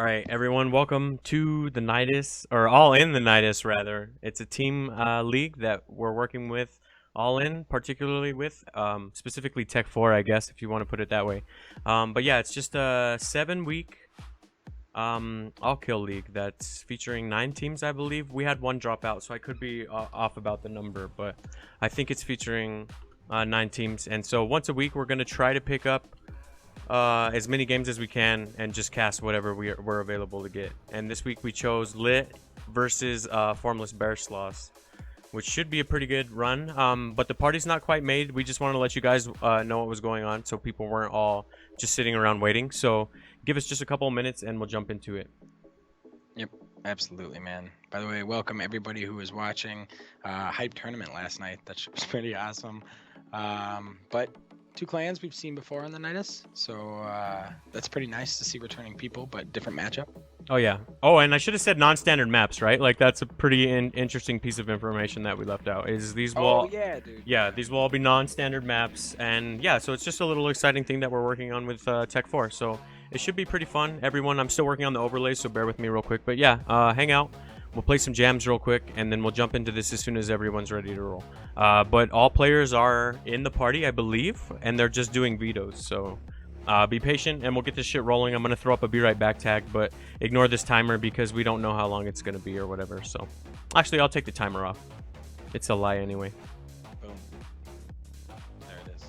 All right, everyone, welcome to the Nydus, or All in the Nydus, rather. It's a team league that we're working with All in, particularly with, specifically Tech 4, I guess, if you want to put it that way. But yeah, it's just a 7-week all-kill league that's featuring 9 teams, I believe. We had one drop out, so I could be off about the number, but I think it's featuring 9 teams. And so once a week, we're going to try to pick up as many games as we can and just cast whatever we're available to get. And this week we chose Lit versus Formless Bearsloths, which should be a pretty good run. But the party's not quite made. We just wanted to let you guys know what was going on so people weren't all just sitting around waiting. So give us just a couple of minutes and we'll jump into it. Yep, absolutely, man. By the way, welcome everybody who was watching Hype Tournament last night. That shit was pretty awesome. But 2 clans we've seen before on the Nydus, so that's pretty nice to see returning people, but different matchup. Oh, yeah. Oh, and I should have said non-standard maps, right? Like, that's a pretty interesting piece of information that we left out. Is these will yeah, dude. Yeah, these will all be non-standard maps, and yeah, so it's just a little exciting thing that we're working on with Tech 4, so it should be pretty fun. Everyone, I'm still working on the overlays, so bear with me real quick, but yeah, hang out. We'll play some jams real quick, and then we'll jump into this as soon as everyone's ready to roll. But all players are in the party, I believe, and they're just doing vetoes. So be patient, and we'll get this shit rolling. I'm going to throw up a Be Right Back tag, but ignore this timer because we don't know how long it's going to be or whatever. So actually, I'll take the timer off. It's a lie anyway. Boom. There it is.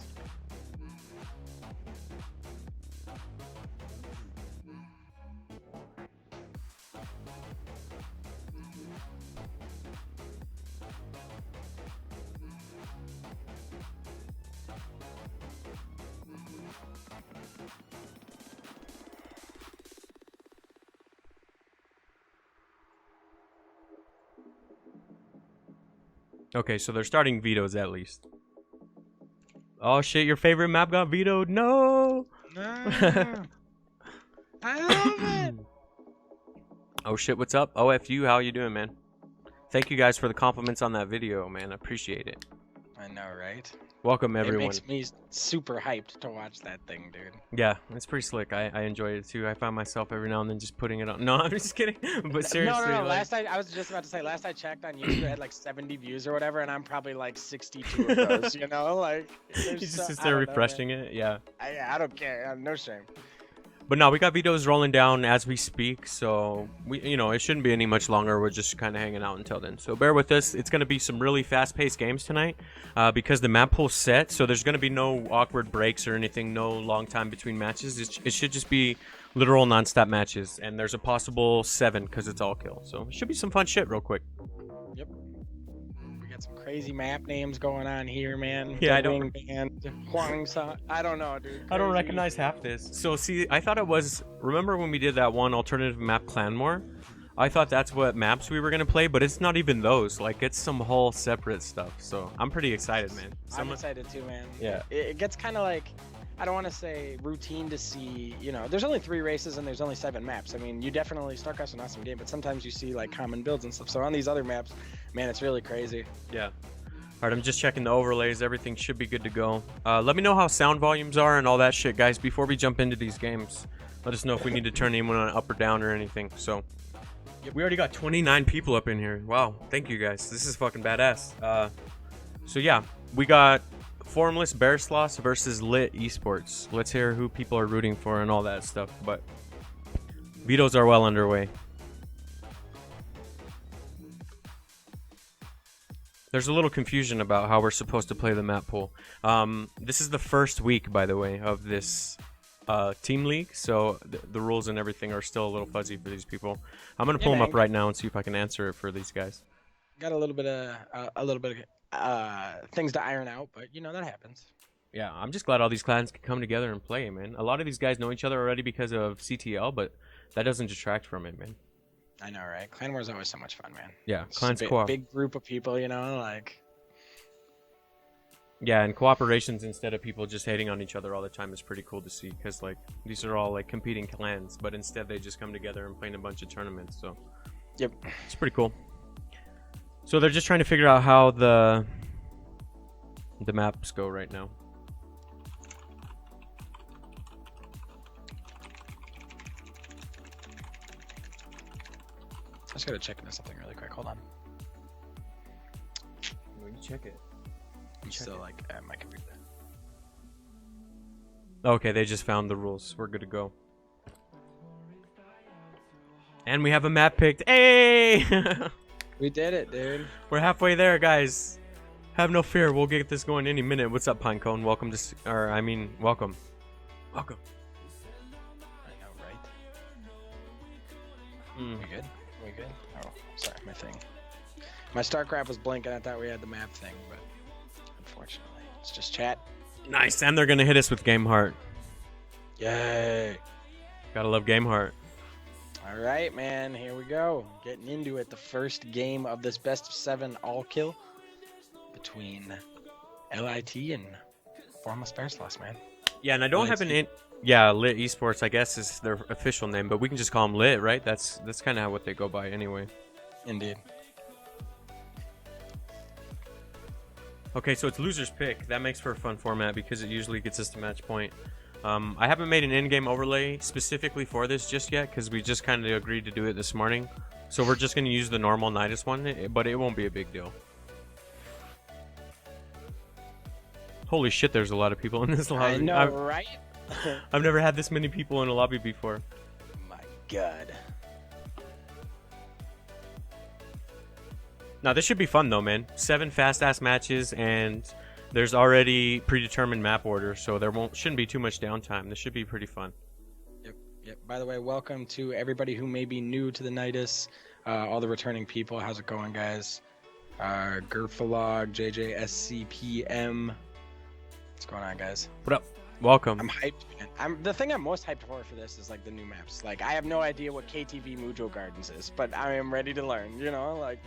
Okay, so they're starting vetoes at least. Oh shit, your favorite map got vetoed? No! No. I love it! Oh shit, what's up? OFU, how you doing, man? Thank you guys for the compliments on that video, man. I appreciate it. I know, right? Welcome, everyone. It makes me super hyped to watch that thing, dude. Yeah, it's pretty slick. I enjoy it too. I find myself every now and then just putting it on. No, I'm just kidding. But seriously, No. like, Last I was just about to say, last I checked on YouTube, it had like 70 views or whatever, and I'm probably like 62 of those. You know, like he just sits there refreshing it. Yeah. I don't care. I have no shame. But no, we got vetoes rolling down as we speak, so it shouldn't be any much longer. We're just kind of hanging out until then. So bear with us. It's gonna be some really fast-paced games tonight, because the map pool's set. So there's gonna be no awkward breaks or anything. No long time between matches. It should just be literal non-stop matches, and there's a possible 7 because it's all kill. So it should be some fun shit real quick. Yep. We got some crazy map names going on here, man. Yeah, I don't. I don't know, dude. I don't Crazy. recognize half this. So see, I thought it was. Remember when we did that one alternative map, Clanmore? I thought that's what maps we were gonna play, but it's not even those. Like, it's some whole separate stuff. So I'm pretty excited, man. I'm excited too, man. Yeah. It gets kind of like, I don't want to say routine to see, there's only 3 races and there's only 7 maps. I mean, you definitely, StarCraft's an awesome game, but sometimes you see like common builds and stuff. So on these other maps, man, it's really crazy. Yeah. All right, I'm just checking the overlays. Everything should be good to go. Let me know how sound volumes are and all that shit, guys, before we jump into these games. Let us know if we need to turn anyone on up or down or anything. So, we already got 29 people up in here. Wow, thank you guys. This is fucking badass. So yeah, we got Formless Bearsloths versus Lit Esports. Let's hear who people are rooting for and all that stuff. But vetoes are well underway. There's a little confusion about how we're supposed to play the map pool. This is the first week, by the way, of this team league, so the rules and everything are still a little fuzzy for these people. I'm gonna pull them up right now and see if I can answer it for these guys. Got a little bit of things to iron out, but that happens. Yeah, I'm just glad all these clans can come together and play, man. A lot of these guys know each other already because of CTL, but that doesn't detract from it, man. I know, right? Clan War is always so much fun, man. Yeah, It's clans a co-op. big group of people, like. Yeah, and cooperations instead of people just hating on each other all the time is pretty cool to see, because like these are all like competing clans, but instead they just come together and play in a bunch of tournaments. So Yep. it's pretty cool. So they're just trying to figure out how the maps go right now. just gotta check into something really quick. Hold on. When you check it. I'm still like at my computer. Okay, they just found the rules. We're good to go. And we have a map picked. Hey! We did it, dude. We're halfway there, guys. Have no fear. We'll get this going any minute. What's up, Pinecone? Welcome to... welcome. Welcome. I know, right? Mm. We good? We good? Oh, sorry, my thing. My StarCraft was blinking. I thought we had the map thing, but unfortunately, it's just chat. Nice. And they're going to hit us with Game Heart. Yay. Gotta love Game Heart. All right, man. Here we go. Getting into it. The first game of this best of 7 all kill between LIT and Formless Bearsloths, man. Yeah, and I don't have an... Yeah, Lit Esports, I guess, is their official name, but we can just call them Lit, right? That's kind of what they go by anyway. Indeed. Okay, so it's loser's pick. That makes for a fun format because it usually gets us to match point. I haven't made an in-game overlay specifically for this just yet because we just kind of agreed to do it this morning. So we're just going to use the normal Nydus one, but it won't be a big deal. Holy shit, there's a lot of people in this lobby. I know, right? I've never had this many people in a lobby before. My God. Now, this should be fun, though, man. 7 fast-ass matches, and there's already predetermined map order, so there shouldn't be too much downtime. This should be pretty fun. Yep. By the way, welcome to everybody who may be new to the Nydus, all the returning people. How's it going, guys? Gerfalog, JJSCPM. What's going on, guys? What up? Welcome. I'm hyped, man. The thing I'm most hyped for this is like the new maps. Like, I have no idea what KTV Mujo Gardens is, but I am ready to learn. You know, like.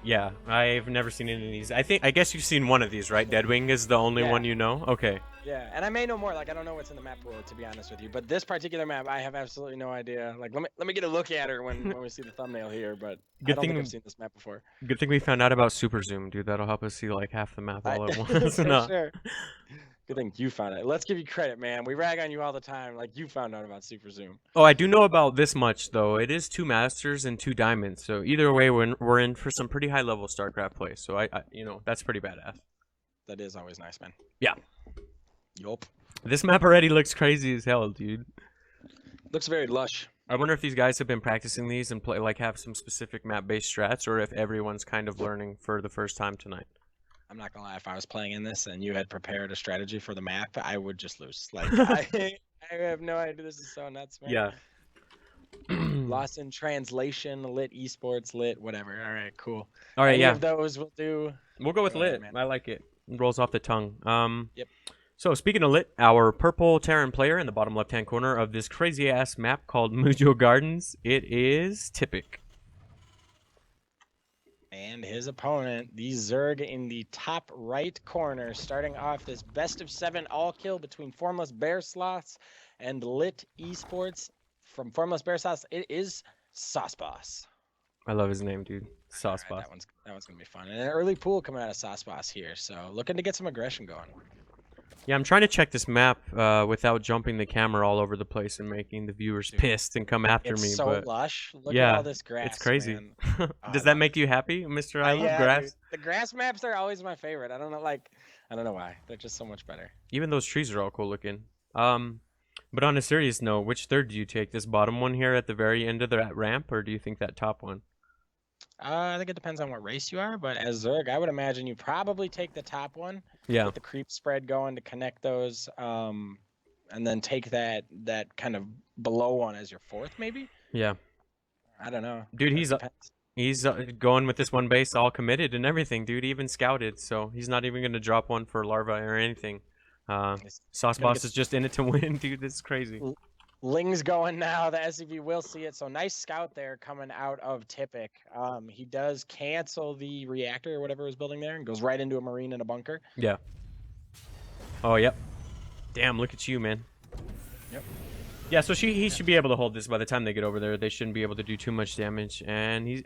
Yeah, I've never seen any of these. I guess you've seen one of these, right? Deadwing is the only one you know? Okay. Yeah, and I may know more. Like, I don't know what's in the map world, to be honest with you. But this particular map, I have absolutely no idea. Like, let me get a look at her when we see the thumbnail here. But I don't think I've seen this map before. Good thing we found out about Super Zoom, dude. That'll help us see like half the map all at once. For sure. Good thing you found it. Let's give you credit, man. We rag on you all the time. Like, you found out about Super Zoom. Oh, I do know about this much, though. It is 2 Masters and 2 Diamonds. So either way, we're in for some pretty high-level StarCraft play. So, I that's pretty badass. That is always nice, man. Yeah. Yup. This map already looks crazy as hell, dude. Looks very lush. I wonder if these guys have been practicing these and have some specific map-based strats, or if everyone's kind of learning for the first time tonight. I'm not gonna lie, if I was playing in this and you had prepared a strategy for the map, I would just lose. Like, I have no idea. This is so nuts, man. Yeah. Lost in translation, Lit Esports, Lit, whatever. All right, cool. All right, Any yeah. of those will do. We'll go with Lit. I like it. It rolls off the tongue. Yep. So speaking of Lit, our purple Terran player in the bottom left-hand corner of this crazy-ass map called Mujo Gardens, it is Typic. And his opponent, the Zerg in the top right corner, starting off this best of 7 all kill between Formless Bearsloths and Lit Esports. From Formless Bearsloths, it is Sauce Boss. I love his name, dude. Sauce Boss. That one's gonna be fun. And an early pool coming out of Sauce Boss here, so looking to get some aggression going. Yeah, I'm trying to check this map without jumping the camera all over the place and making the viewers pissed and come after me. It's so but lush. Look yeah, at all this grass. It's crazy. Man. Does that make you happy, Mr. I love grass? Dude. The grass maps are always my favorite. I don't know why. They're just so much better. Even those trees are all cool looking. But on a serious note, which third do you take? This bottom one here at the very end of that ramp, or do you think that top one? I think it depends on what race you are, but as Zerg, I would imagine you probably take the top one. Yeah. Get the creep spread going to connect those, and then take that kind of below one as your fourth, maybe. Yeah. I don't know. Dude, he's going with this one base all committed and everything, dude. Even scouted, so he's not even gonna drop one for larva or anything. Sauce Boss is just in it to win, dude. This is crazy. Ling's going now. The SCV will see it. So nice scout there coming out of Typic. He does cancel the reactor or whatever was building there and goes right into a marine and a bunker. Yeah. Oh, yep. Damn, look at you, man. Yep. Yeah, so he should be able to hold this by the time they get over there. They shouldn't be able to do too much damage. And he's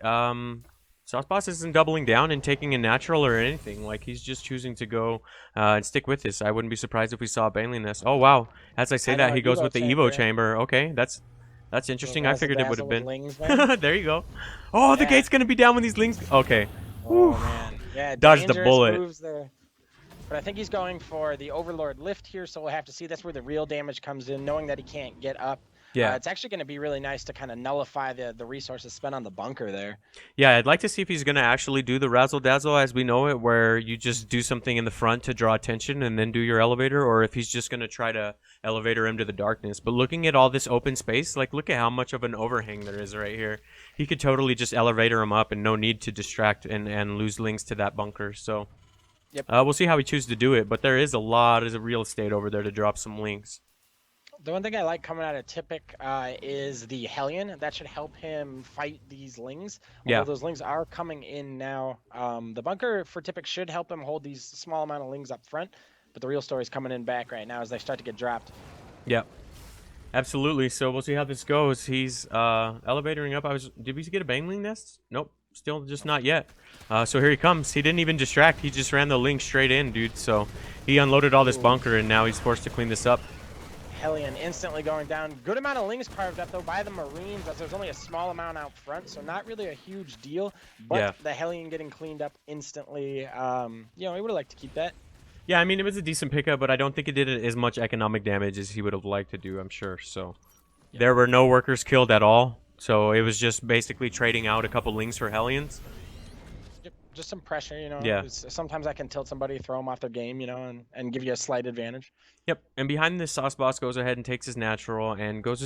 Sauce Boss isn't doubling down and taking a natural or anything. Like, he's just choosing to go and stick with this. I wouldn't be surprised if we saw a Baneling Nest. Oh, wow. As I say that, he goes with the Evo chamber. Okay, that's That's interesting. I figured it would have been. Lings, man. There you go. Oh, the gate's gonna be down when these lings. Okay. Oh man. Yeah. Dodged the bullet. Moves there. But I think he's going for the Overlord lift here, so we'll have to see. That's where the real damage comes in, knowing that he can't get up. Yeah. It's actually going to be really nice to kind of nullify the resources spent on the bunker there. Yeah, I'd like to see if he's going to actually do the razzle dazzle as we know it, where you just do something in the front to draw attention and then do your elevator, or if he's just going to try to elevator him to the darkness. But looking at all this open space, like look at how much of an overhang there is right here. He could totally just elevator him up and no need to distract and lose links to that bunker. So yep. We'll see how he chooses to do it, but there is a lot of real estate over there to drop some links. The one thing I like coming out of Typic is the Hellion. That should help him fight these lings. Although those lings are coming in now. The bunker for Typic should help him hold these small amount of lings up front, but the real story's coming in back right now as they start to get dropped. Yep. Absolutely. So we'll see how this goes. He's elevatoring up. Did we get a Baneling nest? Nope. Still just not yet. So here he comes. He didn't even distract. He just ran the link straight in, dude. So he unloaded all this bunker, and now he's forced to clean this up. Hellion instantly going down. Good amount of lings carved up, though, by the Marines, as there's only a small amount out front, so not really a huge deal. But the Hellion getting cleaned up instantly, you know, he would have liked to keep that. Yeah, I mean, it was a decent pickup, but I don't think it did as much economic damage as he would have liked to do, I'm sure. So there were no workers killed at all. So it was just basically trading out a couple lings for Hellions. Just some pressure, you know. Yeah. Sometimes I can tilt somebody, throw them off their game, you know, and give you a slight advantage. Yep. And behind this, Sauce Boss goes ahead and takes his natural and goes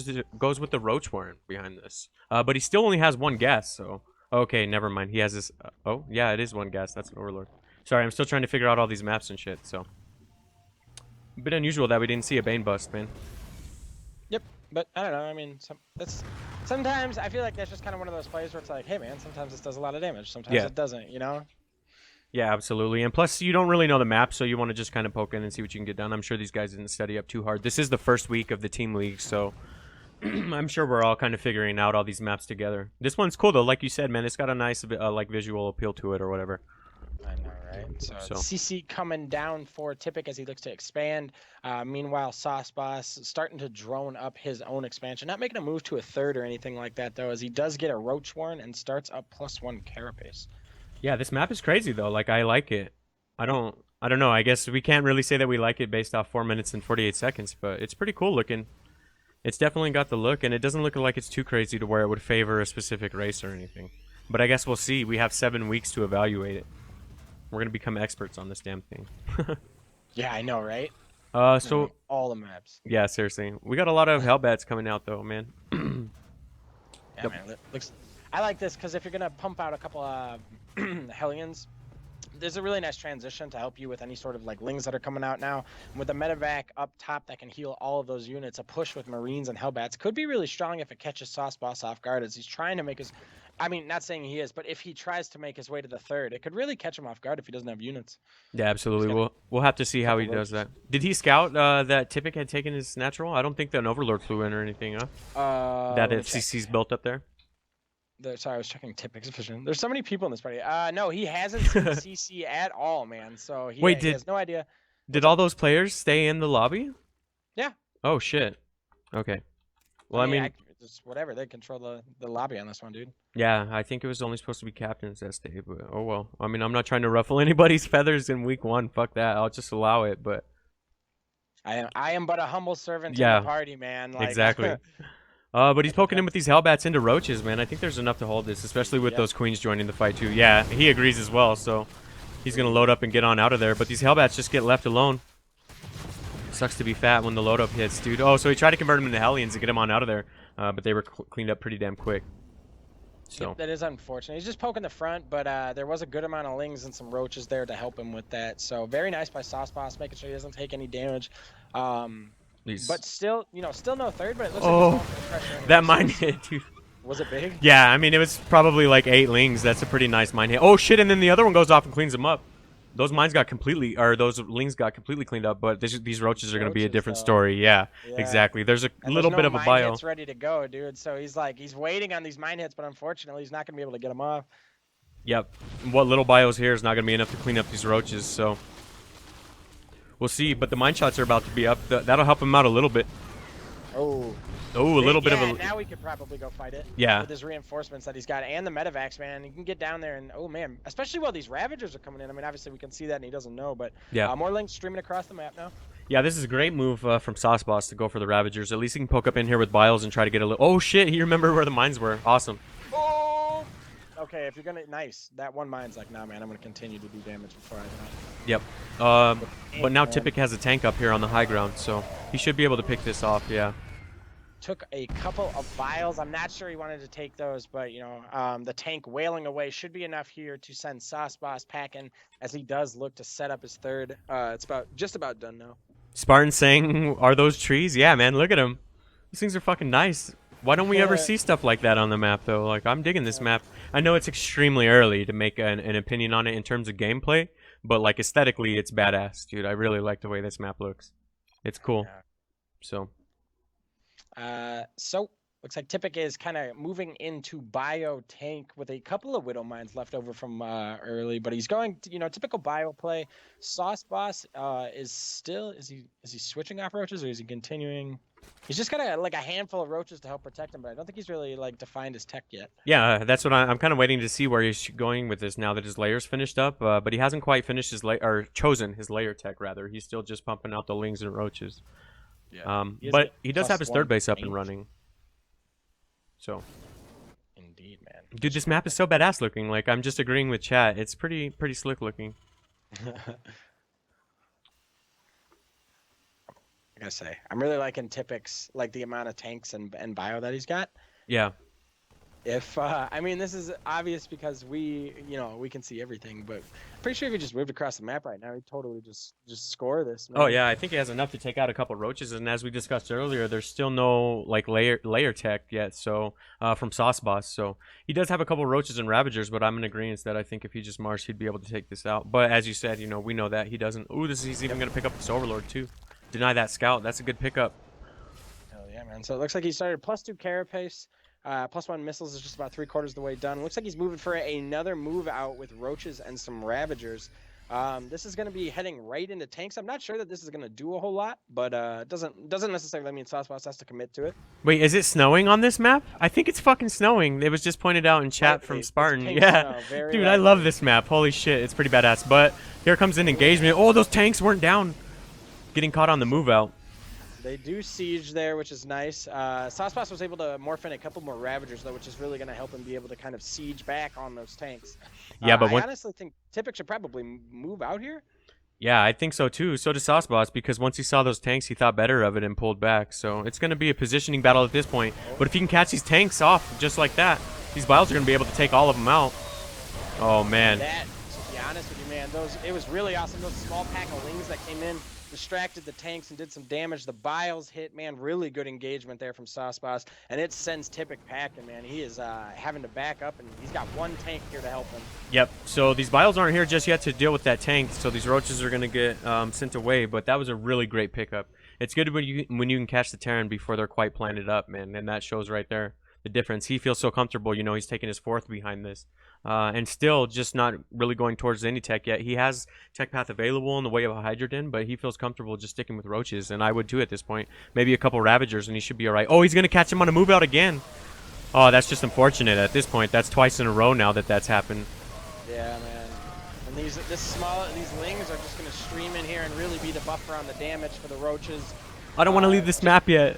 with the Roach Warren behind this. But he still only has one gas, so... Okay, never mind. He has this... oh, yeah, it is one gas. That's an Overlord. Sorry, I'm still trying to figure out all these maps and shit, so... A bit unusual that we didn't see a Bane bust, man. Yep. But, I don't know, I mean, sometimes I feel like that's just kind of one of those plays where it's like, hey, man, sometimes this does a lot of damage. Sometimes it doesn't, you know? Yeah, absolutely. And plus, you don't really know the map, so you want to just kind of poke in and see what you can get done. I'm sure these guys didn't study up too hard. This is the first week of the team league, so I'm sure we're all kind of figuring out all these maps together. This one's cool, though. Like you said, man, it's got a nice like visual appeal to it or whatever. I know, right? So CC coming down for Typic as he looks to expand. Meanwhile, Sauce Boss starting to drone up his own expansion. Not making a move to a third or anything like that, though, as he does get a Roach Warren and starts up +1 Carapace. Yeah, this map is crazy, though. Like, I like it. I don't know. I guess we can't really say that we like it based off 4 minutes and 48 seconds, but it's pretty cool looking. It's definitely got the look, and it doesn't look like it's too crazy to where it would favor a specific race or anything. But I guess we'll see. We have 7 weeks to evaluate it. We're going to become experts on this damn thing. Yeah, I know, right? So all the maps. Yeah, seriously. We got a lot of Hellbats coming out, though, man. Yeah, man. Looks... I like this because if you're going to pump out a couple of Hellions, there's a really nice transition to help you with any sort of like lings that are coming out now. And with the medevac up top that can heal all of those units, a push with Marines and Hellbats could be really strong if it catches Sauce Boss off guard as he's trying to make his... I mean, not saying he is, but if he tries to make his way to the third, it could really catch him off guard if he doesn't have units. Yeah, absolutely. We'll have to see how he does that. Did he scout that Typic had taken his natural? I don't think that an Overlord flew in or anything, huh? That FCC's built up there? Sorry, I was checking Typic's vision. There's so many people in this party. No, he hasn't seen CC at all, man. So he has no idea. Did all those players stay in the lobby? Yeah. Oh, shit. Okay. Well, I mean just whatever. They control the lobby on this one, dude. Yeah, I think it was only supposed to be captains that stayed, but oh well. I mean, I'm not trying to ruffle anybody's feathers in week 1. Fuck that. I'll just allow it, but... I am but a humble servant to the party, man. Like... Exactly. But he's poking in with these Hellbats into Roaches, man. I think there's enough to hold this, especially with those Queens joining the fight, too. Yeah, he agrees as well, so he's going to load up and get on out of there. But these Hellbats just get left alone. Sucks to be fat when the load up hits, dude. Oh, so he tried to convert him into Hellions to get him on out of there, but they were cleaned up pretty damn quick. So that is unfortunate. He's just poking the front, but there was a good amount of lings and some roaches there to help him with that. So very nice by Sauce Boss, making sure he doesn't take any damage. But still, still no third, but it looks like pressure that mine hit, dude. Was it big? Yeah, I mean, it was probably like 8 lings. That's a pretty nice mine hit. Oh, shit, and then the other one goes off and cleans him up. Those mines got completely, or those lings got completely cleaned up, but these roaches are going to be a different story. Yeah, exactly. There's a little bit of a bio. Hits ready to go, dude. So he's waiting on these mine hits, but unfortunately, he's not going to be able to get them off. Yep. What little bio's here is not going to be enough to clean up these roaches, so we'll see. But the mine shots are about to be up. That'll help him out a little bit. Oh. Oh, a little bit of a... Now we could probably go fight it. Yeah. With his reinforcements that he's got and the medevacs, man. You can get down there and, oh, man. Especially while these Ravagers are coming in. I mean, obviously we can see that and he doesn't know, but yeah. More links streaming across the map now. Yeah, this is a great move from Sauce Boss to go for the Ravagers. At least he can poke up in here with Biles and try to get a little... Oh, shit. He remembered where the mines were. Awesome. Oh! Okay, if you're going to... Nice. That one mine's like, nah, man, I'm going to continue to do damage before I die. Yep. But now Typic has a tank up here on the high ground, so he should be able to pick this off, yeah. Took a couple of vials. I'm not sure he wanted to take those, but, you know, the tank wailing away should be enough here to send Sauce Boss packing as he does look to set up his third. It's just about done now. Spartan saying, are those trees? Yeah, man, look at them. These things are fucking nice. Why don't we ever see stuff like that on the map, though? Like, I'm digging this map. I know it's extremely early to make an opinion on it in terms of gameplay, but, like, aesthetically, it's badass, dude. I really like the way this map looks. It's cool. So... So looks like Typic is kind of moving into bio tank with a couple of Widow Mines left over from early, but he's going to, you know, typical bio play. Sauce Boss is he switching off roaches or is he continuing? He's just got like a handful of roaches to help protect him, but I don't think he's really like defined his tech yet. Yeah, that's what I'm kind of waiting to see where he's going with this now that his layer's finished up, but he hasn't quite finished his chosen his layer tech rather. He's still just pumping out the lings and roaches. Yeah. But he does have his third base up and running. So. Indeed, man. Dude, this map is so badass looking. Like, I'm just agreeing with chat. It's pretty slick looking. I gotta say, I'm really liking Typic's, like, the amount of tanks and bio that he's got. Yeah. If I mean, this is obvious because we can see everything, but I'm pretty sure if he just moved across the map right now, he'd totally just score this, man. Oh yeah, I think he has enough to take out a couple roaches, and as we discussed earlier, there's still no like layer tech yet, so from Sauce Boss, so he does have a couple roaches and Ravagers, but I'm in agreement that I think if he just marched, he'd be able to take this out. But as you said, you know, we know that he doesn't. Ooh, he's even gonna pick up this Overlord too. Deny that scout. That's a good pickup. Hell yeah, man. So it looks like he started +2 carapace. +1 missiles is just about 3/4 of the way done. Looks like he's moving for another move out with roaches and some Ravagers. This is going to be heading right into tanks. I'm not sure that this is going to do a whole lot, but doesn't necessarily mean Sauce Boss has to commit to it. Wait, is it snowing on this map? I think it's fucking snowing. It was just pointed out in chat from Spartan. Yeah, dude, I love this map. Holy shit, it's pretty badass. But here comes an engagement. Oh, those tanks weren't down. Getting caught on the move out. They do siege there, which is nice. Sauce Boss was able to morph in a couple more Ravagers, though, which is really going to help him be able to kind of siege back on those tanks. Yeah, but I honestly think Typic should probably move out here. Yeah, I think so, too. So does Sauce Boss, because once he saw those tanks, he thought better of it and pulled back. So it's going to be a positioning battle at this point. But if he can catch these tanks off just like that, these Biles are going to be able to take all of them out. Oh, man. That, to be honest with you, man, it was really awesome. Those small pack of lings that came in distracted the tanks and did some damage. The Biles hit, man, really good engagement there from Sauce Boss, and it sends Typic packing, man. He is having to back up, and he's got one tank here to help him. Yep, so these Biles aren't here just yet to deal with that tank, so these roaches are going to get sent away, but that was a really great pickup. It's good when you can catch the Terran before they're quite planted up, man, and that shows right there the difference. He feels so comfortable, you know, he's taking his fourth behind this. And still just not really going towards any tech yet. He has tech path available in the way of a Hydrogen, but he feels comfortable just sticking with roaches, and I would too at this point. Maybe a couple Ravagers and he should be alright. Oh, he's going to catch him on a move out again. Oh, that's just unfortunate at this point. That's twice in a row now that's happened. Yeah, man. And these lings are just going to stream in here and really be the buffer on the damage for the roaches. I don't want to leave this map yet.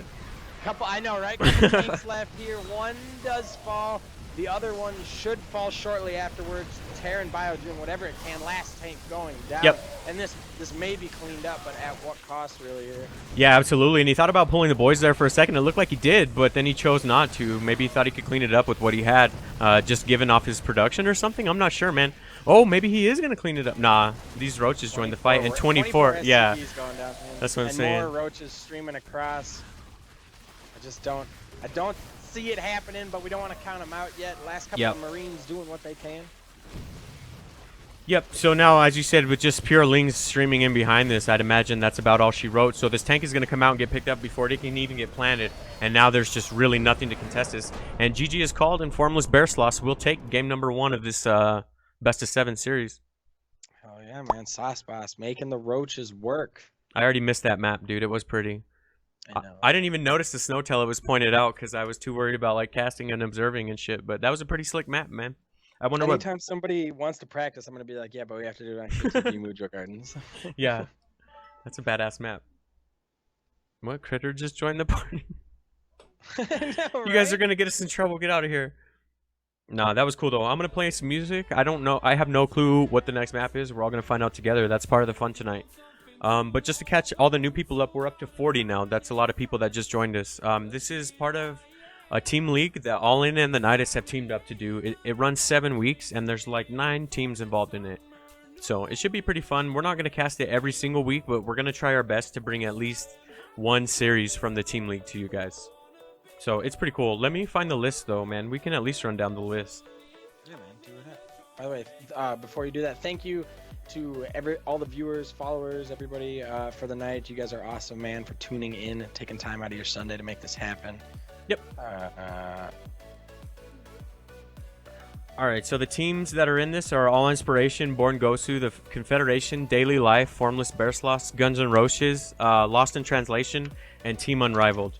I know, right? Couple tanks left here. One does fall. The other one should fall shortly afterwards. Terran Bio doing whatever it can. Last tank going down. Yep. And this may be cleaned up, but at what cost really here? Yeah, absolutely. And he thought about pulling the boys there for a second. It looked like he did, but then he chose not to. Maybe he thought he could clean it up with what he had, just given off his production or something. I'm not sure, man. Oh, maybe he is going to clean it up. Nah, these roaches joined the fight. And 24, yeah. Going down, that's what I'm saying. And more roaches streaming across. I don't see it happening, but we don't want to count them out yet. Last couple of Marines doing what they can. Yep, so now, as you said, with just pure lings streaming in behind this, I'd imagine that's about all she wrote. So this tank is going to come out and get picked up before it can even get planted. And now there's just really nothing to contest this. And GG is called, and Formless Bearsloths will take game number 1 of this best-of-7 series. Oh, yeah, man. Sauce Boss making the roaches work. I already missed that map, dude. It was pretty. I know. I didn't even notice the snow till it was pointed out because I was too worried about like casting and observing and shit. But that was a pretty slick map, man. I wonder what. Anytime somebody wants to practice, I'm gonna be like, yeah, but we have to do it on KTV Mujo Gardens. Yeah, that's a badass map. What critter just joined the party? I know, You guys are right? gonna get us in trouble. Get out of here. Nah, that was cool though. I'm gonna play some music. I don't know. I have no clue what the next map is. We're all gonna find out together. That's part of the fun tonight. But just to catch all the new people up, we're up to 40 now. That's a lot of people that just joined us. This is part of a team league that All In and the Nydus have teamed up to do. It runs 7 weeks, and there's like 9 teams involved in it. So it should be pretty fun. We're not gonna cast it every single week, but we're gonna try our best to bring at least one series from the team league to you guys. So it's pretty cool. Let me find the list though, man. We can at least run down the list. Yeah, man, do that. By the way, before you do that, thank you to all the viewers, followers, everybody for the night. You guys are awesome, man, for tuning in, taking time out of your Sunday to make this happen. Yep. All right, so the teams that are in this are All Inspiration, Born Gosu, the Confederation, Daily Life, Formless, Bearsloths, Guns N' Roses, Lost in Translation, and Team Unrivaled.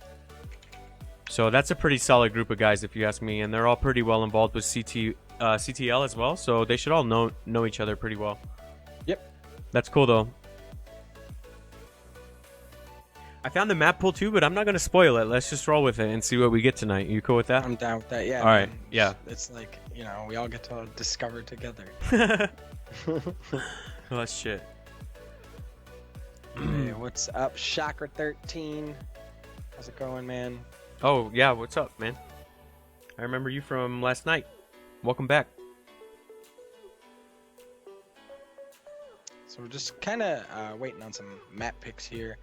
So that's a pretty solid group of guys, if you ask me, and they're all pretty well involved with CTL as well, so they should all know each other pretty well. Yep. That's cool, though. I found the map pool, too, but I'm not going to spoil it. Let's just roll with it and see what we get tonight. You cool with that? I'm down with that, yeah. All right, man. yeah. It's like, you know, we all get to discover together. Oh, shit. Hey, what's up, Chakra 13? How's it going, man? Oh, yeah, what's up, man? I remember you from last night. Welcome back. So we're just kind of waiting on some map picks here.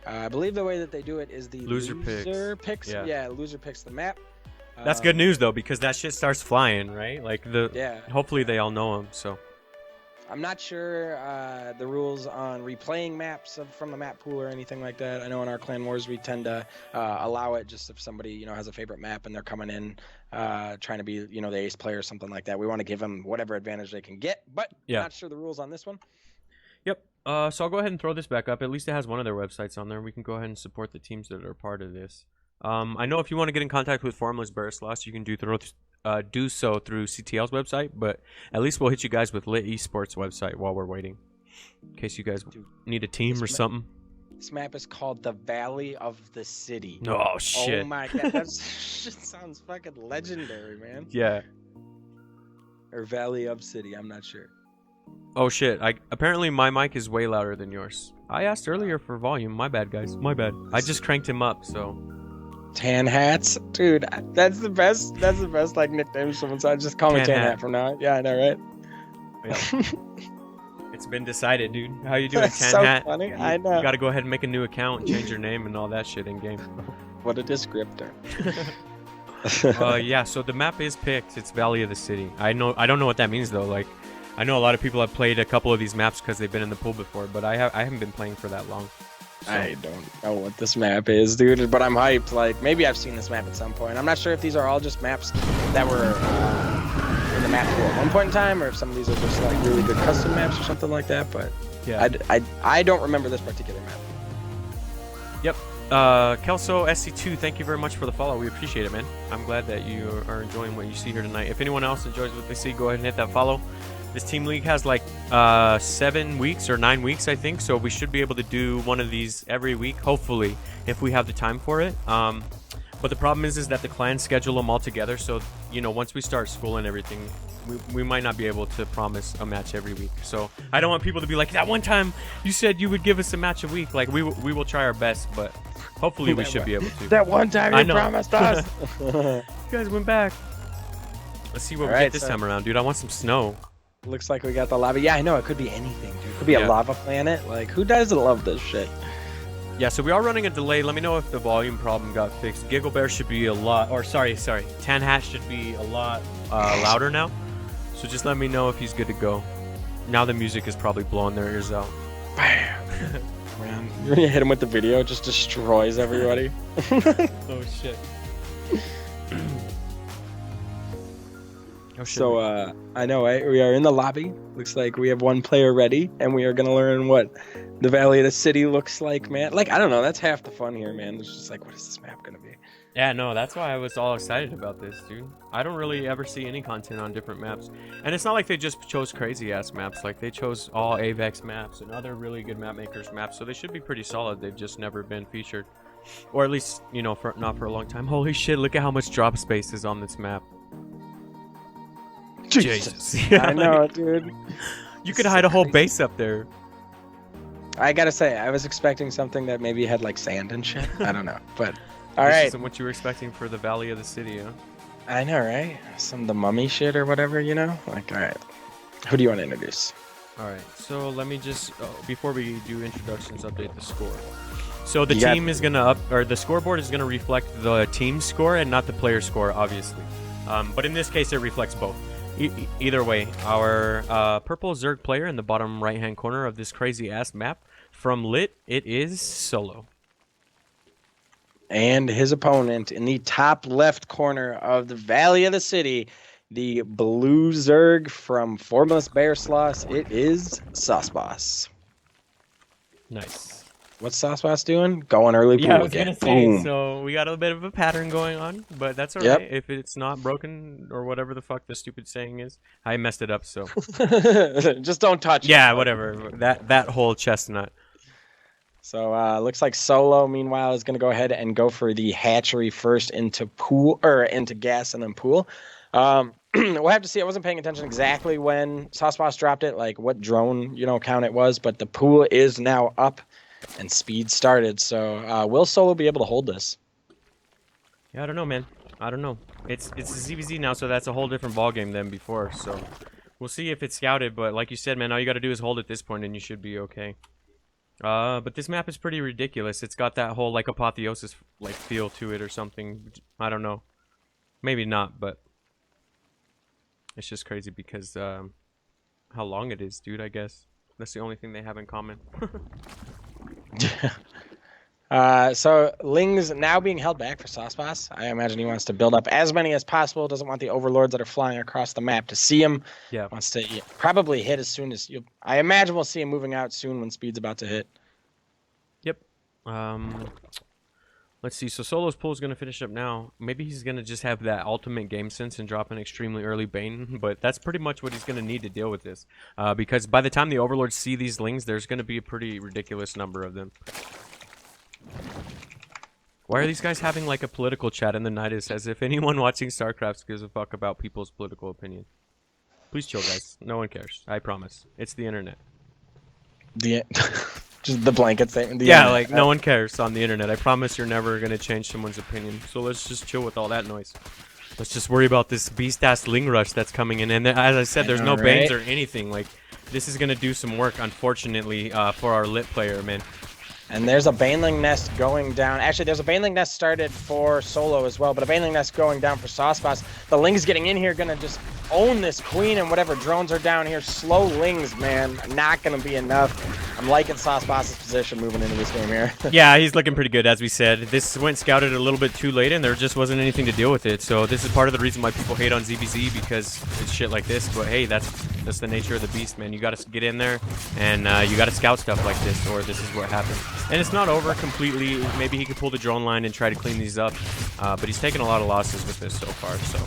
I believe the way that they do it is the Loser picks. Yeah, loser picks the map. That's good news, though, because that shit starts flying, right? Like, Yeah. hopefully they all know him, so. I'm not sure the rules on replaying maps from the map pool or anything like that. I know in our Clan Wars we tend to allow it just if somebody, you know, has a favorite map and they're coming in trying to be, you know, the ace player or something like that. We want to give them whatever advantage they can get, but Yeah. not sure the rules on this one. Yep. So I'll go ahead and throw this back up. At least it has one of their websites on there. We can go ahead and support the teams that are part of this. I know if you want to get in contact with Formless Bearsloths, you can do so through CTL's website, but at least we'll hit you guys with Lit Esports website while we're waiting, in case you guys need a team or something. This map is called the Valley of the City. Oh, shit. Oh my god, that shit sounds fucking legendary, man. Yeah. Or Valley of City, I'm not sure. Oh, shit. Apparently my mic is way louder than yours. I asked earlier for volume. My bad, guys. My bad. I just cranked him up, so. Tan hats, dude. That's the best. That's the best like nickname someone said. Just call me Tan Hat from now on. Yeah, I know, right? Yeah. It's been decided, dude. How you doing, That's Tan so Hat? funny. You, I know. You gotta go ahead and make a new account and change your name and all that shit in game. What a descriptor. Yeah. So the map is picked. It's Valley of the City. I don't know what that means though. Like, I know a lot of people have played a couple of these maps because they've been in the pool before, but I haven't been playing for that long. So. I don't know what this map is, dude, but I'm hyped. Like, maybe I've seen this map at some point. I'm not sure if these are all just maps that were in the map pool at one point in time, or if some of these are just like really good custom maps or something like that. But yeah, I don't remember this particular map. Yep. Kelso SC2, thank you very much for the follow. We appreciate it, man. I'm glad that you are enjoying what you see here tonight. If anyone else enjoys what they see, go ahead and hit that follow. This team league has like 7 weeks or 9 weeks, I think, so we should be able to do one of these every week, hopefully, if we have the time for it. But the problem is that the clans schedule them all together, so, you know, once we start school and everything, we might not be able to promise a match every week. So I don't want people to be like, that one time you said you would give us a match a week. Like, we will try our best, but hopefully we should be able to. That one time you promised us. You guys went back. Let's see what we get this time around, dude. I want some snow. Looks like we got the lava. Yeah, I know. It could be anything, dude. It could be a lava planet. Like, who doesn't love this shit? Yeah, so we are running a delay. Let me know if the volume problem got fixed. Giggle Bear should be a lot, or sorry. Tan Hat should be a lot louder now. So just let me know if he's good to go. Now the music is probably blowing their ears out. Bam! Man, you're gonna hit him with the video, just destroys everybody. Oh shit. Oh, shit. So I know, right? We are in the lobby. Looks like we have one player ready, and we are gonna learn what the Valley of the City looks like, man. Like, I don't know, that's half the fun here, man. It's just like, what is this map gonna be? Yeah, no, that's why I was all excited about this, dude. I don't really ever see any content on different maps. And it's not like they just chose crazy-ass maps. Like, they chose all AVEX maps and other really good map makers maps, so they should be pretty solid. They've just never been featured. Or at least, you know, not for a long time. Holy shit, look at how much drop space is on this map. Jesus. I know, dude. You could hide a whole base up there. I gotta say, I was expecting something that maybe had like sand and shit. I don't know, but all This right. isn't what you were expecting for the Valley of the City, huh? I know, right? Some of the mummy shit or whatever, you know? Like, all right. Who do you want to introduce? All right, so let me just before we do introductions, update the score. So the You got- team is gonna the scoreboard is gonna reflect the team score and not the player score, obviously. But in this case, it reflects both. Either way, our purple Zerg player in the bottom right-hand corner of this crazy-ass map from Lit, it is Solo. And his opponent in the top left corner of the Valley of the City, the blue Zerg from Formless Bearsloths, it is Sauce Boss. Nice. What's Sauce Boss doing? Going early pool Yeah, I was again. gonna say. Boom. So we got a bit of a pattern going on, but that's Yep. alright if it's not broken or whatever the fuck the stupid saying is. I messed it up, so Just don't touch yeah, it. whatever. That whole chestnut. So looks like Solo, meanwhile, is going to go ahead and go for the hatchery first into pool or into gas and then pool. We'll have to see. I wasn't paying attention exactly when Sauce Boss dropped it, like what drone count it was, but the pool is now up and speed started. So will Solo be able to hold this? Yeah, I don't know, man. I don't know. It's a ZVZ now, so that's a whole different ballgame than before. So we'll see if it's scouted. But like you said, man, all you got to do is hold at this point, and you should be okay. But this map is pretty ridiculous. It's got that whole like apotheosis like feel to it or something. I don't know. Maybe not, but it's just crazy because how long it is, dude. I guess that's the only thing they have in common. So Ling's now being held back for Sauce Boss. I imagine he wants to build up as many as possible. Doesn't want the overlords that are flying across the map to see him. Yeah. Wants to probably hit as soon as you. I imagine we'll see him moving out soon when speed's about to hit. Yep. Let's see. So Solo's pool is going to finish up now. Maybe he's going to just have that ultimate game sense and drop an extremely early Bane. But that's pretty much what he's going to need to deal with this. Because by the time the overlords see these Lings, there's going to be a pretty ridiculous number of them. Why are these guys having like a political chat in the Nydus as if anyone watching StarCraft gives a fuck about people's political opinion? Please chill, guys. No one cares. I promise. It's the internet. Just the blanket statement. Yeah, like no one cares on the internet. I promise you're never gonna change someone's opinion. So let's just chill with all that noise. Let's just worry about this beast-ass Ling rush that's coming in. And as I said, there's no Banes or anything. Like, this is gonna do some work, unfortunately, for our Lit player, man. And there's a Baneling nest going down. Actually, there's a Baneling nest started for Solo as well, but a Baneling nest going down for Sauce Boss. The Ling's getting in here, gonna just own this queen, and whatever drones are down here. Slow Lings, man, not gonna be enough. I'm liking Sauce Boss's position moving into this game here. Yeah, he's looking pretty good, as we said. This went scouted a little bit too late, and there just wasn't anything to deal with it. So this is part of the reason why people hate on ZBZ, because it's shit like this. But hey, that's the nature of the beast, man. You got to get in there, and you got to scout stuff like this, or this is what happens. And it's not over completely. Maybe he could pull the drone line and try to clean these up, but he's taken a lot of losses with this so far. So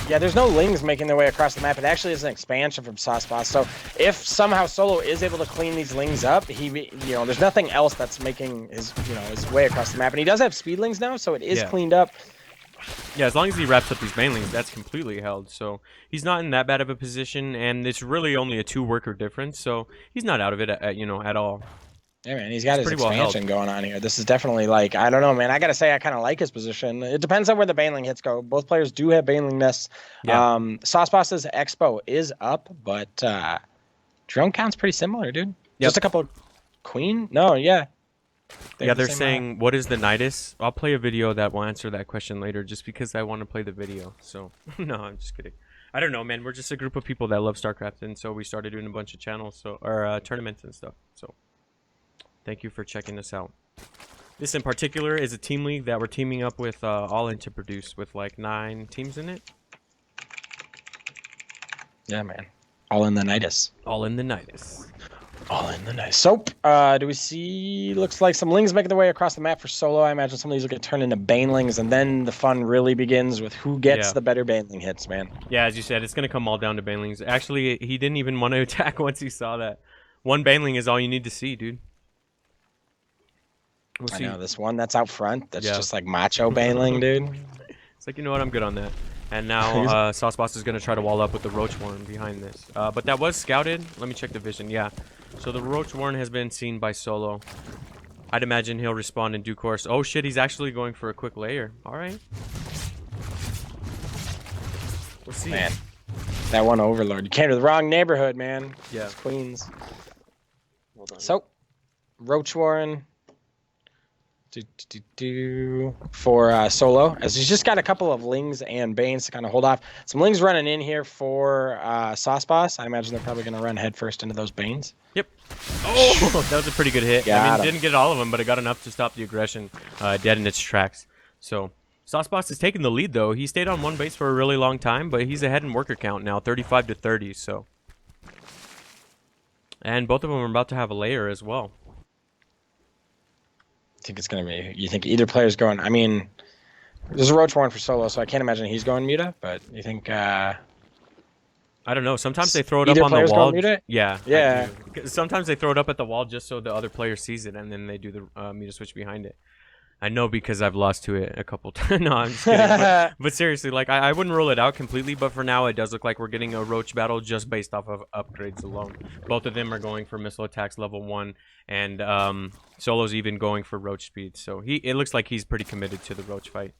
yeah, there's no Lings making their way across the map. It actually is an expansion from Sauce Boss. So if somehow Solo is able to clean these Lings up, there's nothing else that's making his his way across the map. And he does have speedlings now, so it is cleaned up. Yeah, as long as he wraps up these banelings, that's completely held. So he's not in that bad of a position, and it's really only a 2-worker difference. So he's not out of it, at all. Yeah, man, he's got his expansion going on here. This is definitely like, I don't know, man. I gotta say, I kind of like his position. It depends on where the Baneling hits go. Both players do have Baneling nests. Yeah. Sauce Boss's Expo is up, but drone count's pretty similar, dude. Yep. Just a couple queen? No, yeah. They're saying, what is the Nydus? I'll play a video that will answer that question later just because I want to play the video. So, no, I'm just kidding. I don't know, man. We're just a group of people that love StarCraft, and so we started doing a bunch of channels or tournaments and stuff. So, thank you for checking us out. This in particular is a team league that we're teaming up with All In to produce with like 9 teams in it. Yeah, man. All in the Nydus. All in the Nydus. All in the Nydus. So, do we see? Looks like some Lings making their way across the map for solo. I imagine some of these will get turned into Banelings, and then the fun really begins with who gets the better Baneling hits, man. Yeah, as you said, it's gonna come all down to Banelings. Actually, he didn't even want to attack once he saw that. One Baneling is all you need to see, dude. We'll see. I know this one that's out front. That's just like macho Baneling, dude. It's like, you know what, I'm good on that. And now Sauceboss is going to try to wall up with the Roach Warren behind this. But that was scouted. Let me check the vision. Yeah. So the Roach Warren has been seen by Solo. I'd imagine he'll respond in due course. Oh, shit. He's actually going for a quick layer. All right. We'll see. Man, that one Overlord. You came to the wrong neighborhood, man. Yeah. It's Queens. So, Roach Warren. For Solo, as he's just got a couple of Lings and Banes to kind of hold off. Some Lings running in here for Sauceboss. I imagine they're probably going to run headfirst into those Banes. Yep. Oh, that was a pretty good hit. I mean, didn't get all of them, but it got enough to stop the aggression dead in its tracks. So, Sauceboss is taking the lead, though. He stayed on one base for a really long time, but he's ahead in worker count now, 35 to 30. So, and both of them are about to have a layer as well. Think it's gonna be? You think either player's going? I mean, there's a Roach Warren for Solo, so I can't imagine he's going Muta. But you think? I don't know. Sometimes they throw it up on the wall. Yeah. Sometimes they throw it up at the wall just so the other player sees it, and then they do the Muta switch behind it. I know because I've lost to it a couple times. No, I'm just kidding. But seriously, like I wouldn't rule it out completely. But for now, it does look like we're getting a Roach battle just based off of upgrades alone. Both of them are going for missile attacks level 1, and Solo's even going for Roach speed. So it looks like he's pretty committed to the Roach fight.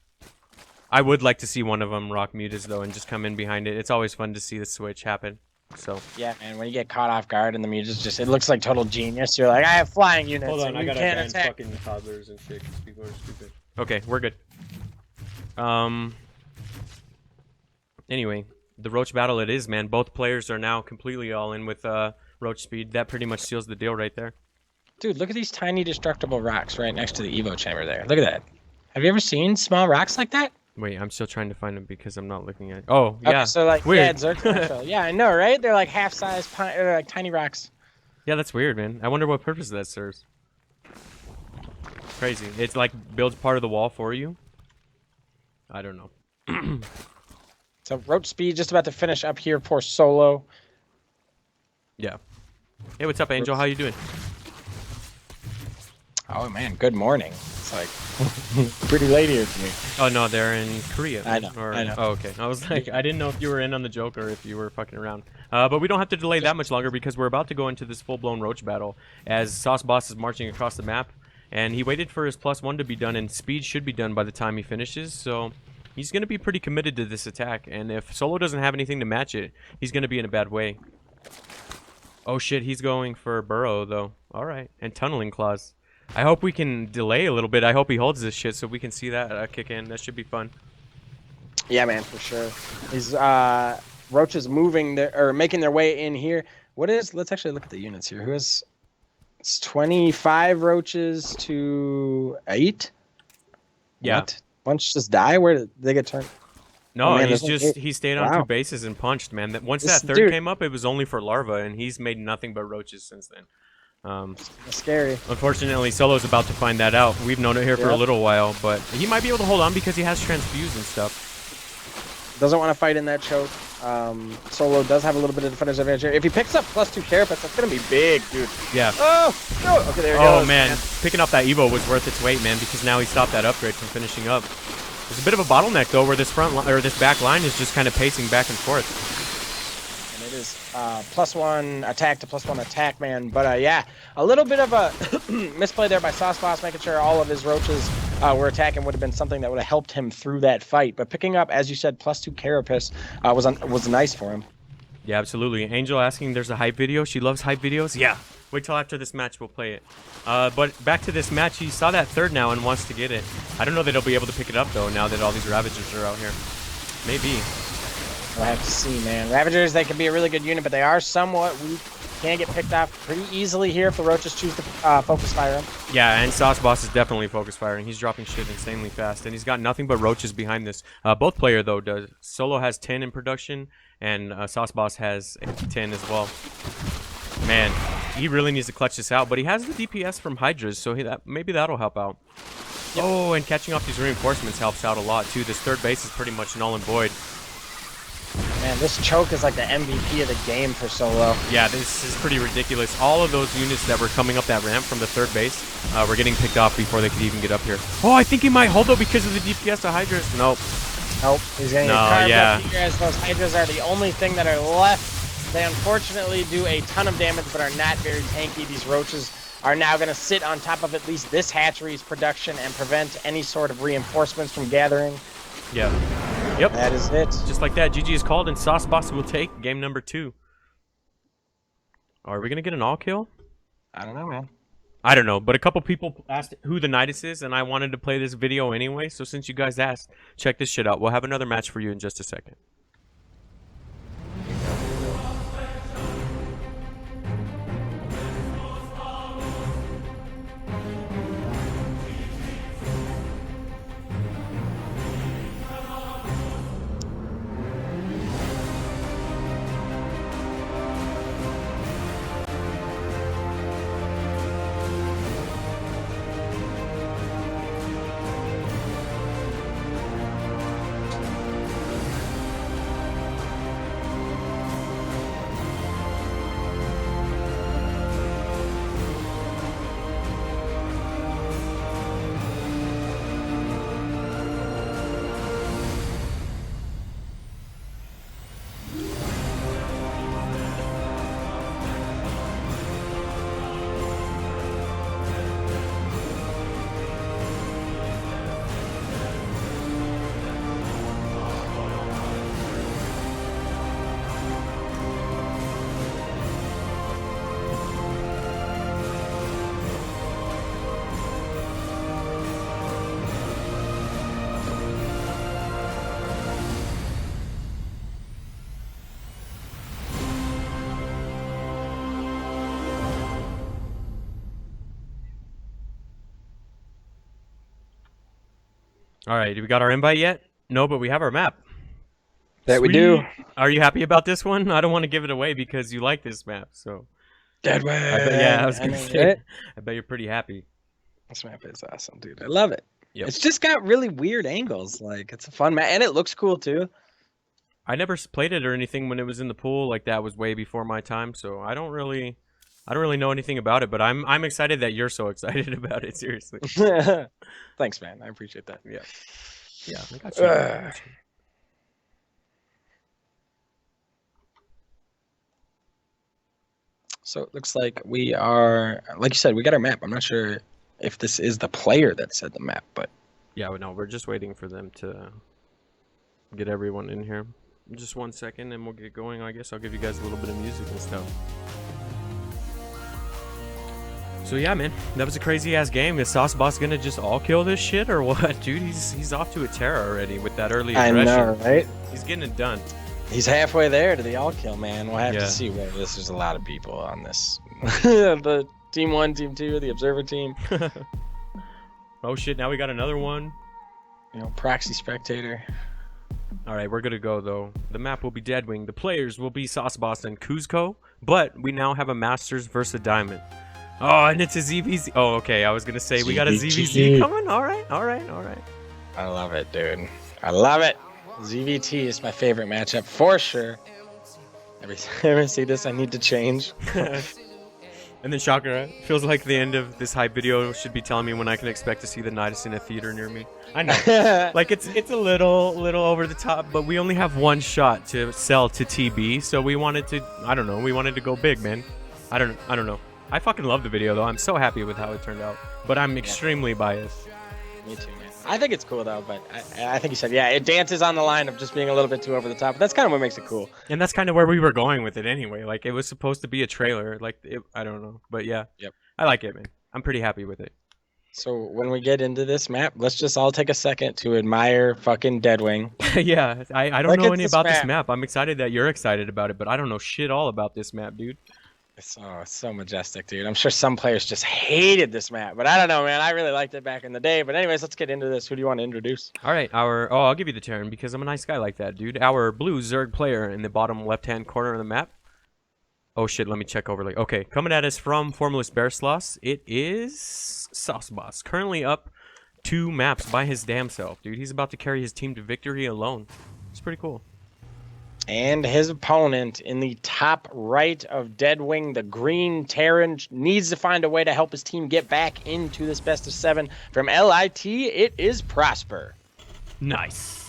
I would like to see one of them rock Mutas though and just come in behind it. It's always fun to see the switch happen. So yeah, man, when you get caught off guard and the Mutas just—it looks like total genius. You're like, I have flying units. Hold on, I gotta ban attack. fucking toddlers and shit because people are stupid. Okay, we're good. Anyway, the Roach battle it is, man. Both players are now completely all in with Roach speed. That pretty much seals the deal right there. Dude, look at these tiny destructible rocks right next to the Evo chamber there. Look at that. Have you ever seen small rocks like that? Wait, I'm still trying to find them because I'm not looking at. Oh, yeah. Okay, so like, weird. Yeah, I know, right? They're like half-size, like tiny rocks. Yeah, that's weird, man. I wonder what purpose that serves. Crazy. It's like builds part of the wall for you. I don't know. So Roach speed just about to finish up here for Solo. Yeah. Hey, what's up, Angel? How you doing? Oh man, good morning. It's like pretty late here for me. Oh no, they're in Korea. I know. Or, I know. Oh, okay. I was like, I didn't know if you were in on the joke or if you were fucking around. But we don't have to delay that much longer because we're about to go into this full-blown Roach battle as Sauceboss is marching across the map, and he waited for his +1 to be done, and speed should be done by the time he finishes. So he's gonna be pretty committed to this attack, and if Solo doesn't have anything to match it, he's gonna be in a bad way. Oh shit, he's going for Burrow though. All right, and Tunneling Claws. I hope we can delay a little bit. I hope he holds this shit so we can see that kick in. That should be fun. Yeah, man, for sure. These Roaches moving or making their way in here. What is? Let's actually look at the units here. Who is? It's 25 Roaches to 8. Yeah. What? Bunch just die. Where did they get turned? No, oh, man, he stayed on 2 bases and punched, man. Once that third came up, it was only for larva, and he's made nothing but roaches since then. That's scary. Unfortunately, Solo's about to find that out. We've known it here for a little while, but he might be able to hold on because he has transfuse and stuff. Doesn't want to fight in that choke. Solo does have a little bit of defender's advantage here. If he picks up +2 carapace, that's going to be big, dude. Yeah. Oh, no. Okay, there he goes. Oh, man. Picking up that Evo was worth its weight, man, because now he stopped that upgrade from finishing up. There's a bit of a bottleneck, though, where this this back line is just kind of pacing back and forth. And it is +1 attack to +1 attack, man. But, yeah, a little bit of a misplay there by Sauceboss, making sure all of his roaches were attacking would have been something that would have helped him through that fight. But picking up, as you said, +2 carapace was nice for him. Yeah, absolutely. Angel asking, there's a hype video. She loves hype videos. Yeah. Wait till after this match, we'll play it. But back to this match, he saw that third now and wants to get it. I don't know that he'll be able to pick it up, though, now that all these Ravagers are out here. Maybe. We'll have to see, man. Ravagers, they can be a really good unit, but they are somewhat weak. Can get picked off pretty easily here if the Roaches choose to focus fire them. Yeah, and Sauce Boss is definitely focus firing. He's dropping shit insanely fast, and he's got nothing but Roaches behind this. Both player, though, does. Solo has 10 in production, and Sauce Boss has 10 as well. Man, he really needs to clutch this out, but he has the DPS from Hydras, so maybe that'll help out. Yep. Oh, and catching off these reinforcements helps out a lot, too. This third base is pretty much null and void. Man, this choke is like the MVP of the game for Solo. Yeah, this is pretty ridiculous. All of those units that were coming up that ramp from the third base were getting picked off before they could even get up here. Oh, I think he might hold though because of the DPS of Hydras. Nope. Nope. He's getting carved up here as those Hydras are the only thing that are left. They unfortunately do a ton of damage but are not very tanky. These Roaches are now going to sit on top of at least this hatchery's production and prevent any sort of reinforcements from gathering. Yeah. Yep. That is it. Just like that, GG is called, and Sauce Boss will take game number 2. Are we going to get an all kill? I don't know, man. I don't know, but a couple people asked who the Nydus is, and I wanted to play this video anyway, so since you guys asked, check this shit out. We'll have another match for you in just a second. All right, do we got our invite yet? No, but we have our map. That we do. Are you happy about this one? I don't want to give it away because you like this map, so. Deadwood. Yeah, I was gonna say. I bet you're pretty happy. This map is awesome, dude. I love it. Yep. It's just got really weird angles. Like, it's a fun map, and it looks cool too. I never played it or anything when it was in the pool. Like, that was way before my time, so I don't really know anything about it. But I'm excited that you're so excited about it. Seriously. Thanks, man. I appreciate that. Yeah. Yeah. I got you. I got you. So it looks like we are, like you said, we got our map. I'm not sure if this is the player that said the map, but yeah, no, we're just waiting for them to get everyone in here. Just 1 second and we'll get going. I guess I'll give you guys a little bit of music and stuff. So yeah, man, that was a crazy ass game. Is Sauce Boss gonna just all kill this shit or what? Dude, he's off to a tear already with that early aggression. I know, right? He's getting it done. He's halfway there to the all kill, man. We'll have to see where this is. A lot of people on this. The team 1, team 2, the observer team. Oh shit, now we got another one. You know, proxy spectator. All right, we're gonna go though. The map will be Deadwing. The players will be Sauce Boss and Kuzco, but we now have a Masters versus a Diamond. Oh, and it's a ZVZ. Oh, okay. I was gonna say we got a ZVZ coming. All right. I love it, dude. I love it. ZVT is my favorite matchup for sure. Every time I see this, I need to change. And then Shocker, feels like the end of this hype video should be telling me when I can expect to see the Nydus in a theater near me. I know, like it's a little over the top, but we only have one shot to sell to TB, so we wanted to. I don't know. We wanted to go big, man. I don't know. I fucking love the video though. I'm so happy with how it turned out, but I'm extremely biased. Me too, man. I think it's cool though, but I think you said, yeah, it dances on the line of just being a little bit too over the top. But that's kind of what makes it cool. And that's kind of where we were going with it anyway. Like, it was supposed to be a trailer. Like, I don't know. But yeah. Yep. I like it, man. I'm pretty happy with it. So when we get into this map, let's just all take a second to admire fucking Deadwing. Yeah, I don't Look know at any this about this map. map. I'm excited that you're excited about it, but I don't know shit all about this map, dude. It's so majestic, dude. I'm sure some players just hated this map, but I don't know, man. I really liked it back in the day. But anyways, let's get into this. Who do you want to introduce? All right, I'll give you the turn because I'm a nice guy like that, dude. Our blue Zerg player in the bottom left-hand corner of the map. Oh shit, let me check overlay. Okay, coming at us from Formless Bearsloths, it is Sauce Boss. Currently up 2 maps by his damn self, dude. He's about to carry his team to victory alone. It's pretty cool. And his opponent in the top right of Deadwing, the green Terran, needs to find a way to help his team get back into this best of 7. From LIT, it is Prosper. Nice.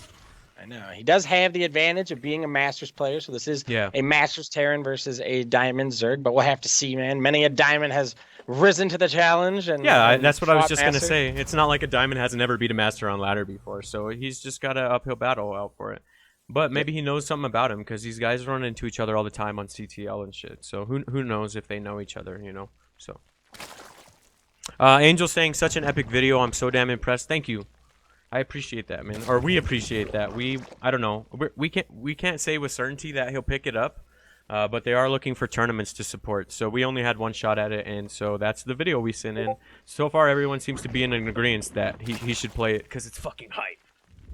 I know. He does have the advantage of being a Masters player, so this is a Masters Terran versus a Diamond Zerg, but we'll have to see, man. Many a Diamond has risen to the challenge. And that's what I was just going to Master. say. It's not like a Diamond hasn't ever beat a Master on ladder before, so he's just got an uphill battle out for it. But maybe he knows something about him because these guys run into each other all the time on CTL and shit. So who knows if they know each other, you know? So Angel saying such an epic video. I'm so damn impressed. Thank you. I appreciate that, man. Or we appreciate that. I don't know. We can't say with certainty that he'll pick it up. But they are looking for tournaments to support. So we only had one shot at it, and so that's the video we sent in. So far, everyone seems to be in an agreement that he should play it because it's fucking hype.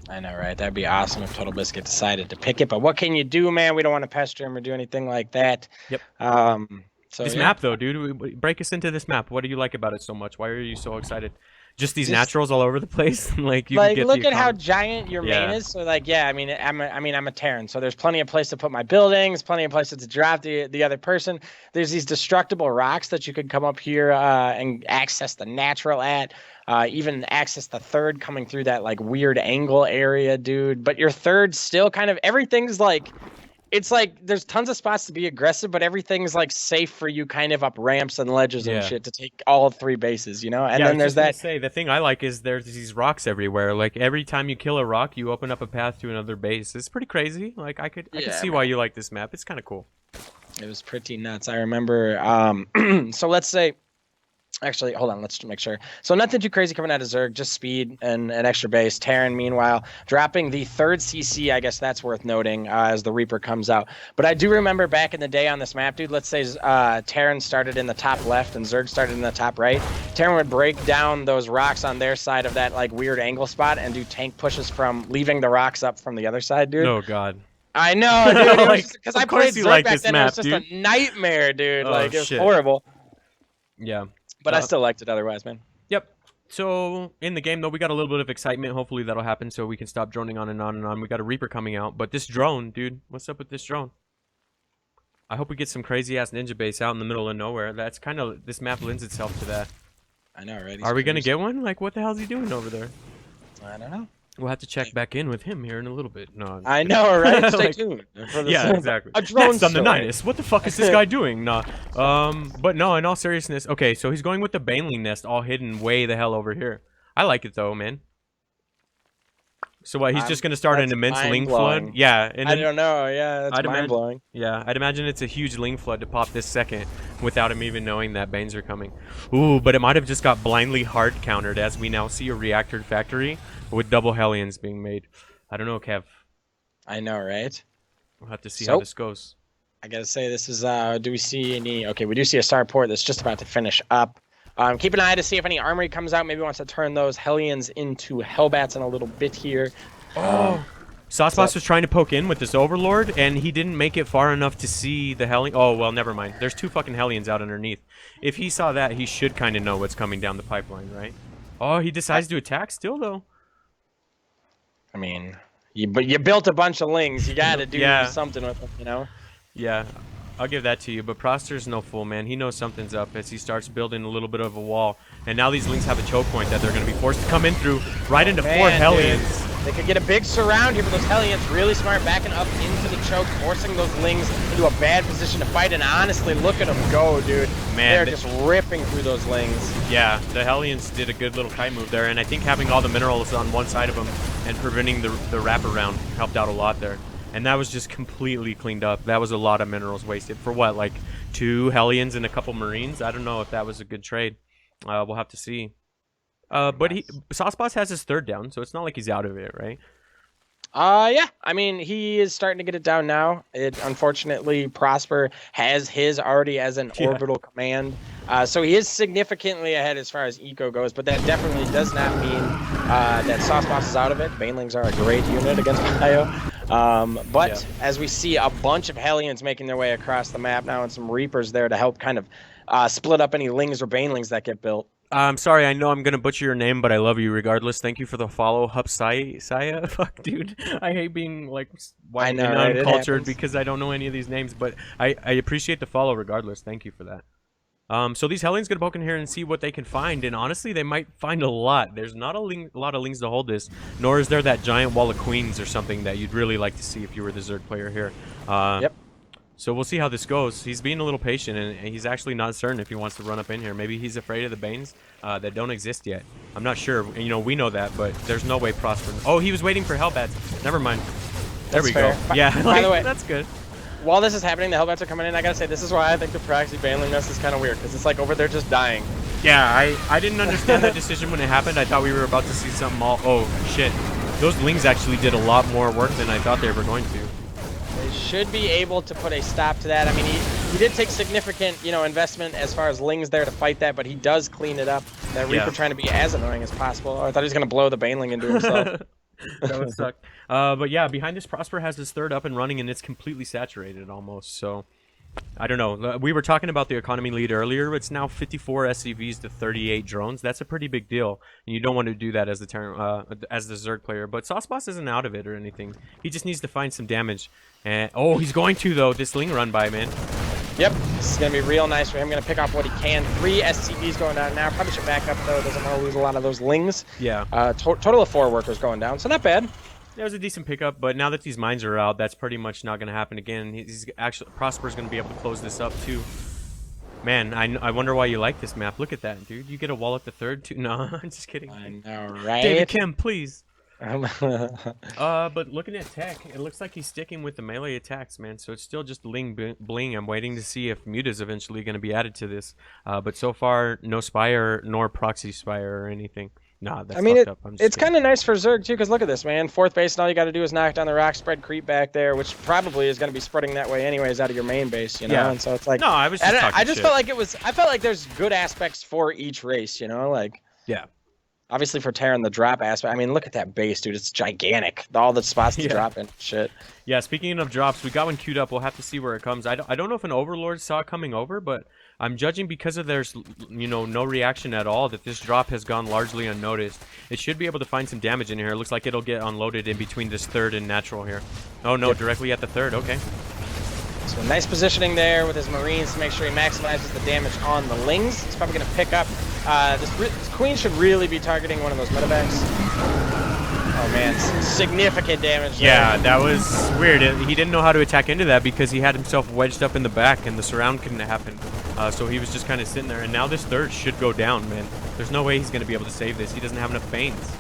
I know, right? That'd be awesome if Total Biscuit decided to pick it. But what can you do, man? We don't want to pester him or do anything like that. Yep. So this map, though, dude. Break us into this map. What do you like about it so much? Why are you so excited? Just these naturals all over the place. Like can get look at how giant your main is. So like, yeah, I mean, I'm a Terran, so there's plenty of place to put my buildings, plenty of places to drop the other person. There's these destructible rocks that you could come up here and access the natural at. Even access the third coming through that like weird angle area, dude. But your third still kind of everything's like. It's like there's tons of spots to be aggressive, but everything's like safe for you kind of up ramps and ledges and shit to take all 3 bases, you know? And then there's that. The thing I like is there's these rocks everywhere. Like every time you kill a rock, you open up a path to another base. It's pretty crazy. Like I could see why you like this map. It's kind of cool. It was pretty nuts. I remember. So let's say. Actually, hold on. Let's make sure. So nothing too crazy coming out of Zerg, just speed and an extra base. Terran, meanwhile, dropping the 3rd CC. I guess that's worth noting as the Reaper comes out. But I do remember back in the day on this map, dude, let's say Terran started in the top left and Zerg started in the top right. Terran would break down those rocks on their side of that like weird angle spot and do tank pushes from leaving the rocks up from the other side, dude. Oh, God. I know, dude. Because I played Zerg like back this then. map, It was just a nightmare, dude. Oh, like, it was horrible. Yeah. But I still liked it otherwise, man. Yep. So, in the game, though, we got a little bit of excitement. Hopefully that'll happen so we can stop droning on and on and on. We got a Reaper coming out. But this drone, dude, what's up with this drone? I hope we get some crazy-ass ninja base out in the middle of nowhere. That's kind of... This map lends itself to that. I know, right? Are we going to get one? Like, what the hell is he doing over there? I don't know. We'll have to check back in with him here in a little bit. No, I know, right? Stay tuned. Yeah, exactly. A drone Next on the Nydus. What the fuck is this guy doing? Nah. But no, in all seriousness, okay, so he's going with the Baneling nest all hidden way the hell over here. I like it though, man. So what, he's just going to start an immense ling flood? Yeah. And I don't know, yeah, that's mind-blowing. Yeah, I'd imagine it's a huge ling flood to pop this second without him even knowing that Banes are coming. Ooh, but it might have just got blindly hard countered as we now see a reactor factory with double Hellions being made. I don't know, Kev. I know, right? We'll have to see how this goes. I gotta say, this is, do we see any... Okay, we do see a starport that's just about to finish up. Keep an eye to see if any armory comes out. Maybe wants to turn those Hellions into Hellbats in a little bit here. Oh, Sauceboss was trying to poke in with this Overlord, and he didn't make it far enough to see the Hellion. Oh, well, never mind. There's 2 fucking Hellions out underneath. If he saw that, he should kind of know what's coming down the pipeline, right? Oh, he decides to attack still, though. I mean, you built a bunch of lings. You got to do something with them, you know? Yeah, I'll give that to you. But Proster's no fool, man. He knows something's up as he starts building a little bit of a wall. And now these lings have a choke point that they're going to be forced to come in through right into 4 Hellions. Dude. They could get a big surround here, but those Hellions really smart, backing up into the choke, forcing those lings into a bad position to fight. And honestly, look at them go, dude. Man, they're just ripping through those lings. Yeah, the Hellions did a good little kite move there, and I think having all the minerals on one side of them and preventing the wraparound helped out a lot there. And that was just completely cleaned up. That was a lot of minerals wasted for what, like 2 Hellions and a couple Marines? I don't know if that was a good trade. We'll have to see. But Sauceboss has his third down, so it's not like he's out of it, right? Yeah. I mean, he is starting to get it down now. It unfortunately, Prosper has his already as an orbital command, so he is significantly ahead as far as eco goes. But that definitely does not mean that Sauceboss is out of it. Banelings are a great unit against Bio. But as we see a bunch of Hellions making their way across the map now, and some Reapers there to help kind of split up any Lings or Banelings that get built. I'm sorry, I know I'm gonna butcher your name, but I love you regardless. Thank you for the follow, Saya. Fuck, dude, I hate being like white and uncultured because I don't know any of these names, but I appreciate the follow regardless. Thank you for that. So these Hellions gonna poke in here and see what they can find, and honestly, they might find a lot. There's not a lot of Lings to hold this, nor is there that giant wall of Queens or something that you'd really like to see if you were the Zerg player here. Yep. So we'll see how this goes. He's being a little patient, and he's actually not certain if he wants to run up in here. Maybe he's afraid of the Banes that don't exist yet. I'm not sure. You know, we know that, but there's no way Prosper... Oh, he was waiting for Hellbats. Never mind. There we go. Yeah, by the way, that's good. While this is happening, the Hellbats are coming in. I gotta say, this is why I think the proxy Baneling nest is kind of weird, because it's like over there just dying. Yeah, I didn't understand that decision when it happened. I thought we were about to see something all... Oh, shit. Those Lings actually did a lot more work than I thought they were going to. They should be able to put a stop to that. I mean, he did take significant, investment as far as Lings there to fight that, but he does clean it up. That Reaper trying to be as annoying as possible. Oh, I thought he was going to blow the Baneling into himself. That would suck. But yeah, behind this, Prosper has his third up and running, and it's completely saturated almost. So, I don't know. We were talking about the economy lead earlier. It's now 54 SCVs to 38 drones. That's a pretty big deal, and you don't want to do that as the Zerg player. But Sauceboss isn't out of it or anything. He just needs to find some damage. And oh, he's going to though. This Ling run by, man. Yep, this is gonna be real nice for him. Gonna pick off what he can. 3 SCVs going down now. Probably should back up though. Doesn't want to lose a lot of those Lings. Yeah. Total of 4 workers going down, so not bad. It was a decent pickup, but now that these mines are out, that's pretty much not going to happen again. He's actually Prosper's going to be able to close this up too. Man, I wonder why you like this map. Look at that, dude. You get a wall at the third too. No, I'm just kidding. I know, right? David Kim, please. But looking at tech, it looks like he's sticking with the melee attacks, man. So it's still just Ling bling. I'm waiting to see if Mute is eventually going to be added to this. But so far, no Spire nor Proxy Spire or anything. Nah, that's fucked up. It's kind of nice for Zerg too, because look at this, man. 4th base, and all you got to do is knock down the rock spread creep back there, which probably is going to be spreading that way anyways out of your main base, you know. Yeah. And so it's like, no, I was just talking I just shit. felt like I felt like there's good aspects for each race, you know, like. Yeah. Obviously for Terran, the drop aspect. I mean, look at that base, dude. It's gigantic. All the spots to drop in, shit. Yeah, speaking of drops, we got one queued up. We'll have to see where it comes. I don't know if an Overlord saw it coming over, but I'm judging because of there's, no reaction at all that this drop has gone largely unnoticed. It should be able to find some damage in here. It looks like it'll get unloaded in between this third and natural here. Oh, no, directly at the third. Okay. So nice positioning there with his Marines to make sure he maximizes the damage on the Lings. He's probably going to pick up. This Queen should really be targeting one of those medevacs. Oh, man. Significant damage there. Yeah, that was weird. He didn't know how to attack into that because he had himself wedged up in the back and the surround couldn't happen. So he was just kind of sitting there. And now this third should go down, man. There's no way he's going to be able to save this. He doesn't have enough Banes.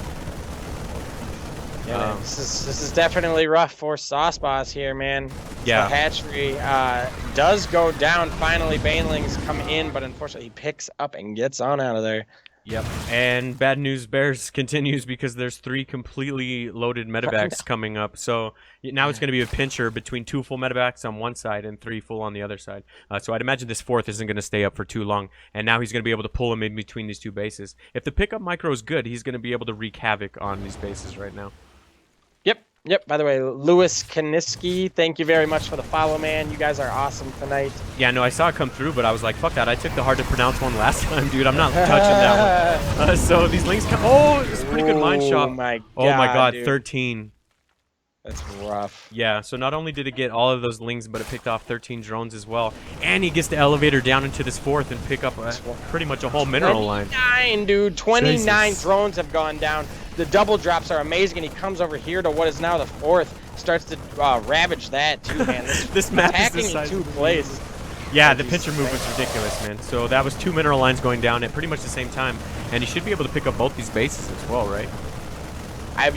Yeah, this is definitely rough for Sauceboss here, man. Yeah. The hatchery does go down. Finally, Banelings come in, but unfortunately, he picks up and gets on out of there. Yep. And bad news bears continues because there's 3 completely loaded medevacs coming up. So now it's going to be a pincher between 2 full medevacs on one side and 3 full on the other side. So I'd imagine this 4th isn't going to stay up for too long. And now he's going to be able to pull him in between these 2 bases. If the pickup micro is good, he's going to be able to wreak havoc on these bases right now. Yep. By the way, Lewis Kaniski, thank you very much for the follow, man. You guys are awesome tonight. Yeah, no, I saw it come through, but I was like, fuck that. I took the hard to pronounce one last time, dude. I'm not touching that one. So these Lings come. Oh, it's a pretty good mine shot. Oh my god, dude. 13. That's rough. Yeah, so not only did it get all of those Lings, but it picked off 13 drones as well. And he gets the elevator down into this 4th and pick up pretty much a whole mineral line. 29, dude. 29 Jesus. Drones have gone down. The double drops are amazing, and he comes over here to what is now the 4th. Starts to ravage that, too, man. This map attacking is the size in 2 places. Yeah, the pincher move was ridiculous, man. So that was 2 mineral lines going down at pretty much the same time. And he should be able to pick up both these bases as well, right?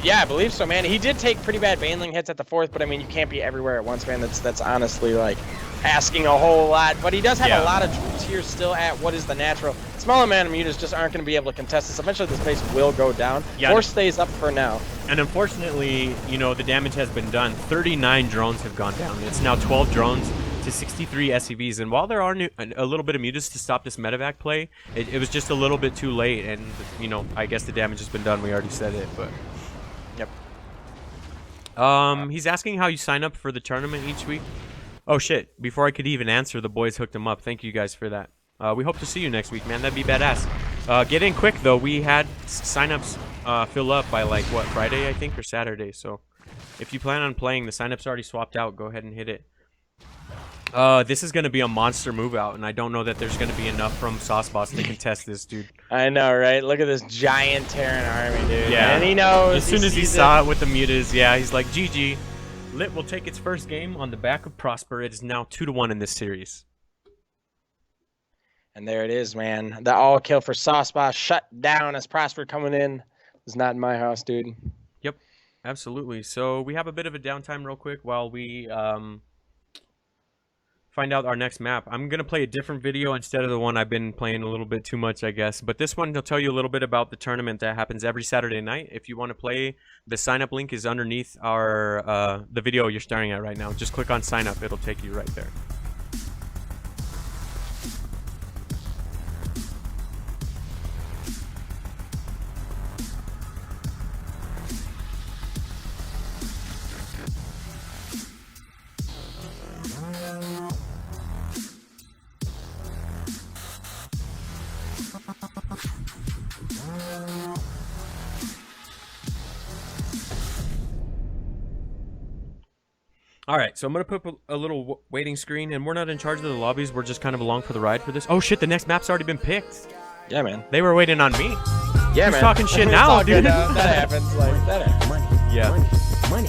Yeah, I believe so, man. He did take pretty bad Baneling hits at the 4th, but I mean, you can't be everywhere at once, man. That's honestly like asking a whole lot, but he does have Yeah. a lot of troops here still at what is the natural. Small amount of Nydus just aren't going to be able to contest this. Eventually, this base will go down. Yeah. Force stays up for now. And unfortunately, you know, the damage has been done. 39 drones have gone down. It's now 12 drones to 63 SCVs. And while there are a little bit of mutas to stop this medevac play, it was just a little bit too late. And, you know, I guess the damage has been done. We already said it, but... Yep. He's asking how you sign up for the tournament each week. Oh, shit. Before I could even answer, the boys hooked him up. Thank you guys for that. We hope to see you next week, man. That'd be badass. Get in quick, though. We had signups fill up by, like, what, Friday, I think, or Saturday. So if you plan on playing, the signups already swapped out. Go ahead and hit it. This is going to be a monster move out, and I don't know that there's going to be enough from Sauce Boss to contest this, dude. I know, right? Look at this giant Terran army, dude. Yeah. And he knows. As soon as he saw it with the mutas, yeah, he's like, GG. Lit will take its first game on the back of Prosper. It is now 2-1 in this series. And there it is, man. The all kill for Sauce Boss shut down as Prosper coming in. It's not in my house, dude. Yep, absolutely. So we have a bit of a downtime real quick while we find out our next map. I'm going to play a different video instead of the one I've been playing a little bit too much, I guess. But this one will tell you a little bit about the tournament that happens every Saturday night. If you want to play, the sign-up link is underneath our the video you're staring at right now. Just click on sign up. It'll take you right there. All right, so I'm going to put a little waiting screen, and we're not in charge of the lobbies. We're just kind of along for the ride for this. Oh, shit, the next map's already been picked. Yeah, man. They were waiting on me. Yeah, Who's man. talking shit It's now, all good dude? now. That happens. Like, that happens. Yeah. Money.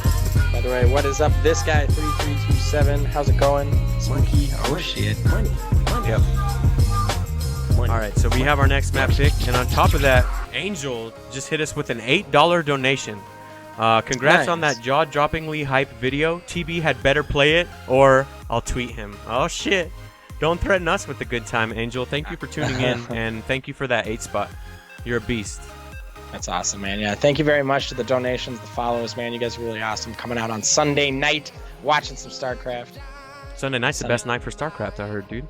By the way, what is up? This guy, 3327. How's it going? Spooky. Oh, shit. Money. Yep. All right, so we have our next map picked, and on top of that, Angel just hit us with an $8 donation. Congrats on Nice. that jaw-droppingly hype video. TB had better play it, or I'll tweet him. Oh, shit. Don't threaten us with a good time, Angel. Thank you for tuning in, and thank you for that 8 spot. You're a beast. That's awesome, man. Yeah, thank you very much to the donations, the follows, man. You guys are really awesome. Coming out on Sunday night, watching some StarCraft. Sunday night's the best night for StarCraft, I heard, dude.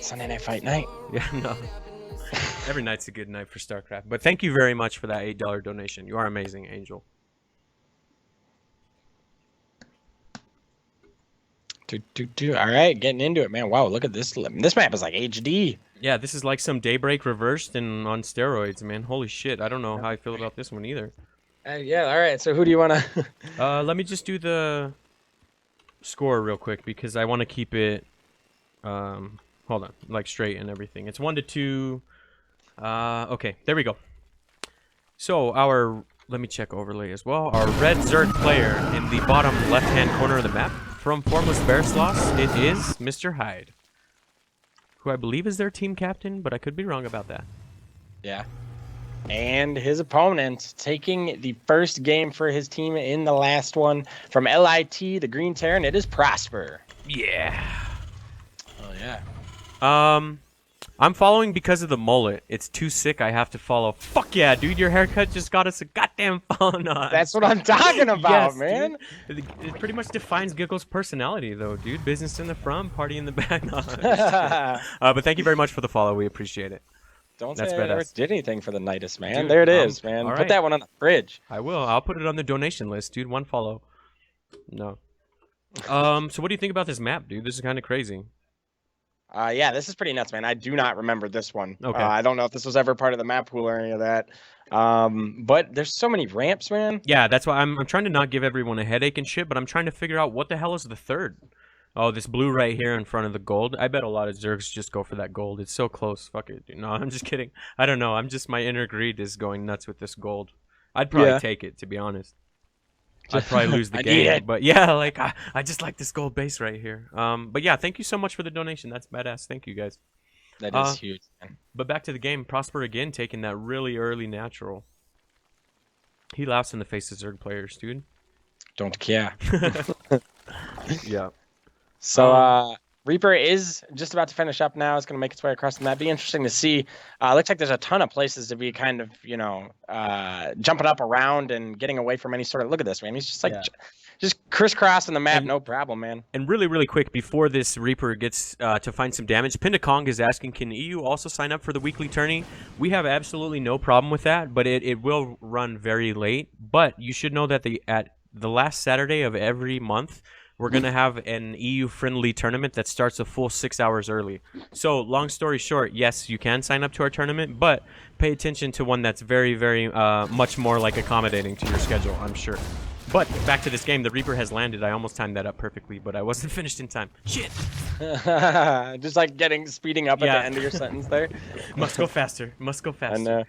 Sunday night fight night. Yeah, no. Every night's a good night for StarCraft. But thank you very much for that $8 donation. You are amazing, Angel. All right, getting into it, man. Wow, look at this. This map is like HD. Yeah, this is like some Daybreak reversed and on steroids, man. Holy shit. I don't know how I feel about this one either. Yeah, all right. So who do you want to... Let me just do the score real quick because I want to keep it, hold on, like straight and everything. It's 1-2. Okay, there we go. So let me check overlay as well. Our red Zerg player in the bottom left-hand corner of the map from Formless Bearsloths, it is Mr. Hyde, who I believe is their team captain, but I could be wrong about that. Yeah. And his opponent taking the first game for his team in the last one from LIT, the Green Terran. It is Prosper. Yeah. Oh, yeah. I'm following because of the mullet. It's too sick. I have to follow. Fuck yeah, dude. Your haircut just got us a goddamn follow. No, That's what I'm talking about, yes, man. Dude. It pretty much defines Giggle's personality, though, dude. Business in the front, party in the back. No, but thank you very much for the follow. We appreciate it. Don't That's say I ever badass. did anything for the Nydus, man. Dude, there it is, man. all Put right. that one on the fridge. I will. I'll put it on the donation list, dude. 1 follow. No. So what do you think about this map, dude? This is kind of crazy. Yeah, this is pretty nuts, man. I do not remember this one. Okay. I don't know if this was ever part of the map pool or any of that. But there's so many ramps, man. Yeah, that's why I'm trying to not give everyone a headache and shit, but I'm trying to figure out what the hell is the third. Oh, this blue right here in front of the gold. I bet a lot of Zergs just go for that gold. It's so close. Fuck it, dude. No, I'm just kidding. I don't know. My inner greed is going nuts with this gold. I'd probably take it, to be honest. I'd probably lose the I need game. it. But yeah, like I just like this gold base right here. But yeah, thank you so much for the donation. That's badass. Thank you guys. That is huge, man. But back to the game. Prosper again taking that really early natural. He laughs in the face of Zerg players, dude. Don't care. Yeah. So, Reaper is just about to finish up now. It's going to make its way across the map. Be interesting to see. Looks like there's a ton of places to be kind of, jumping up around and getting away from any sort of. Look at this, man. He's just like, just crisscrossing the map, no problem, man. And really, really quick, before this Reaper gets to find some damage, Pindakong is asking, can EU also sign up for the weekly tourney? We have absolutely no problem with that, but it will run very late. But you should know that at the last Saturday of every month, we're going to have an EU-friendly tournament that starts a full 6 hours early. So, long story short, yes, you can sign up to our tournament, but pay attention to one that's very, very much more like accommodating to your schedule, I'm sure. But back to this game, the Reaper has landed. I almost timed that up perfectly, but I wasn't finished in time. Shit! Just like speeding up at the end of your sentence there. Must go faster. Must go faster.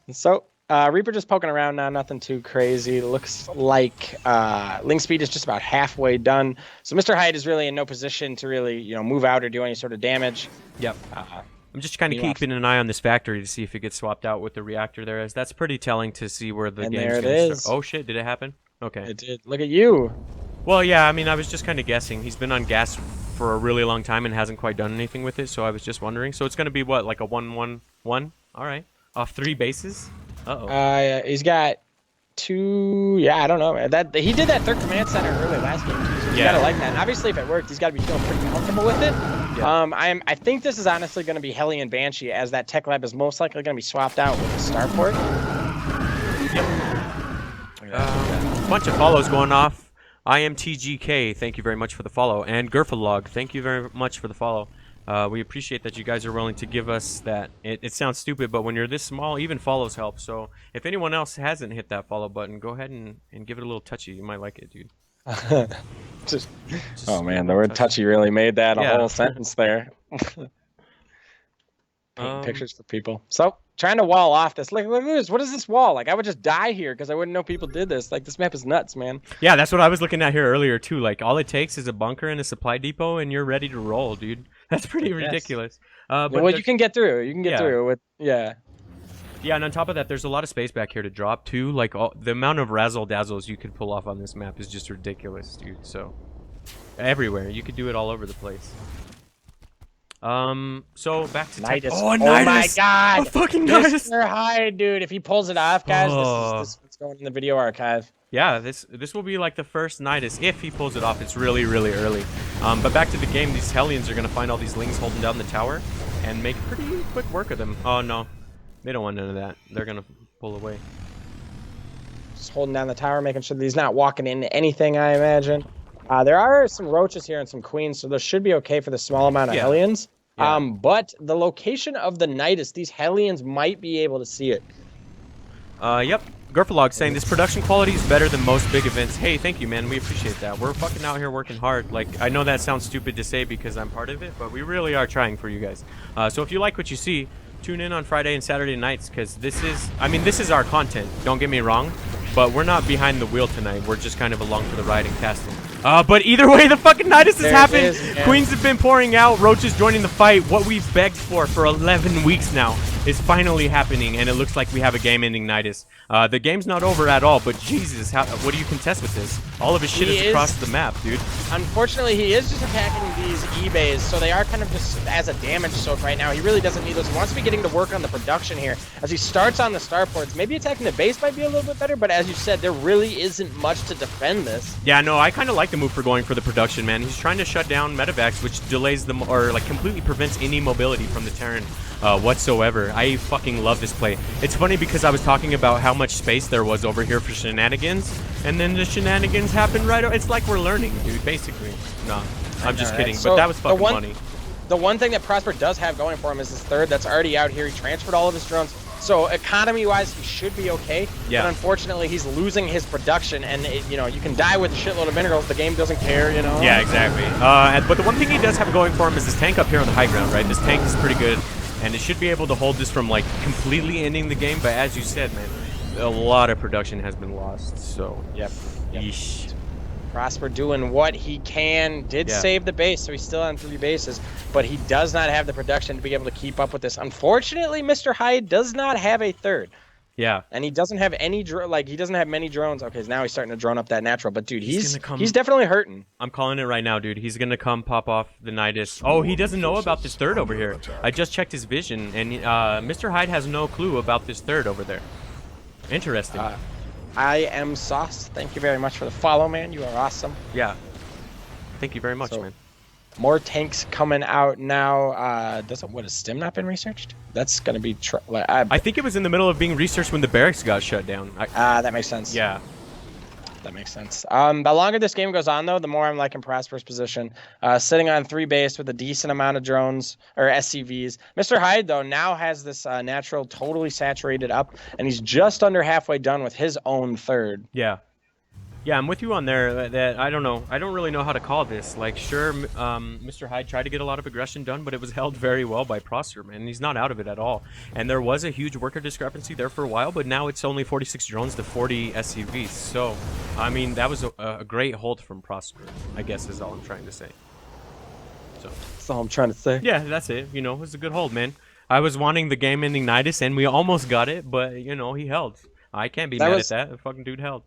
And so, Reaper just poking around now, nothing too crazy. Looks like Link speed is just about halfway done. So Mr. Hyde is really in no position to really, move out or do any sort of damage. Yep. I'm just kind of keeping an eye on this factory to see if it gets swapped out with the reactor there, as that's pretty telling to see where the game's going to start. Oh shit, did it happen? Okay. It did. Look at you. Well, yeah, I mean, I was just kind of guessing. He's been on gas for a really long time and hasn't quite done anything with it, so I was just wondering. So it's going to be what, like a 1-1-1? All right. Off 3 bases? Uh-oh. He's got 2. Yeah, I don't know. He did that third command center early last game, too, so he's got to like that. And obviously, if it worked, he's got to be feeling pretty comfortable with it. Yeah. I think this is honestly going to be Hellion Banshee, as that tech lab is most likely going to be swapped out with the starport. Yep. Bunch of follows going off. IMTGK, thank you very much for the follow. And Gerfalog, thank you very much for the follow. We appreciate that you guys are willing to give us that. It sounds stupid, but when you're this small, even follows help. So if anyone else hasn't hit that follow button, go ahead and give it a little touchy. You might like it, dude. Oh man, the word touchy really made that a whole sentence there. Painting pictures for people. So trying to wall off this. Look at this. What is this wall? Like, I would just die here because I wouldn't know people did this. Like, this map is nuts, man. Yeah, that's what I was looking at here earlier too. Like, all it takes is a bunker and a supply depot, and you're ready to roll, dude. That's pretty ridiculous. But you can get through. You can get through with Yeah, and on top of that, there's a lot of space back here to drop too. Like, the amount of razzle dazzles you could pull off on this map is just ridiculous, dude. So everywhere, you could do it all over the place. So back to Nydus. Oh, Nydus. Oh my god! Oh, fucking Nydus! Mr. Hyde, dude. If he pulls it off, guys, this is what's going in the video archive. Yeah, this will be like the first Nydus if he pulls it off. It's really, really early. But back to the game, these Hellions are gonna find all these Lings holding down the tower and make pretty quick work of them. Oh no, they don't want none of that. They're gonna pull away. Just holding down the tower, making sure that he's not walking into anything, I imagine. There are some roaches here and some queens, so this should be okay for the small amount of Hellions. Yeah. But the location of the Nydus, these Hellions might be able to see it. Yep. Gerfalog saying this production quality is better than most big events. Hey, thank you, man. We appreciate that. We're fucking out here working hard. Like, I know that sounds stupid to say because I'm part of it, but we really are trying for you guys. So if you like what you see, tune in on Friday and Saturday nights because this is our content. Don't get me wrong, but we're not behind the wheel tonight. We're just kind of along for the ride and casting. But either way, the fucking Nydus has happened. Queens have been pouring out. Roaches joining the fight. What we've begged for 11 weeks now is finally happening, and it looks like we have a game-ending Nydus. The game's not over at all, but Jesus, what do you contest with this? All of his shit is across the map, dude. Unfortunately, he is just attacking these eBays, so they are kind of just as a damage soak right now. He really doesn't need those. He wants to be getting to work on the production here. As he starts on the starports, maybe attacking the base might be a little bit better, but as you said, there really isn't much to defend this. Yeah, no, I kind of like the move for going for the production, man. He's trying to shut down medevacs, which delays them or like completely prevents any mobility from the Terran whatsoever. I fucking love this play. It's funny because I was talking about how much space there was over here for shenanigans, and then the shenanigans happened right. It's like we're learning, dude, basically. No, I'm just kidding, but that was fucking funny. The one thing that Prosper does have going for him is his third that's already out here. He transferred all of his drones. So economy-wise, he should be okay. Yeah. But unfortunately, he's losing his production, and you can die with a shitload of minerals. The game doesn't care, you know. Yeah, exactly. But the one thing he does have going for him is this tank up here on the high ground, right? This tank is pretty good, and it should be able to hold this from like completely ending the game. But as you said, man, a lot of production has been lost. So yep. Yeesh. Prosper doing what he can. Did save the base, so he's still on 3 bases, but he does not have the production to be able to keep up with this. Unfortunately, Mr. Hyde does not have a third. Yeah. And he doesn't have any he doesn't have many drones. Okay, so now he's starting to drone up that natural. But dude, he's definitely hurting. I'm calling it right now, dude. He's gonna come pop off the Nydus. Oh, he doesn't know about this third over here. I just checked his vision, and Mr. Hyde has no clue about this third over there. Interesting. I am Sauce. Thank you very much for the follow, man. You are awesome. Yeah. Thank you very much, man. More tanks coming out now. What has Stim not been researched? That's gonna be. I think it was in the middle of being researched when the barracks got shut down. That makes sense. Yeah. That makes sense. The longer this game goes on, though, the more I'm liking Prosper's position. Sitting on 3 base with a decent amount of drones or SCVs. Mr. Hyde, though, now has this natural totally saturated up, and he's just under halfway done with his own third. Yeah. Yeah, I'm with you on there. That I don't know. I don't really know how to call this. Like, sure, Mr. Hyde tried to get a lot of aggression done, but it was held very well by Prosper, man. He's not out of it at all. And there was a huge worker discrepancy there for a while, but now it's only 46 drones to 40 SCVs. So, I mean, that was a great hold from Prosper, I guess is all I'm trying to say. So that's all I'm trying to say. Yeah, that's it. You know, it was a good hold, man. I was wanting the game-ending Nydus, and we almost got it, but, you know, he held. I can't be mad at that. The fucking dude held.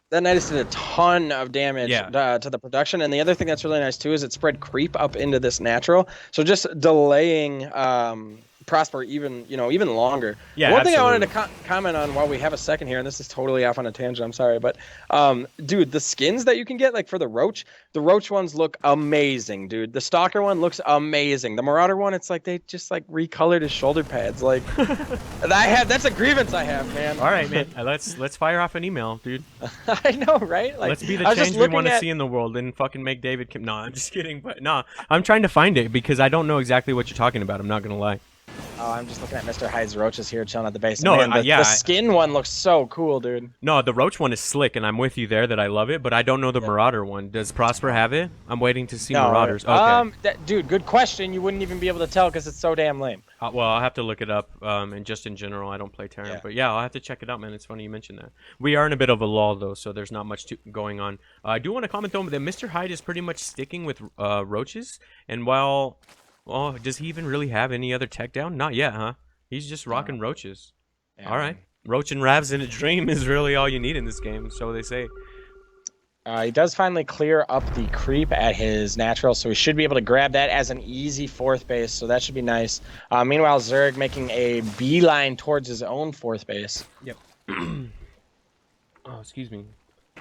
That Nydus did a ton of damage to the production, and the other thing that's really nice too is it spread creep up into this natural, so just delaying Prosper even longer. Yeah, one thing I wanted to comment on while we have a second here, and this is totally off on a tangent, I'm sorry, but dude, the skins that you can get, like for the Roach ones look amazing, dude. The Stalker one looks amazing. The Marauder one, it's like they just like recolored his shoulder pads. Like that's a grievance I have, man. All right, man. Let's fire off an email, dude. I know, right? Like, let's be the change we want to see in the world and fucking make David Kim. No, I'm just kidding, but no, I'm trying to find it because I don't know exactly what you're talking about. I'm not gonna lie. Oh, I'm just looking at Mr. Hyde's roaches here chilling at the base. No, man, the skin one looks so cool, dude. No, the Roach one is slick, and I'm with you there that I love it, but I don't know the Marauder one. Does Prosper have it? I'm waiting to see Marauders. Okay. Dude, good question. You wouldn't even be able to tell because it's so damn lame. Well, I'll have to look it up, and just in general, I don't play Terran. But yeah, I'll have to check it out, man. It's funny you mentioned that. We are in a bit of a lull, though, so there's not much going on. I do want to comment, though, that Mr. Hyde is pretty much sticking with Roaches, and while... Oh, does he even really have any other tech down? Not yet, huh? He's just rocking Roaches. Yeah, all right. Roach and Ravs in a dream is really all you need in this game, so they say. He does finally clear up the creep at his natural, so he should be able to grab that as an easy 4th base, so that should be nice. Meanwhile, Zerg making a beeline towards his own 4th base. Yep. Oh, excuse me.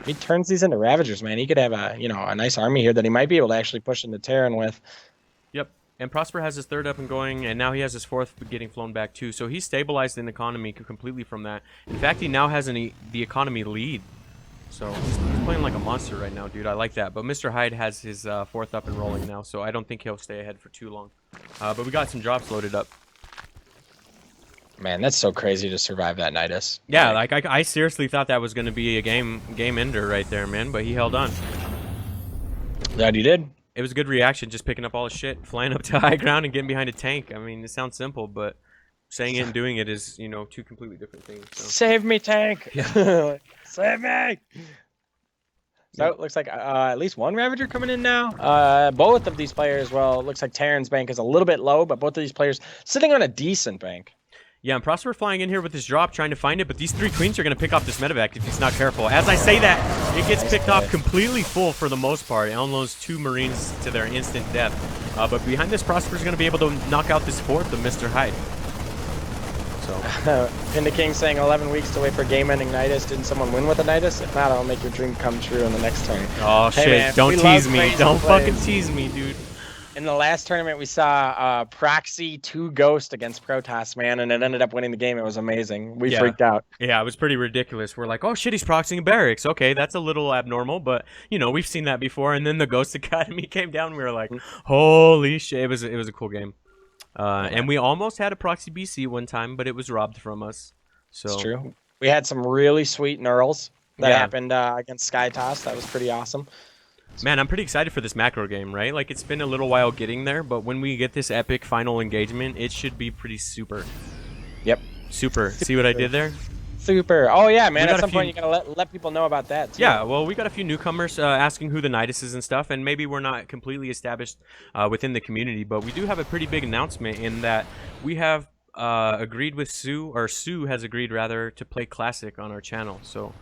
He turns these into Ravagers, man. He could have a nice army here that he might be able to actually push into Terran with. Yep. And Prosper has his 3rd up and going, and now he has his 4th getting flown back too. So he's stabilized an economy completely from that. In fact, he now has the economy lead. So he's playing like a monster right now, dude. I like that. But Mr. Hyde has his 4th up and rolling now, so I don't think he'll stay ahead for too long. But we got some drops loaded up. Man, that's so crazy to survive that Nydus. Yeah, like I seriously thought that was going to be a game ender right there, man. But he held on. Glad he did. It was a good reaction, just picking up all his shit, flying up to high ground and getting behind a tank. I mean, it sounds simple, but saying it and doing it is, two completely different things. So. Save me, tank! Yeah. Save me! So it looks like at least one Ravager coming in now. Both of these players, well, it looks like Terran's bank is a little bit low, but both of these players sitting on a decent bank. Yeah, and Prosper flying in here with his drop, trying to find it, but these 3 queens are going to pick off this medevac if he's not careful. As I say that, it gets picked off completely full for the most part. It almost 2 Marines to their instant death. But behind this, Prosper's going to be able to knock out this 4th of Mr. Hyde. So. Pinda King saying 11 weeks to wait for game-ending Nydus. Didn't someone win with a Nydus? If not, I'll make your dream come true in the next turn. Oh, hey, shit. Man, don't tease me. Don't fucking tease me, dude. In the last tournament, we saw Proxy 2 Ghost against Protoss, man, and it ended up winning the game. It was amazing. We freaked out. Yeah, it was pretty ridiculous. We're like, oh, shit, he's proxying barracks. Okay, that's a little abnormal, but, we've seen that before. And then the Ghost Academy came down, and we were like, holy shit. It was a cool game. And we almost had a Proxy BC one time, but it was robbed from us. So it's true. We had some really sweet knurls that happened against Skytoss. That was pretty awesome. Man, I'm pretty excited for this macro game, right? Like, it's been a little while getting there, but when we get this epic final engagement, it should be pretty super. Yep. Super. See what I did there? Super. Oh, yeah, man. At some point, you got to let people know about that, too. Yeah, well, we got a few newcomers asking who the Nydus is and stuff, and maybe we're not completely established within the community, but we do have a pretty big announcement in that we have agreed with Sue, or Sue has agreed rather, to play Classic on our channel. So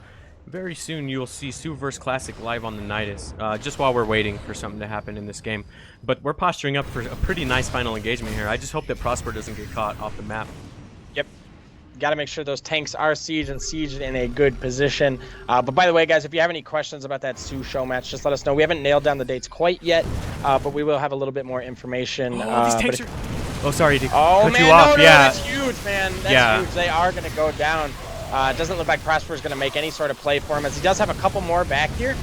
very soon you'll see Sue vs Classic live on the Nydus, just while we're waiting for something to happen in this game. But we're posturing up for a pretty nice final engagement here. I just hope that Prosper doesn't get caught off the map. Yep. Got to make sure those tanks are sieged in a good position. But by the way, guys, if you have any questions about that Sioux show match, just let us know. We haven't nailed down the dates quite yet, but we will have a little bit more information. Oh, these tanks are... Oh, sorry to cut you off. No, yeah, that's huge, man. That's huge. They are going to go down. It doesn't look like Prosper is going to make any sort of play for him, as he does have a couple more back here.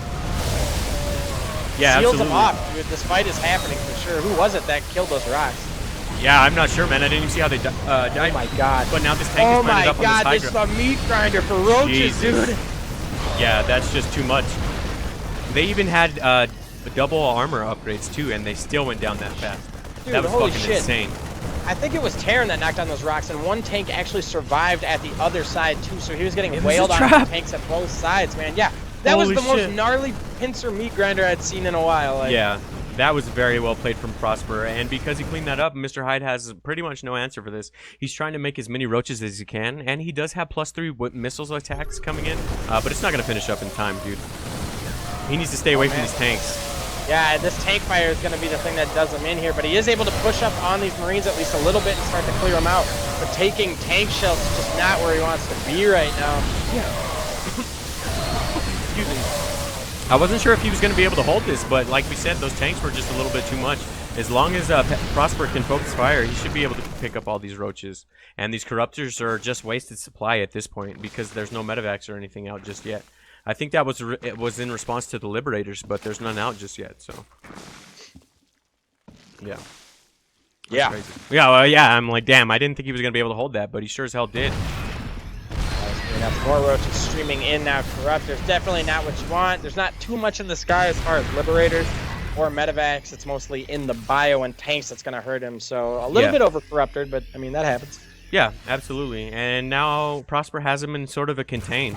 Yeah, Seals absolutely. him off, dude. This fight is happening for sure. Who was it that killed those rocks? Yeah, I'm not sure, man. I didn't even see how they died. Oh my god. But now this tank is planted up on this hydra. Oh my god, this is a meat grinder for roaches, dude. Yeah, that's just too much. They even had double armor upgrades too, and they still went down that fast. Dude, that was holy fucking shit. insane. I think it was Terran that knocked down those rocks, and one tank actually survived at the other side too, so he was getting wailed on by tanks at both sides, man. Yeah, that was the most gnarly pincer meat grinder I'd seen in a while. Like, yeah, that was very well played from Prosper, and because he cleaned that up, Mr. Hyde has pretty much no answer for this. He's trying to make as many roaches as he can, and he does have +3 missiles attacks coming in, but it's not going to finish up in time, dude. He needs to stay away from these tanks. Yeah, this tank fire is going to be the thing that does him in here, but he is able to push up on these Marines at least a little bit and start to clear them out. But taking tank shells is just not where he wants to be right now. Yeah. Excuse me. I wasn't sure if he was going to be able to hold this, but like we said, those tanks were just a little bit too much. As long as Prosper can focus fire, he should be able to pick up all these roaches. And these Corruptors are just wasted supply at this point because there's no medevacs or anything out just yet. I think that was in response to the Liberators, but there's none out just yet, so... Yeah. Yeah. Crazy. Yeah, well, yeah, I'm like, damn, I didn't think he was going to be able to hold that, but he sure as hell did. We got more roaches streaming in now. Corruptors, definitely not what you want. There's not too much in the sky as far as Liberators or medevacs. It's mostly in the bio and tanks that's going to hurt him, so a little bit over Corrupted, but, I mean, that happens. Yeah, absolutely. And now Prosper has him in sort of a contain.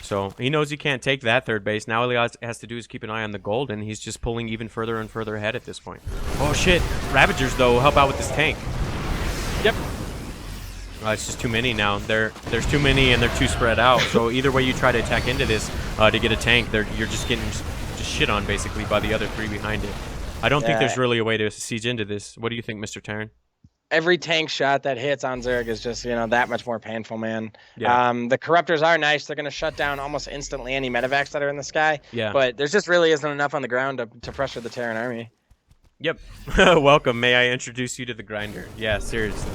So he knows he can't take that third base. Now all he has to do is keep an eye on the gold, and he's just pulling even further and further ahead at this point. Oh shit! Ravagers though help out with this tank. Yep. It's just too many now. There's too many, and they're too spread out. So either way you try to attack into this to get a tank, you're just getting just shit on basically by the other 3 behind it. I don't think there's really a way to siege into this. What do you think, Mr. Terran? Every tank shot that hits on Zerg is just, you know, that much more painful, man. Yeah. The Corruptors are nice. They're going to shut down almost instantly any medevacs that are in the sky. Yeah. But there's just really isn't enough on the ground to pressure the Terran army. Yep. Welcome. May I introduce you to the grinder? Yeah, seriously.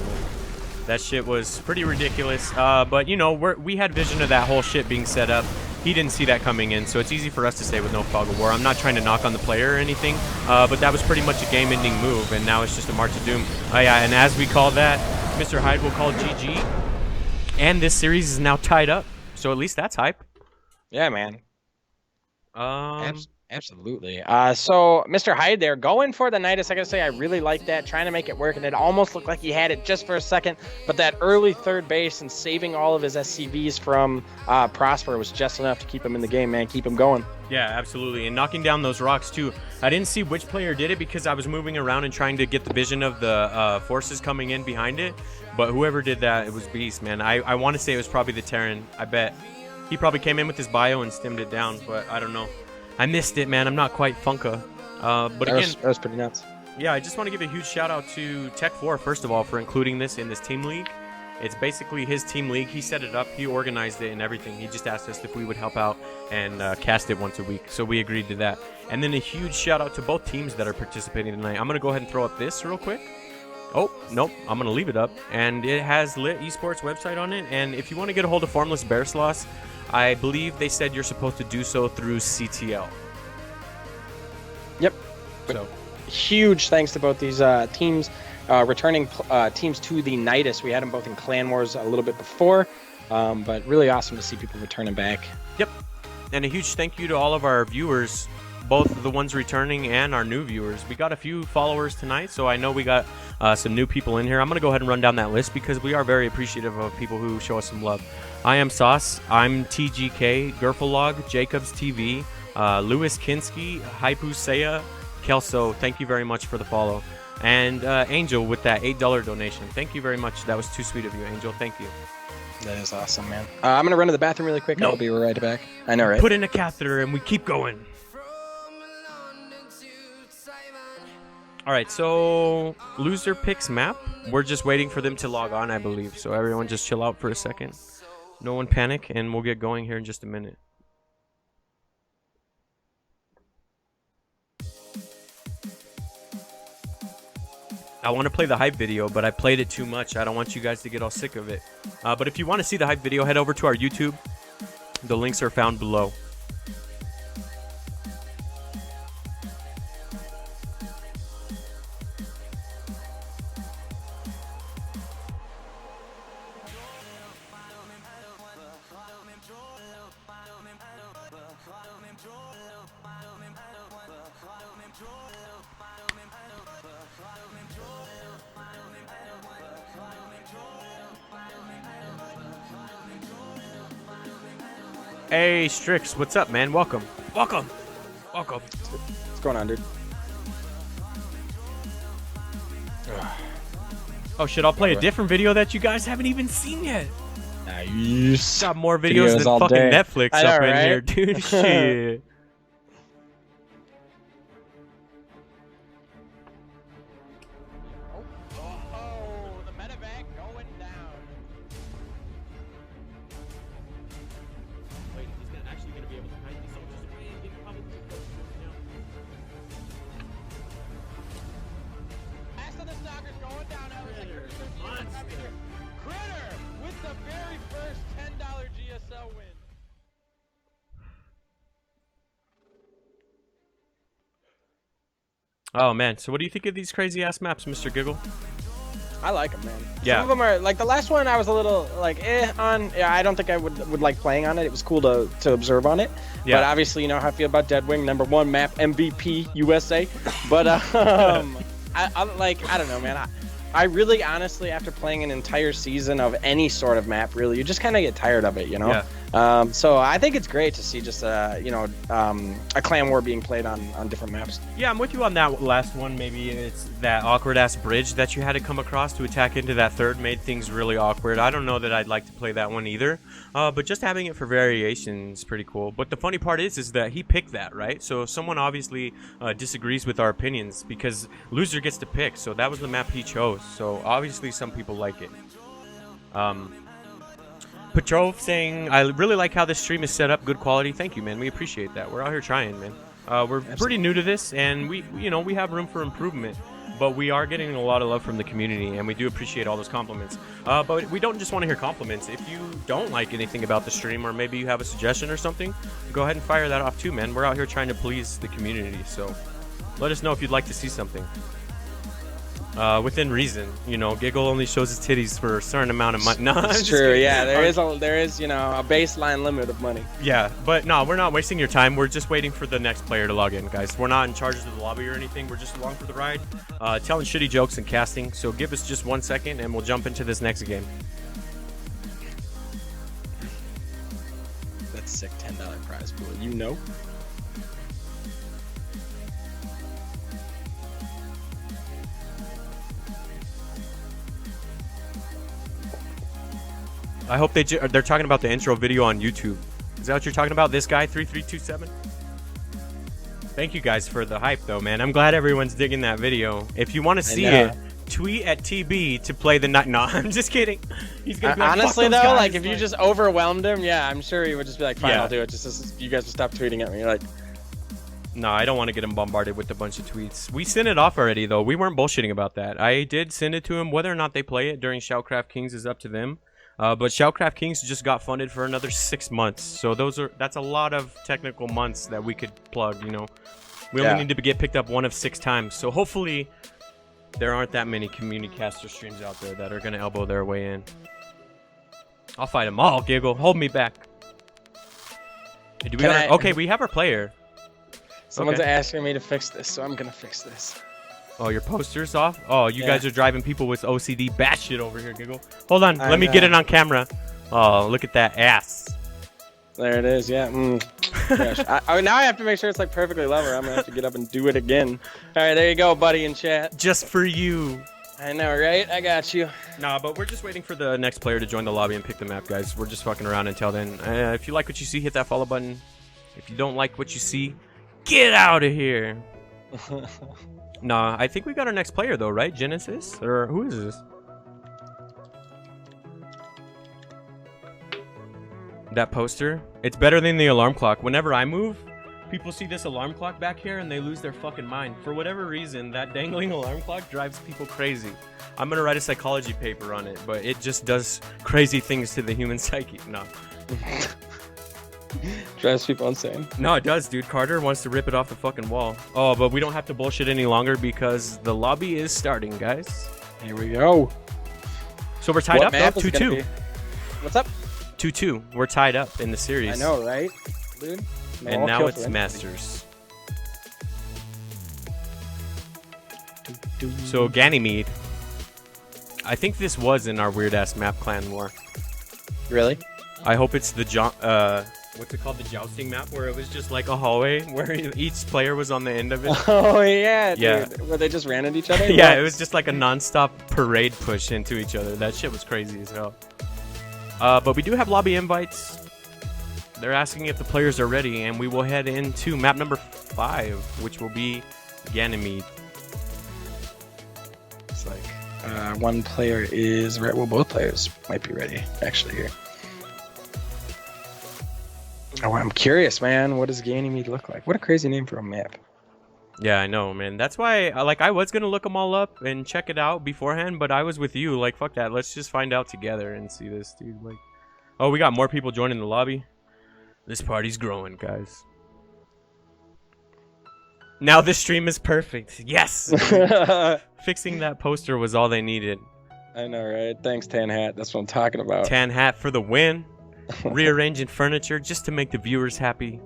That shit was pretty ridiculous. But, you know, we had vision of that whole shit being set up. He didn't see that coming in, so it's easy for us to say with no fog of war. I'm not trying to knock on the player or anything, but that was pretty much a game-ending move, and now it's just a march of doom. Yeah, and as we call that, Mr. Hyde will call GG, and this series is now tied up, so at least that's hype. Yeah, man. Absolutely. So Mr. Hyde there going for the Nydus. I gotta say, I really like that, trying to make it work, and it almost looked like he had it just for a second, but that early third base and saving all of his SCVs from Prosper was just enough to keep him in the game, man, keep him going. Yeah, absolutely, and knocking down those rocks too. I didn't see which player did it because I was moving around and trying to get the vision of the forces coming in behind it, but whoever did that, it was beast, man. I want to say it was probably the Terran. I bet he probably came in with his bio and stemmed it down, but I don't know. I missed it, man. I'm not quite Funka. But again, that was pretty nuts. Yeah, I just want to give a huge shout out to Tech4, first of all, for including this in this team league. It's basically his team league. He set it up. He organized it and everything. He just asked us if we would help out and cast it once a week. So we agreed to that. And then a huge shout out to both teams that are participating tonight. I'm going to go ahead and throw up this real quick. Oh, nope. I'm going to leave it up. And it has Lit Esports website on it. And if you want to get a hold of Formless Bearsloths, I believe they said you're supposed to do so through CTL. Yep. So huge thanks to both these teams, returning teams to the Nydus. We had them both in Clan Wars a little bit before, but really awesome to see people returning back. Yep. And a huge thank you to all of our viewers, both the ones returning and our new viewers. We got a few followers tonight, so I know we got some new people in here. I'm going to go ahead and run down that list because we are very appreciative of people who show us some love. I am Sauce, I'm TGK, Gerfelog, Jacobs TV, Lewis Kinski, Haipu Seiya, Kelso. Thank you very much for the follow. And Angel with that $8 donation. Thank you very much. That was too sweet of you, Angel. Thank you. That is awesome, man. I'm gonna run to the bathroom really quick. No. I'll be right back. I know, right? Put in a catheter and we keep going. All right, so loser picks map. We're just waiting for them to log on, I believe. So everyone just chill out for a second. No one panic, and we'll get going here in just a minute. I want to play the hype video, but I played it too much. I don't want you guys to get all sick of it. But if you want to see the hype video, head over to our YouTube. The links are found below. Hey, Strix, what's up, man? Welcome. Welcome. Welcome. What's going on, dude? Oh, shit, I'll play a different video that you guys haven't even seen yet. Nice. Got more videos than all fucking day. Netflix I know, up in right? here, dude. Shit. Oh, the medevac going down. Wait, he's actually going to be able to hide these soldiers away and get probably Last of the stalkers going down. Critter with the very first $10 GSL win. Oh, man. So what do you think of these crazy-ass maps, Mr. Giggle? I like them, man. Yeah. Some of them are like the last one. I was a little like on. Yeah, I don't think I would like playing on it. It was cool to observe on it. Yeah. But obviously, you know how I feel about Deadwing, #1 map MVP USA. But I don't know, man. I really, honestly, after playing an entire season of any sort of map, really, you just kind of get tired of it, you know. Yeah. So I think it's great to see just a clan war being played on different maps. Yeah, I'm with you on that last one. Maybe it's that awkward-ass bridge that you had to come across to attack into that third made things really awkward. I don't know that I'd like to play that one either. But just having it for variation is pretty cool. But the funny part is that he picked that, right? So someone obviously disagrees with our opinions because loser gets to pick. So that was the map he chose. So obviously some people like it. Petrov saying, I really like how this stream is set up. Good quality. Thank you, man. We appreciate that. We're out here trying, man. We're pretty new to this, and we have room for improvement. But we are getting a lot of love from the community, and we do appreciate all those compliments. But we don't just want to hear compliments. If you don't like anything about the stream, or maybe you have a suggestion or something, go ahead and fire that off too, man. We're out here trying to please the community, so let us know if you'd like to see something. Within reason, Giggle only shows his titties for a certain amount of money. No, It's true. Yeah, there is a baseline limit of money. Yeah, but no, we're not wasting your time. We're just waiting for the next player to log in, guys. We're not in charge of the lobby or anything. We're just along for the ride, telling shitty jokes and casting. So give us just 1 second, and we'll jump into this next game. That's sick. $10 prize pool. You know. I hope they're talking about the intro video on YouTube. Is that what you're talking about? This guy, 3327? Thank you guys for the hype, though, man. I'm glad everyone's digging that video. If you want to see it, tweet at TB to play the night. No, I'm just kidding. He's gonna be like, honestly, fuck though, those guys. like if you just overwhelmed him, yeah, I'm sure he would just be like, fine, Yeah. I'll do it. Just you guys will stop tweeting at me. You're like, No, I don't want to get him bombarded with a bunch of tweets. We sent it off already, though. We weren't bullshitting about that. I did send it to him. Whether or not they play it during Shoutcraft Kings is up to them. But Shoutcraft Kings just got funded for another 6 months. So that's a lot of technical months that we could plug, We only need to get picked up 1 of 6 times. So hopefully there aren't that many community caster streams out there that are going to elbow their way in. I'll fight them all, Giggle. Hold me back. Okay, we have our player. someone's Okay. asking me to fix this, so I'm gonna fix this. Oh, your poster's off? Oh, you guys are driving people with OCD batshit over here, Giggle. Hold on, I let me get it on camera. Oh, look at that ass. There it is. Yeah. Gosh, now I have to make sure it's like perfectly level. I'm gonna have to get up and do it again. All right, there you go, buddy in chat. Just for you. I know, right? I got you. Nah, but we're just waiting for the next player to join the lobby and pick the map, guys. We're just fucking around until then. If you like what you see, hit that follow button. If you don't like what you see, get out of here. Nah, I think we got our next player though, right? Genesis? Or who is this? That poster? It's better than the alarm clock. Whenever I move, people see this alarm clock back here and they lose their fucking mind. For whatever reason, that dangling alarm clock drives people crazy. I'm gonna write a psychology paper on it, but it just does crazy things to the human psyche. No. Drives people insane. No, it does, dude. Carter wants to rip it off the fucking wall. Oh, but we don't have to bullshit any longer because the lobby is starting, guys. Here we go. So we're tied up, though, map is gonna 2-2. be- What's up? 2-2. We're tied up in the series. I know, right, dude? No, And I'll now kill it's for Masters. anything. So Ganymede. I think this was in our weird ass map clan war. Really? I hope it's the what's it called, the jousting map, where it was just like a hallway where each player was on the end of it. Oh yeah, dude. Yeah. Where they just ran at each other? Yeah, What? it was just like a non-stop parade push into each other. That shit was crazy as hell. But we do have lobby invites. They're asking if the players are ready, and we will head into map number 5, which will be Ganymede. It's like one player is right. Well, both players might be ready actually here. Oh, I'm curious, man. What does Ganymede look like? What a crazy name for a map. Yeah, I know, man. That's why, like, I was gonna look them all up and check it out beforehand, but I was with you. Like, fuck that. Let's just find out together and see this, dude. Like, oh, we got more people joining the lobby. This party's growing, guys. Now this stream is perfect. Yes. Fixing that poster was all they needed. I know, right? Thanks, Tan Hat. That's what I'm talking about. Tan hat for the win. Rearranging furniture just to make the viewers happy.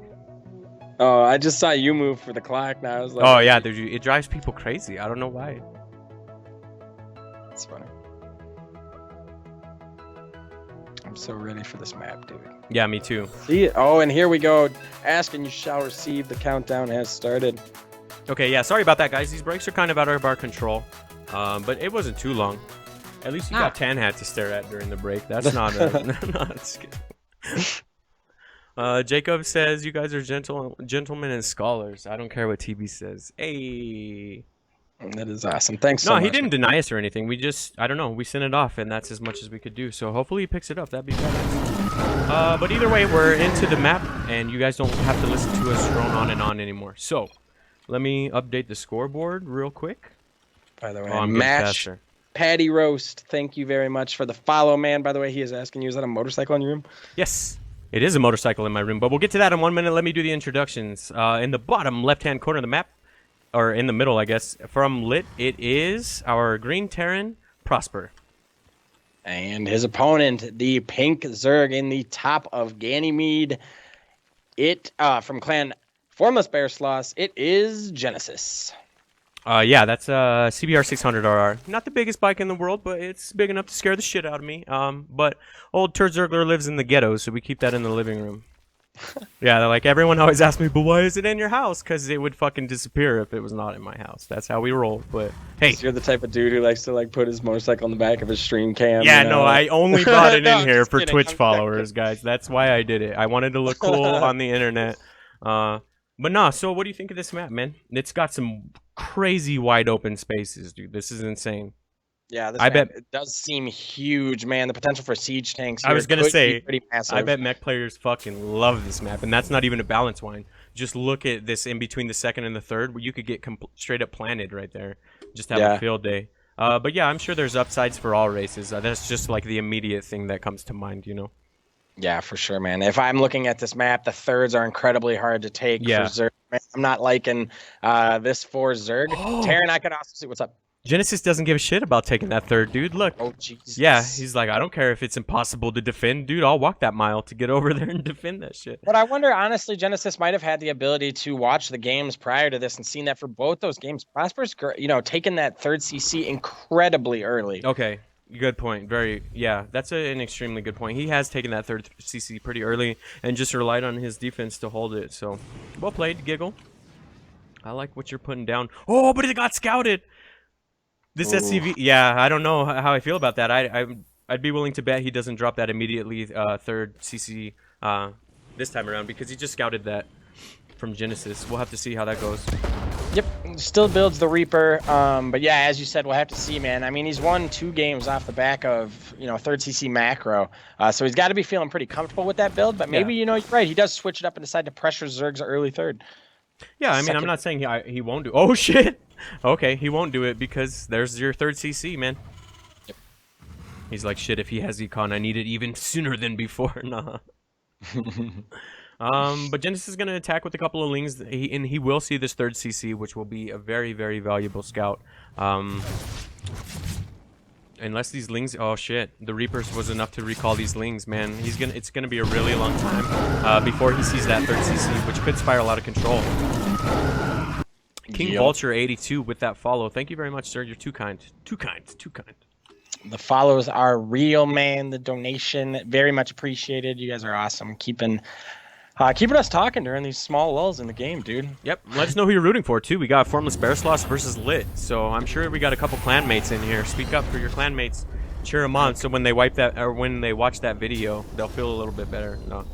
Oh, I just saw you move for the clock. Now I was like, Oh yeah, dude, it drives people crazy. I don't know why. It's funny. I'm so ready for this map, dude. Yeah, me too. See it? Oh, and here we go. Ask and you shall receive. The countdown has started. Okay, yeah, sorry about that, guys. These breaks are kind of out of our control, but it wasn't too long. At least you got Tan Hat to stare at during the break. That's not Jacob says you guys are gentlemen and scholars. I don't care what TB says. Hey. That is awesome. Thanks so No, much. he didn't deny us or anything. We just, I don't know, we sent it off, and that's as much as we could do. So hopefully he picks it up. That'd be badass. But either way, we're into the map, and you guys don't have to listen to us drone on and on anymore. So let me update the scoreboard real quick. By the way, Oh, I'm getting Match faster. Patty Roast. Thank you very much for the follow, man. By the way, he is asking you, is that a motorcycle in your room? Yes, it is a motorcycle in my room, but we'll get to that in 1 minute. Let me do the introductions. In the bottom left-hand corner of the map, or in the middle, I guess, from Lit, it is our Green Terran, Prosper. And his opponent, the Pink Zerg in the top of Ganymede. It, from clan Formless Bearsloths, it is Genesis. Yeah, that's a CBR 600RR. Not the biggest bike in the world, but it's big enough to scare the shit out of me. But old Turd Zergler lives in the ghetto, so we keep that in the living room. Yeah, like everyone always asks me, but why is it in your house? Because it would fucking disappear if it was not in my house. That's how we roll. But hey, So you're the type of dude who likes to like put his motorcycle on the back of his stream cam. yeah, you no, know? I only brought it No, in I'm here just for kidding. Twitch I'm followers, guys. That's why I did it. I wanted to look cool on the internet. But nah, so what do you think of this map, man? It's got some crazy wide open spaces, dude. This is insane. Yeah, this I map, bet- it does seem huge, man. The potential for siege tanks. I Here was gonna could be say, pretty massive. I bet mech players fucking love this map, and that's not even a balance wine. Just look at this in between the second and the third, where you could get straight up planted right there. Just have Yeah. a field day. But yeah, I'm sure there's upsides for all races. That's just like the immediate thing that comes to mind, you know? Yeah, for sure, man. If I'm looking at this map, the thirds are incredibly hard to take Yeah. for Zerg. Man, I'm not liking this for Zerg. Terran, I could also see what's up. Genesis doesn't give a shit about taking that third, dude. Look. Oh, Jesus. Yeah, he's like, I don't care if it's impossible to defend, dude. I'll walk that mile to get over there and defend that shit. But I wonder, honestly, Genesis might have had the ability to watch the games prior to this and seen that for both those games, Prosper's, taking that third CC incredibly early. Okay. Good point. Yeah, that's an extremely good point. He has taken that third CC pretty early and just relied on his defense to hold it. So, well played, Giggle. I like what you're putting down. Oh, but it got scouted. This SCV, yeah, I don't know how I feel about that. I'd be willing to bet he doesn't drop that immediately third CC this time around because he just scouted that from Genesis. We'll have to see how that goes. Yep, still builds the Reaper, but yeah, as you said, we'll have to see, man. I mean, he's won 2 games off the back of, you know, third CC macro, so he's got to be feeling pretty comfortable with that build, but maybe, you know, you're right, he does switch it up and decide to pressure Zerg's early third. Yeah, I mean, I'm not saying he won't do. Oh shit. Okay, he won't do it because there's your third CC, man. Yep. He's like, shit. If he has econ, I need it even sooner than before. Nah. But Genesis is gonna attack with a couple of lings, and he will see this third CC, which will be a very, very valuable scout. Unless these lings, oh shit, the Reapers was enough to recall these lings, man. It's gonna be a really long time before he sees that third CC, which could spiral out of control. King Vulture 82 with that follow. Thank you very much, sir. You're too kind. Too kind. Too kind. The follows are real, man. The donation, very much appreciated. You guys are awesome. Keeping us talking during these small lulls in the game, dude. Yep. Let us know who you're rooting for, too. We got Formless Bearsloths versus Lit. So I'm sure we got a couple clanmates in here. Speak up for your clanmates. Cheer them on so when they watch that video, they'll feel a little bit better. No.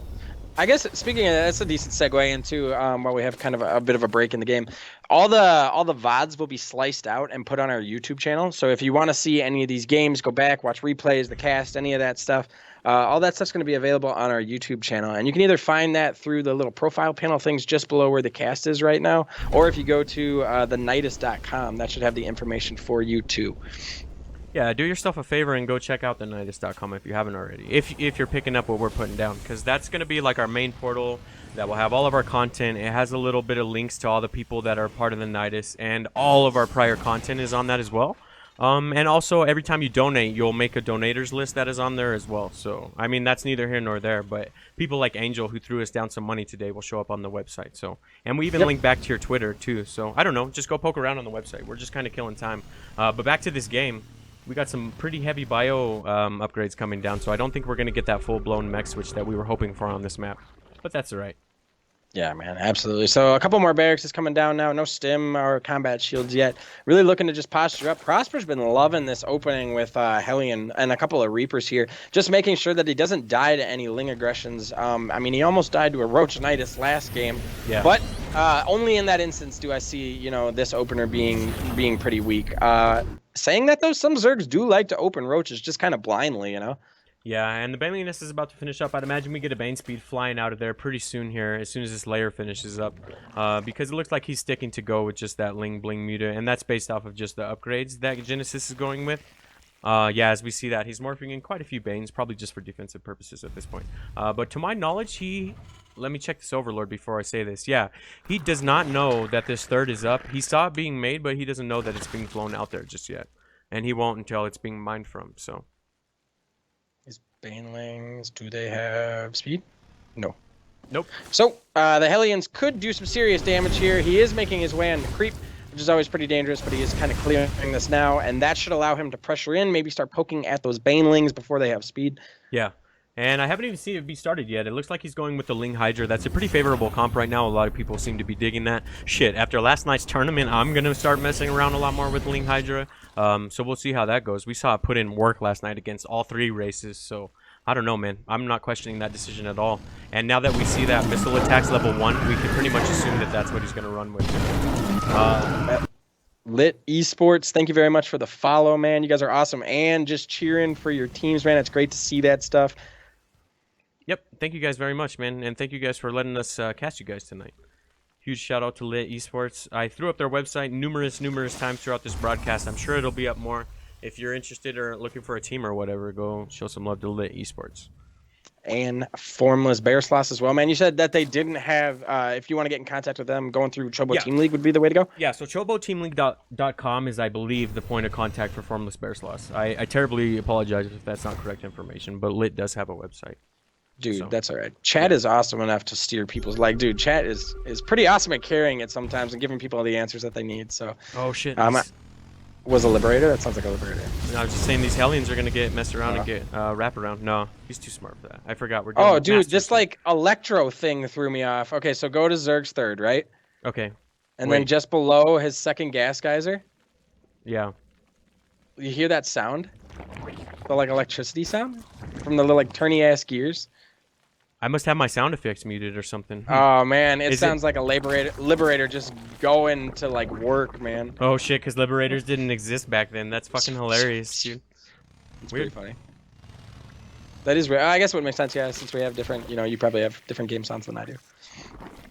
I guess speaking of that, that's a decent segue into while we have kind of a bit of a break in the game. All the VODs will be sliced out and put on our YouTube channel. So if you want to see any of these games, go back, watch replays, the cast, any of that stuff. All that stuff's going to be available on our YouTube channel. And you can either find that through the little profile panel things just below where the cast is right now, or if you go to the Nydus.com, that should have the information for you too. Yeah, do yourself a favor and go check out the Nydus.com if you haven't already. If you're picking up what we're putting down, because that's going to be like our main portal that will have all of our content. It has a little bit of links to all the people that are part of the Nydus, and all of our prior content is on that as well. And also, every time you donate, you'll make a donators list that is on there as well. So, I mean, that's neither here nor there, but people like Angel, who threw us down some money today, will show up on the website. So, and we even link back to your Twitter, too. So, I don't know. Just go poke around on the website. We're just kind of killing time. But back to this game. We got some pretty heavy bio upgrades coming down, so I don't think we're going to get that full-blown mech switch that we were hoping for on this map. But that's all right. Yeah, man, absolutely. So a couple more barracks is coming down now. No stim or combat shields yet. Really looking to just posture up. Prosper's been loving this opening with Hellion and a couple of Reapers here. Just making sure that he doesn't die to any Ling aggressions. I mean, he almost died to a Roach Nydus last game. Yeah. But only in that instance do I see, you know, this opener being pretty weak. Saying that, though, some Zergs do like to open Roaches just kind of blindly, you know? Yeah, and the Baneliness is about to finish up. I'd imagine we get a Bane speed flying out of there pretty soon here, as soon as this layer finishes up. Because it looks like he's sticking to go with just that Ling Bling Muta, and that's based off of just the upgrades that Genesis is going with. Yeah, as we see that, he's morphing in quite a few Banes, probably just for defensive purposes at this point. But to my knowledge, let me check this Overlord before I say this. Yeah, he does not know that this third is up. He saw it being made, but he doesn't know that it's being flown out there just yet. And he won't until it's being mined from, so. These Banelings, do they have speed? No. Nope. So, the Hellions could do some serious damage here. He is making his way on the creep, which is always pretty dangerous, but he is kind of clearing this now, and that should allow him to pressure in, maybe start poking at those Banelings before they have speed. Yeah. And I haven't even seen it be started yet. It looks like he's going with the Ling Hydra. That's a pretty favorable comp right now. A lot of people seem to be digging that. Shit, after last night's tournament, I'm going to start messing around a lot more with Ling Hydra. So we'll see how that goes. We saw it put in work last night against all 3 races. So I don't know, man. I'm not questioning that decision at all. And now that we see that missile attacks level 1, we can pretty much assume that that's what he's going to run with. Lit Esports, thank you very much for the follow, man. You guys are awesome. And just cheering for your teams, man. It's great to see that stuff. Yep, thank you guys very much, man, and thank you guys for letting us cast you guys tonight. Huge shout out to Lit Esports. I threw up their website numerous times throughout this broadcast. I'm sure it'll be up more. If you're interested or looking for a team or whatever, go show some love to Lit Esports. And Formless Bearsloths as well, man. You said that they didn't have, if you want to get in contact with them, going through Chobo Team League would be the way to go? Yeah, so ChoboTeamLeague.com is, I believe, the point of contact for Formless Bearsloths. I terribly apologize if that's not correct information, but Lit does have a website. Dude, that's all right. Chat is awesome enough to steer people's dude, chat is pretty awesome at carrying it sometimes and giving people the answers that they need. So oh shit. Was a Liberator? That sounds like a Liberator. No, I was just saying these Hellions are gonna get messed around and get wrap around. No, he's too smart for that. I forgot we're doing Oh, dude, Masters just here. like Electro thing threw me off. Okay, so go to Zerg's third, right? Okay. And Wait. then just below his second gas geyser, Yeah. you hear that sound? The like electricity sound from the little like turny ass gears. I must have my sound effects muted or something. Oh man, it Is sounds like a liberator just going to like work, man. Oh shit, because Liberators didn't exist back then. That's fucking hilarious, dude. It's Weird. pretty funny. That is weird. I guess it would make sense, yeah, since we have different, you probably have different game sounds than I do.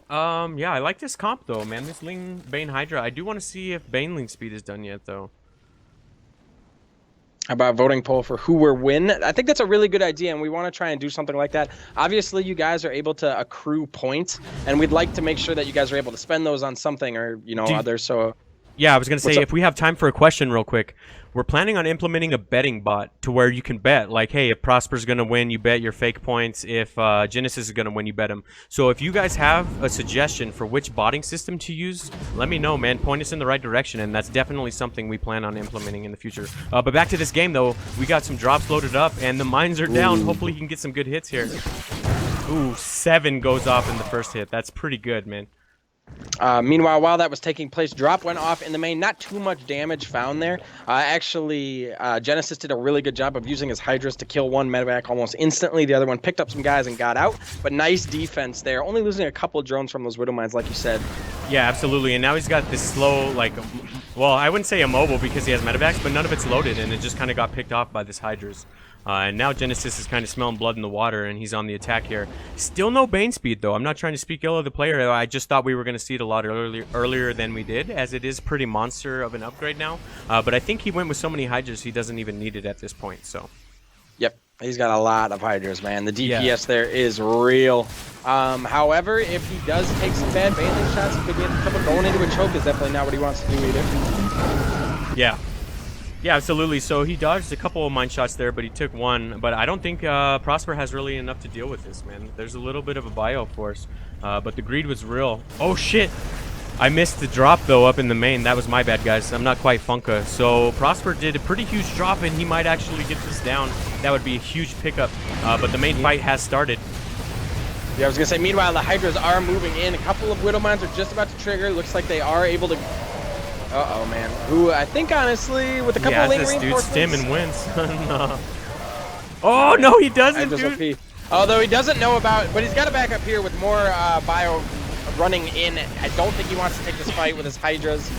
Yeah, I like this comp though, man. This Ling Bane Hydra. I do want to see if Baneling speed is done yet though. How about voting poll for who will win? I think that's a really good idea, and we want to try and do something like that. Obviously, you guys are able to accrue points, and we'd like to make sure that you guys are able to spend those on something or others. So Yeah, I was gonna say What's up? if we have time for a question real quick, we're planning on implementing a betting bot to where you can bet, like, hey, if Prosper's gonna win, you bet your fake points. If Genesis is gonna win, you bet him. So if you guys have a suggestion for which botting system to use, let me know, man. Point us in the right direction, and that's definitely something we plan on implementing in the future. But back to this game though, we got some drops loaded up, and the mines are down. Hopefully, he can get some good hits here. Ooh, 7 goes off in the first hit. That's pretty good, man. Meanwhile, while that was taking place, drop went off in the main. Not too much damage found there. Actually, Genesis did a really good job of using his Hydras to kill one medevac almost instantly. The other one picked up some guys and got out. But nice defense there. Only losing a couple drones from those Widow Mines, like you said. Yeah, absolutely. And now he's got this slow, like, well, I wouldn't say immobile because he has medevacs, but none of it's loaded, and it just kind of got picked off by this Hydras. And now Genesis is kind of smelling blood in the water, and he's on the attack here. Still no Bane speed, though. I'm not trying to speak ill of the player. I just thought we were going to see it a lot earlier than we did, as it is pretty monster of an upgrade now. But I think he went with so many Hydras, he doesn't even need it at this point, so. Yep, he's got a lot of Hydras, man. The DPS there is real. However, if he does take some bad Baneling shots, he could get in trouble. Going into a choke is definitely not what he wants to do either. Yeah. Yeah, absolutely. So he dodged a couple of mine shots there, but he took one. But I don't think Prosper has really enough to deal with this, man. There's a little bit of a bio force, but the greed was real. Oh, shit. I missed the drop, though, up in the main. That was my bad, guys. I'm not quite Funka. So Prosper did a pretty huge drop, and he might actually get this down. That would be a huge pickup, but the main fight has started. Yeah, I was going to say, meanwhile, the Hydras are moving in. A couple of Widow Mines are just about to trigger. Looks like they are able to... Uh-oh, man. Who, I think, honestly, with a couple of lingering dude stim and wins. No. Oh, no, he doesn't, Hydras dude. OP. Although he doesn't know about... But he's got to back up here with more bio running in. I don't think he wants to take this fight with his Hydras.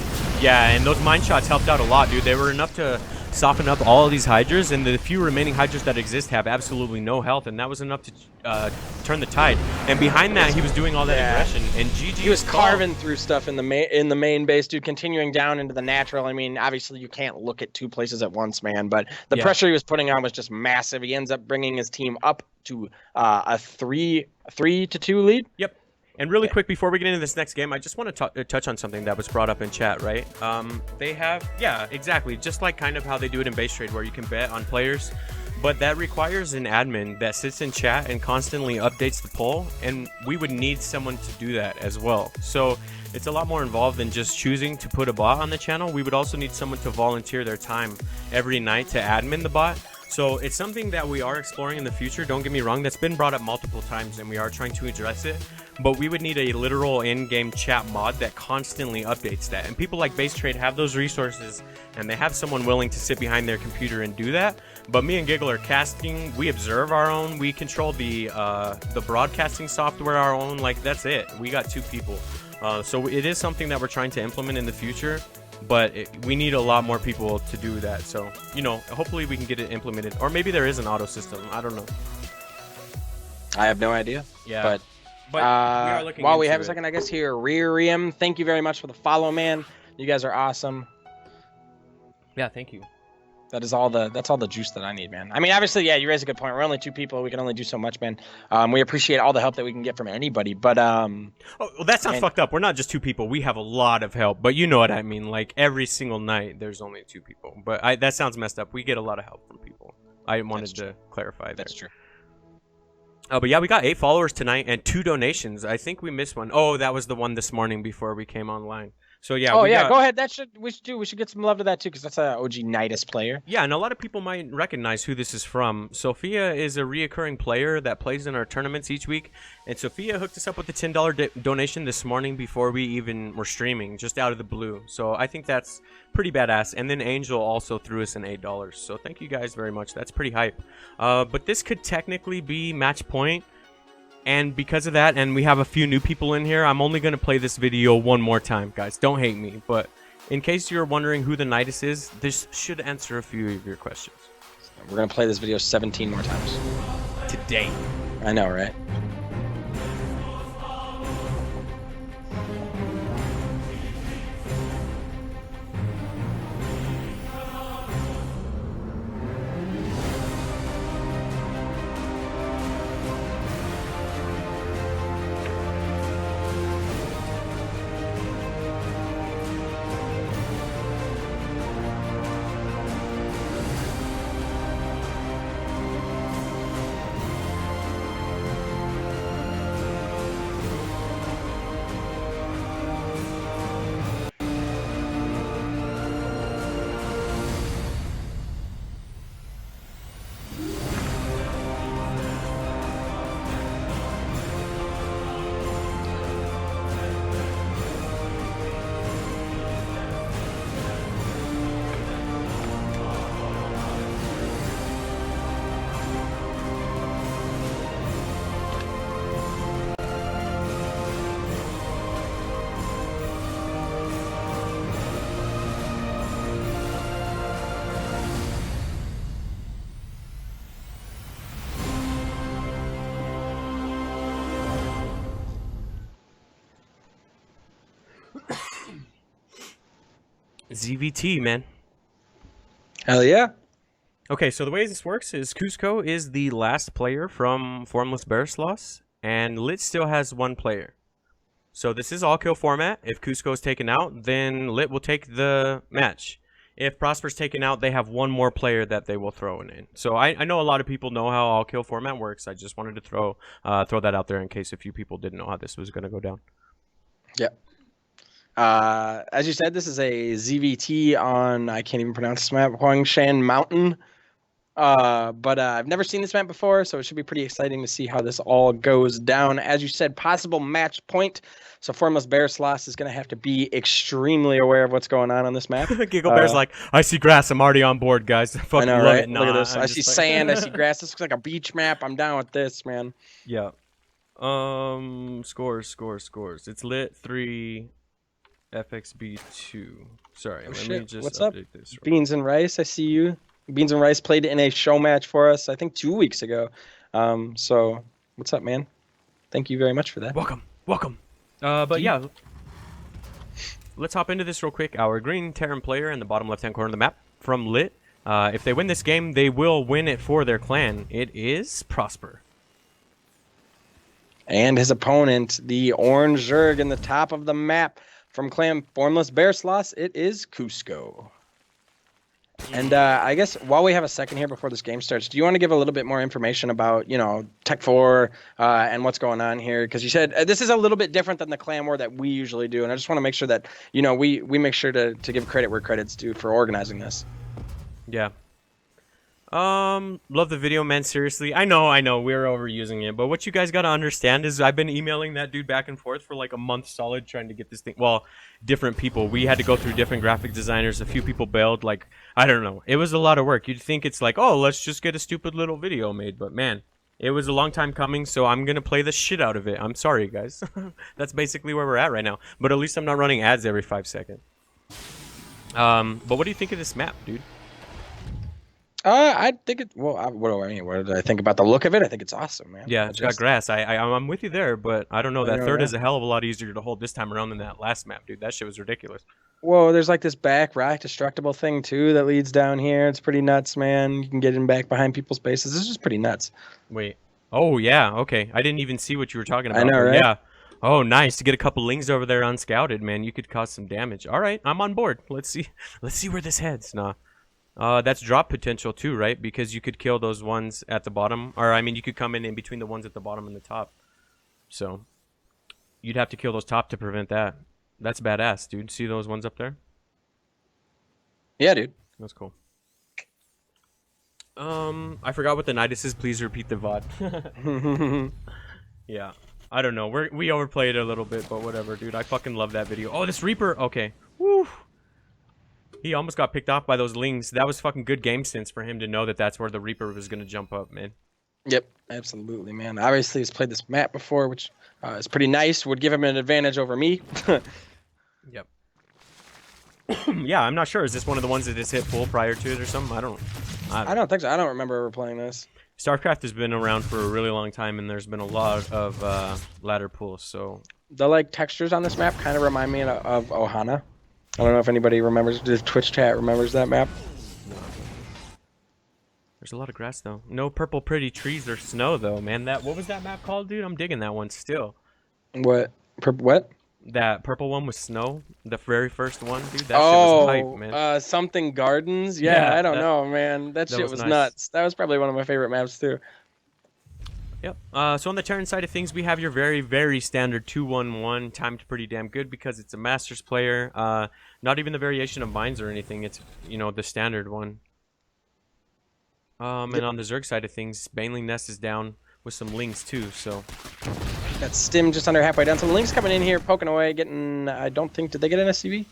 Yeah, and those mine shots helped out a lot, dude. They were enough to soften up all of these Hydras, and the few remaining Hydras that exist have absolutely no health, and that was enough to turn the tide. And behind that, he was doing all that aggression, and GG. He was carving through stuff in the main base, dude. Continuing down into the natural. I mean, obviously you can't look at two places at once, man. But the pressure he was putting on was just massive. He ends up bringing his team up to a 3-2 lead. Yep. And really quick, before we get into this next game, I just want to touch on something that was brought up in chat, right? They have, yeah, exactly, just like kind of how they do it in base trade, where you can bet on players, but that requires an admin that sits in chat and constantly updates the poll, and we would need someone to do that as well. So it's a lot more involved than just choosing to put a bot on the channel. We would also need someone to volunteer their time every night to admin the bot. So it's something that we are exploring in the future. Don't get me wrong, that's been brought up multiple times, and we are trying to address it. But we would need a literal in-game chat mod that constantly updates that. And people like Base Trade have those resources, and they have someone willing to sit behind their computer and do that. But me and Giggle are casting. We observe our own. We control the broadcasting software our own. Like, that's it. We got 2 people. So it is something that we're trying to implement in the future. But we need a lot more people to do that. So, you know, hopefully we can get it implemented. Or maybe there is an auto system. I don't know. I have no idea. Yeah. But we are looking while we have into a second, I guess, here, Rearium, thank you very much for the follow, man. You guys are awesome. Yeah, thank you. That's all the juice that I need, man. I mean, obviously, yeah, you raise a good point. We're only 2 people. We can only do so much, man. We appreciate all the help that we can get from anybody, but oh, well, that sounds fucked up. We're not just 2 people. We have a lot of help, but you know what I mean. Like, every single night, there's only 2 people. But that sounds messed up. We get a lot of help from people. I wanted to clarify that. That's true. Oh, but yeah, we got 8 followers tonight and 2 donations. I think we missed one. Oh, that was the one this morning before we came online. So yeah. Oh we yeah, got, go ahead. We should get some love to that too, because that's a OG Nydus player. Yeah, and a lot of people might recognize who this is from. Sophia is a reoccurring player that plays in our tournaments each week, and Sophia hooked us up with a $10 donation this morning before we even were streaming, just out of the blue. So I think that's pretty badass. And then Angel also threw us an $8. So thank you guys very much. That's pretty hype. But this could technically be match point. And because of that, and we have a few new people in here, I'm only going to play this video one more time, guys. Don't hate me, but in case you're wondering who the Nydus is, this should answer a few of your questions. We're going to play this video 17 more times. Today. I know, right? ZVT, man. Hell yeah. Okay, so the way this works is Cusco is the last player from Formless Bearsloths, and Lit still has one player. So this is all kill format. If Cusco is taken out, then Lit will take the match. If Prosper's taken out, they have one more player that they will throw in. So I know a lot of people know how all kill format works. I just wanted to throw that out there in case a few people didn't know how this was going to go down. Yep. As you said, this is a ZVT on, I can't even pronounce this map, Huangshan Mountain. But I've never seen this map before, so it should be pretty exciting to see how this all goes down. As you said, possible match point. So Formless Bearsloths is going to have to be extremely aware of what's going on this map. Giggle Bear's like, I see grass. I'm already on board, guys. Fucking I know, love right? it. Nah, Look at this. I'm I just see like- sand. I see grass. This looks like a beach map. I'm down with this, man. Yeah. Scores. It's Lit 3, FXB 2. Sorry, Oh, let me shit. just What's up? update this. Beans and Rice, I see you. Beans and Rice played in a show match for us, I think 2 weeks ago. So what's up, man? Thank you very much for that. Welcome. But yeah, let's hop into this real quick. Our green Terran player in the bottom left-hand corner of the map from Lit. If they win this game, they will win it for their clan. It is Prosper. And his opponent, the Orange Zerg in the top of the map from clan Formless Bearsloths, it is Cusco. And I guess while we have a second here before this game starts, do you want to give a little bit more information about, Tech 4 and what's going on here? Because you said this is a little bit different than the clan war that we usually do. And I just want to make sure that, we make sure to give credit where credit's due for organizing this. Yeah. Love the video, man. Seriously, I know we're overusing it, but what you guys gotta understand is I've been emailing that dude back and forth for like a month solid trying to get this thing. Well, different people. We had to go through different graphic designers. A few people bailed. Like, I don't know. It was a lot of work. You'd think it's like, oh, let's just get a stupid little video made, but man, it was a long time coming. So I'm gonna play the shit out of it. I'm sorry, guys. That's basically where we're at right now. But at least I'm not running ads every 5 seconds. But what do you think of this map, dude? I think it. Well, what do I mean? What did I think about the look of it? I think it's awesome, man. Yeah, it's got grass. I'm with you there, but I don't know. That third right? is a hell of a lot easier to hold this time around than that last map, dude. That shit was ridiculous. Whoa, there's like this back rock destructible thing too that leads down here. It's pretty nuts, man. You can get in back behind people's bases. This is just pretty nuts. Wait. Oh yeah. Okay. I didn't even see what you were talking about. I know, but right? Yeah. Oh, nice to get a couple lings over there unscouted, man. You could cause some damage. All right, I'm on board. Let's see where this heads. Nah. That's drop potential too, right? Because you could kill those ones at the bottom, or I mean, you could come in between the ones at the bottom and the top. So you'd have to kill those top to prevent that. That's badass, dude. See those ones up there? Yeah, dude. That's cool. I forgot what the Nydus is. Please repeat the VOD. Yeah. I don't know. We overplayed it a little bit, but whatever, dude. I fucking love that video. Oh, this Reaper. Okay. Woo. He almost got picked off by those Lings. That was fucking good game sense for him to know that that's where the Reaper was going to jump up, man. Yep, absolutely, man. Obviously, he's played this map before, which is pretty nice. Would give him an advantage over me. Yep. Yeah, I'm not sure. Is this one of the ones that just hit full prior to it or something? I don't think so. I don't remember ever playing this. StarCraft has been around for a really long time, and there's been a lot of ladder pools, so... The, like, textures on this map kind of remind me of Ohana. I don't know if anybody remembers, the Twitch chat remembers that map. There's a lot of grass, though. No purple pretty trees or snow, though, man. What was that map called, dude? I'm digging that one still. What? What? That purple one with snow, the very first one, dude. That shit was hype, man. Something Gardens. Yeah, I don't know, man. That shit was nice. Nuts. That was probably one of my favorite maps too. Yep. So on the Terran side of things, we have your very, very standard 2-1-1, timed pretty damn good because it's a Masters player. Not even the variation of mines or anything. It's, the standard one. And on the Zerg side of things, Baneling Nest is down with some Lings too, so... Got Stim just under halfway down. Some Lings coming in here, poking away, getting... I don't think... Did they get an SCV?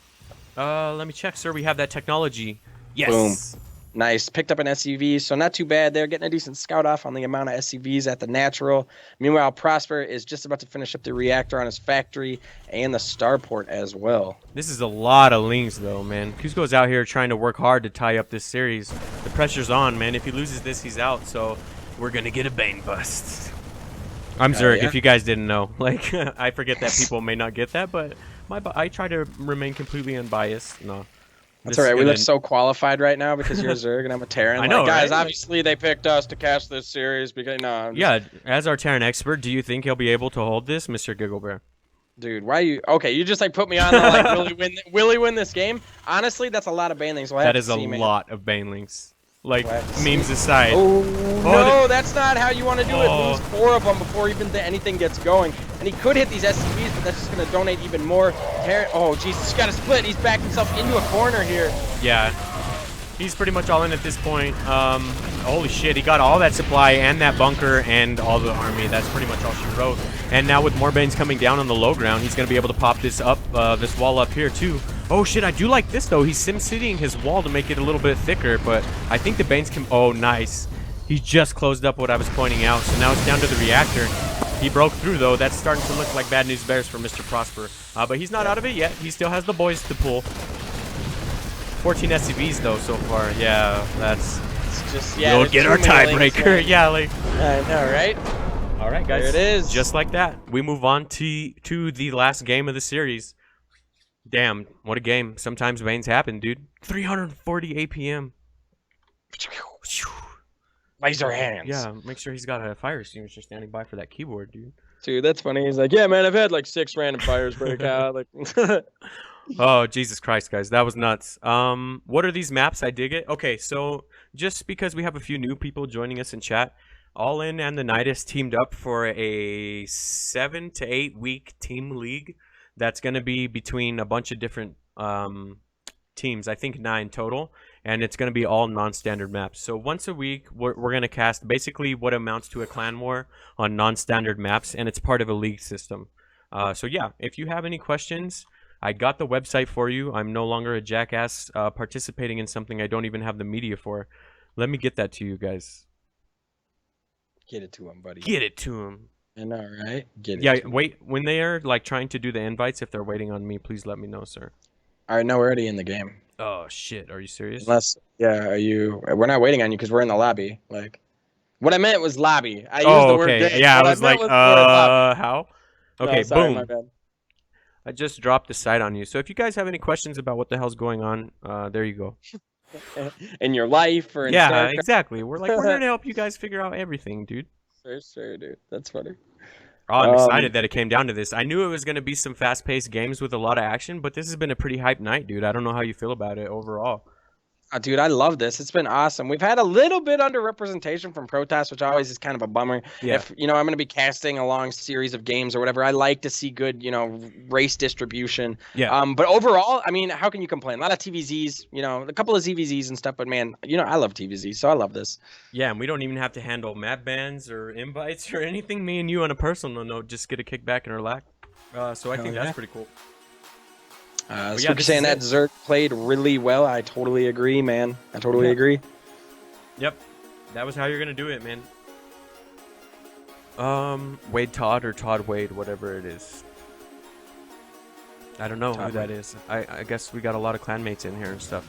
Let me check, sir. We have that technology. Yes! Boom. Nice. Picked up an SCV, so not too bad. They're getting a decent scout off on the amount of SCVs at the natural. Meanwhile, Prosper is just about to finish up the reactor on his factory and the starport as well. This is a lot of Lings, though, man. Kuzco's out here trying to work hard to tie up this series. The pressure's on, man. If he loses this, he's out, so we're going to get a Bane bust. I'm Zerg, if you guys didn't know. Like, I forget that people may not get that, but I try to remain completely unbiased. No. That's all right. We look so qualified right now because you're a Zerg and I'm a Terran. I know, guys, right? Obviously they picked us to cast this series because Yeah, as our Terran expert, do you think he'll be able to hold this, Mr. Gigglebear? Dude, why you... Okay, you just put me on the, like, will he win this game? Honestly, that's a lot of banelings. That is a lot of banelings. Like, memes aside. Oh, no, that's not how you want to do it. Lose 4 of them before even anything gets going. And he could hit these SCVs, but that's just going to donate even more. Oh, Jesus, he's got to split. He's backed himself into a corner here. Yeah. He's pretty much all in at this point. Holy shit, he got all that supply and that bunker and all the army. That's pretty much all she wrote. And now with more Banes coming down on the low ground, he's going to be able to pop this up, this wall up here too. Oh shit, I do like this though. He's sim-citying his wall to make it a little bit thicker, but I think the Banes can... Oh, nice. He just closed up what I was pointing out, so now it's down to the reactor. He broke through though. That's starting to look like bad news bears for Mr. Prosper. But he's not out of it yet. He still has the boys to pull. 14 SCVs though so far. Yeah, that's... It's just, yeah, we'll get our tiebreaker. Yeah, like... I know, right? All right, guys. There it is. Just like that. We move on to the last game of the series. Damn, what a game. Sometimes Banes happen, dude. 340 APM. Laser hands. Yeah, make sure he's got a fire extinguisher standing by for that keyboard, dude. Dude, that's funny. He's like, yeah, man, I've had like 6 random fires break out. Like, oh, Jesus Christ, guys. That was nuts. What are these maps? I dig it. Okay, so just because we have a few new people joining us in chat, All In and the Nydus teamed up for a 7 to 8 week team league that's going to be between a bunch of different teams. I think 9 total. And it's going to be all non-standard maps. So once a week, we're going to cast basically what amounts to a clan war on non-standard maps, and it's part of a league system. So yeah, if you have any questions, I got the website for you. I'm no longer a jackass participating in something I don't even have the media for. Let me get that to you guys. Get it to him, buddy. Get it to him. I know, right? Get it. Yeah, wait. When they are like trying to do the invites, if they're waiting on me, please let me know, sir. All right, no, we're already in the game. Oh shit, are you serious? Unless, yeah, are you? We're not waiting on you because we're in the lobby. Like, what I meant was lobby. I used the word game. Yeah, I was like, how? Okay, no, sorry, boom. my bad. I just dropped the site on you. So if you guys have any questions about what the hell's going on, there you go. In your life or in yeah, exactly. We're here to help you guys figure out everything, dude. For sure, dude. That's funny. Oh, I'm excited that it came down to this. I knew it was going to be some fast-paced games with a lot of action, but this has been a pretty hype night, dude. I don't know how you feel about it overall. Dude, I love this. It's been awesome. We've had a little bit underrepresentation from Protoss, which always is kind of a bummer. Yeah. If, I'm going to be casting a long series of games or whatever, I like to see good, race distribution. Yeah. But overall, I mean, how can you complain? A lot of TVZs, a couple of ZVZs and stuff, but man, I love TVZ, so I love this. Yeah, and we don't even have to handle map bans or invites or anything. Me and you on a personal note just get a kickback and relax. So I think that's pretty cool. So you're saying that Zerg played really well. I totally agree, man. I totally agree. Yep. That was how you're going to do it, man. Wade Todd or Todd Wade, whatever it is. I don't know who that is. I guess we got a lot of clanmates in here and stuff.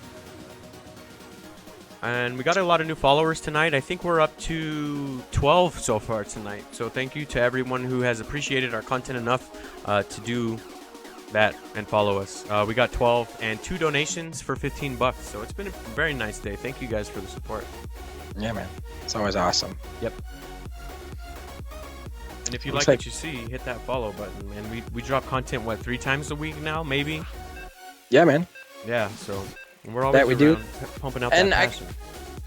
And we got a lot of new followers tonight. I think we're up to 12 so far tonight. So thank you to everyone who has appreciated our content enough to do that and follow us. We got 12 and 2 donations for $15, so it's been a very nice day. Thank you guys for the support. Yeah, man, it's always awesome. Yep. And if you like what you see, hit that follow button. And we drop content 3 times a week now, maybe. Yeah, man. Yeah, so we're always pumping out that passion.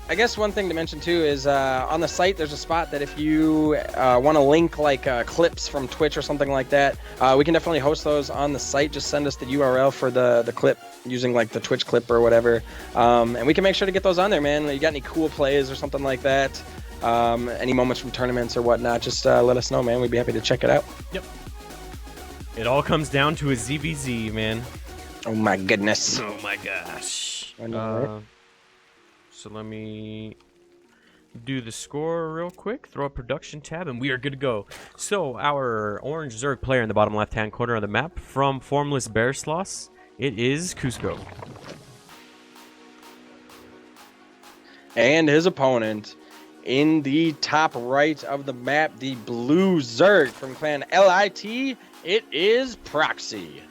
I guess one thing to mention too is on the site there's a spot that if you want to link like clips from Twitch or something like that, we can definitely host those on the site. Just send us the URL for the clip using like the Twitch clip or whatever, and we can make sure to get those on there, man. You got any cool plays or something like that, any moments from tournaments or whatnot, just let us know, man. We'd be happy to check it out. Yep. It all comes down to a ZVZ, man. Oh my goodness. Oh my gosh. I know, right? So let me do the score real quick, throw a production tab, and we are good to go. So our orange Zerg player in the bottom left-hand corner of the map from Formless Bearsloths, it is Cusco. And his opponent in the top right of the map, the blue Zerg from clan LIT, it is Proxy.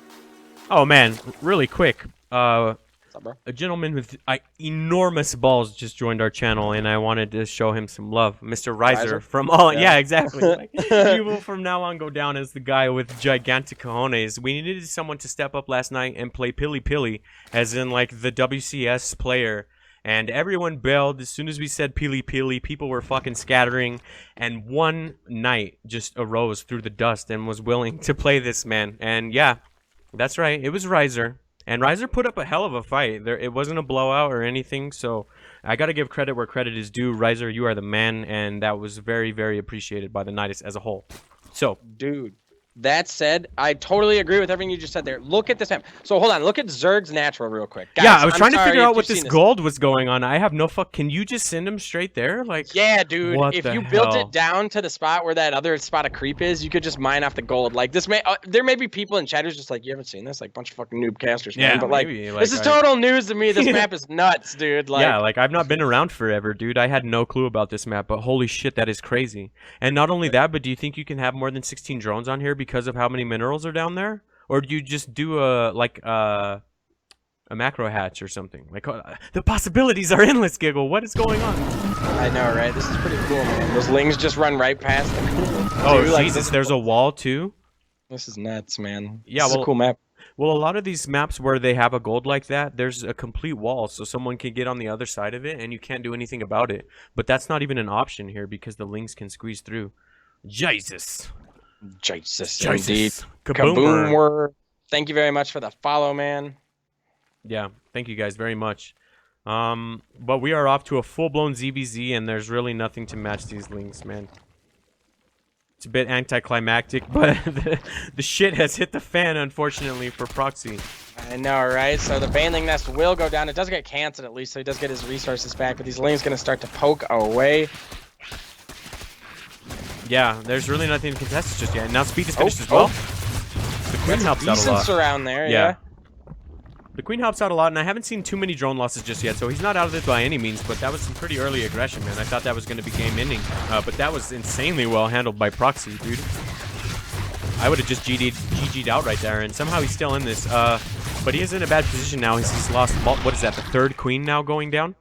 Oh man, really quick. What's up, bro? A gentleman with enormous balls just joined our channel, and I wanted to show him some love. Mr. Riser from all, yeah, exactly. Like, he will from now on go down as the guy with gigantic cojones. We needed someone to step up last night and play Pilly Pilly, as in like the WCS player. And everyone bailed as soon as we said Pili Pili. People were fucking scattering, and one knight just arose through the dust and was willing to play this man. And yeah, that's right, it was Riser. And Riser put up a hell of a fight. It wasn't a blowout or anything, so I gotta give credit where credit is due. Riser, you are the man, and that was very, very appreciated by the Nydus as a whole. So, dude, that said, I totally agree with everything you just said there. Look at this map. So hold on, look at Zerg's natural real quick. Guys, yeah, I was trying to figure out what this gold was going on. I have no fuck. Can you just send him straight there? Like, yeah, dude. If you built hell? it down to the spot where that other spot of creep is, you could just mine off the gold. Like this may there may be people in chat who's just like, you haven't seen this, like bunch of fucking noob casters, man. Yeah, but like, maybe, this is total news to me. This map is nuts, dude. Like, yeah, like I've not been around forever, dude. I had no clue about this map, but holy shit, that is crazy. And not only that, but do you think you can have more than 16 drones on here because of how many minerals are down there, or do you just do a macro hatch or something? Like the possibilities are endless. Giggle, what is going on? I know, right? This is pretty cool, man. Those lings just run right past them. Oh, dude, Jesus, like, there's a wall too. This is nuts, man. Yeah, this is a cool map. Well, a lot of these maps where they have a gold like that, there's a complete wall, so someone can get on the other side of it and you can't do anything about it. But that's not even an option here because the lings can squeeze through. Jesus. Jesus, indeed. Kaboom. Thank you very much for the follow, man. Yeah, thank you guys very much. But we are off to a full-blown ZVZ, and there's really nothing to match these links, man. It's a bit anticlimactic, but the shit has hit the fan, unfortunately, for Proxy. I know, right? So the Baneling Nest will go down. It does get canceled at least, so he does get his resources back, but these lings going to start to poke away. Yeah, there's really nothing to contest just yet. And now speed is finished as well. The Queen helps out a lot. Surround there, yeah. The Queen helps out a lot, and I haven't seen too many drone losses just yet, so he's not out of it by any means, but that was some pretty early aggression, man. I thought that was going to be game-ending, but that was insanely well handled by Proxy, dude. I would have just GG'd out right there, and somehow he's still in this, but he is in a bad position now. He's lost, what is that, the third Queen now going down?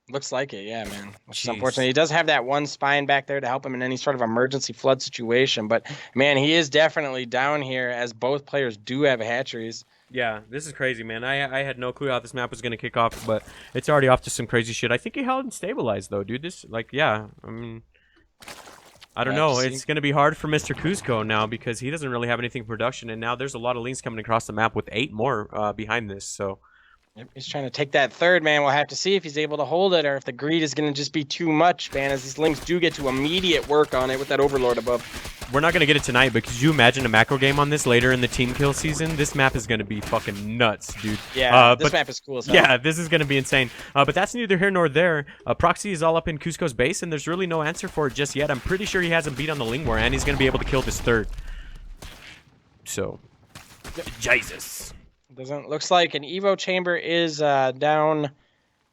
Looks like it, yeah, man. Which is unfortunate. He does have that one spine back there to help him in any sort of emergency flood situation, but man, he is definitely down here as both players do have hatcheries. Yeah, this is crazy, man. I had no clue how this map was gonna kick off, but it's already off to some crazy shit. I think he held and stabilized though, dude. This, like, yeah. I mean, I don't know. It's gonna be hard for Mr. Cusco now because he doesn't really have anything in production, and now there's a lot of links coming across the map with 8 more behind this. So. Yep, he's trying to take that third, man. We'll have to see if he's able to hold it or if the greed is going to just be too much, man, as these links do get to immediate work on it with that Overlord above. We're not going to get it tonight, but could you imagine a macro game on this later in the team kill season? This map is going to be fucking nuts, dude. Yeah, this map is cool as hell. Yeah, this is going to be insane. But that's neither here nor there. Proxy is all up in Cusco's base, and there's really no answer for it just yet. I'm pretty sure he hasn't beat on the Ling War, and he's going to be able to kill this third. So, Jesus. Looks like an Evo chamber is down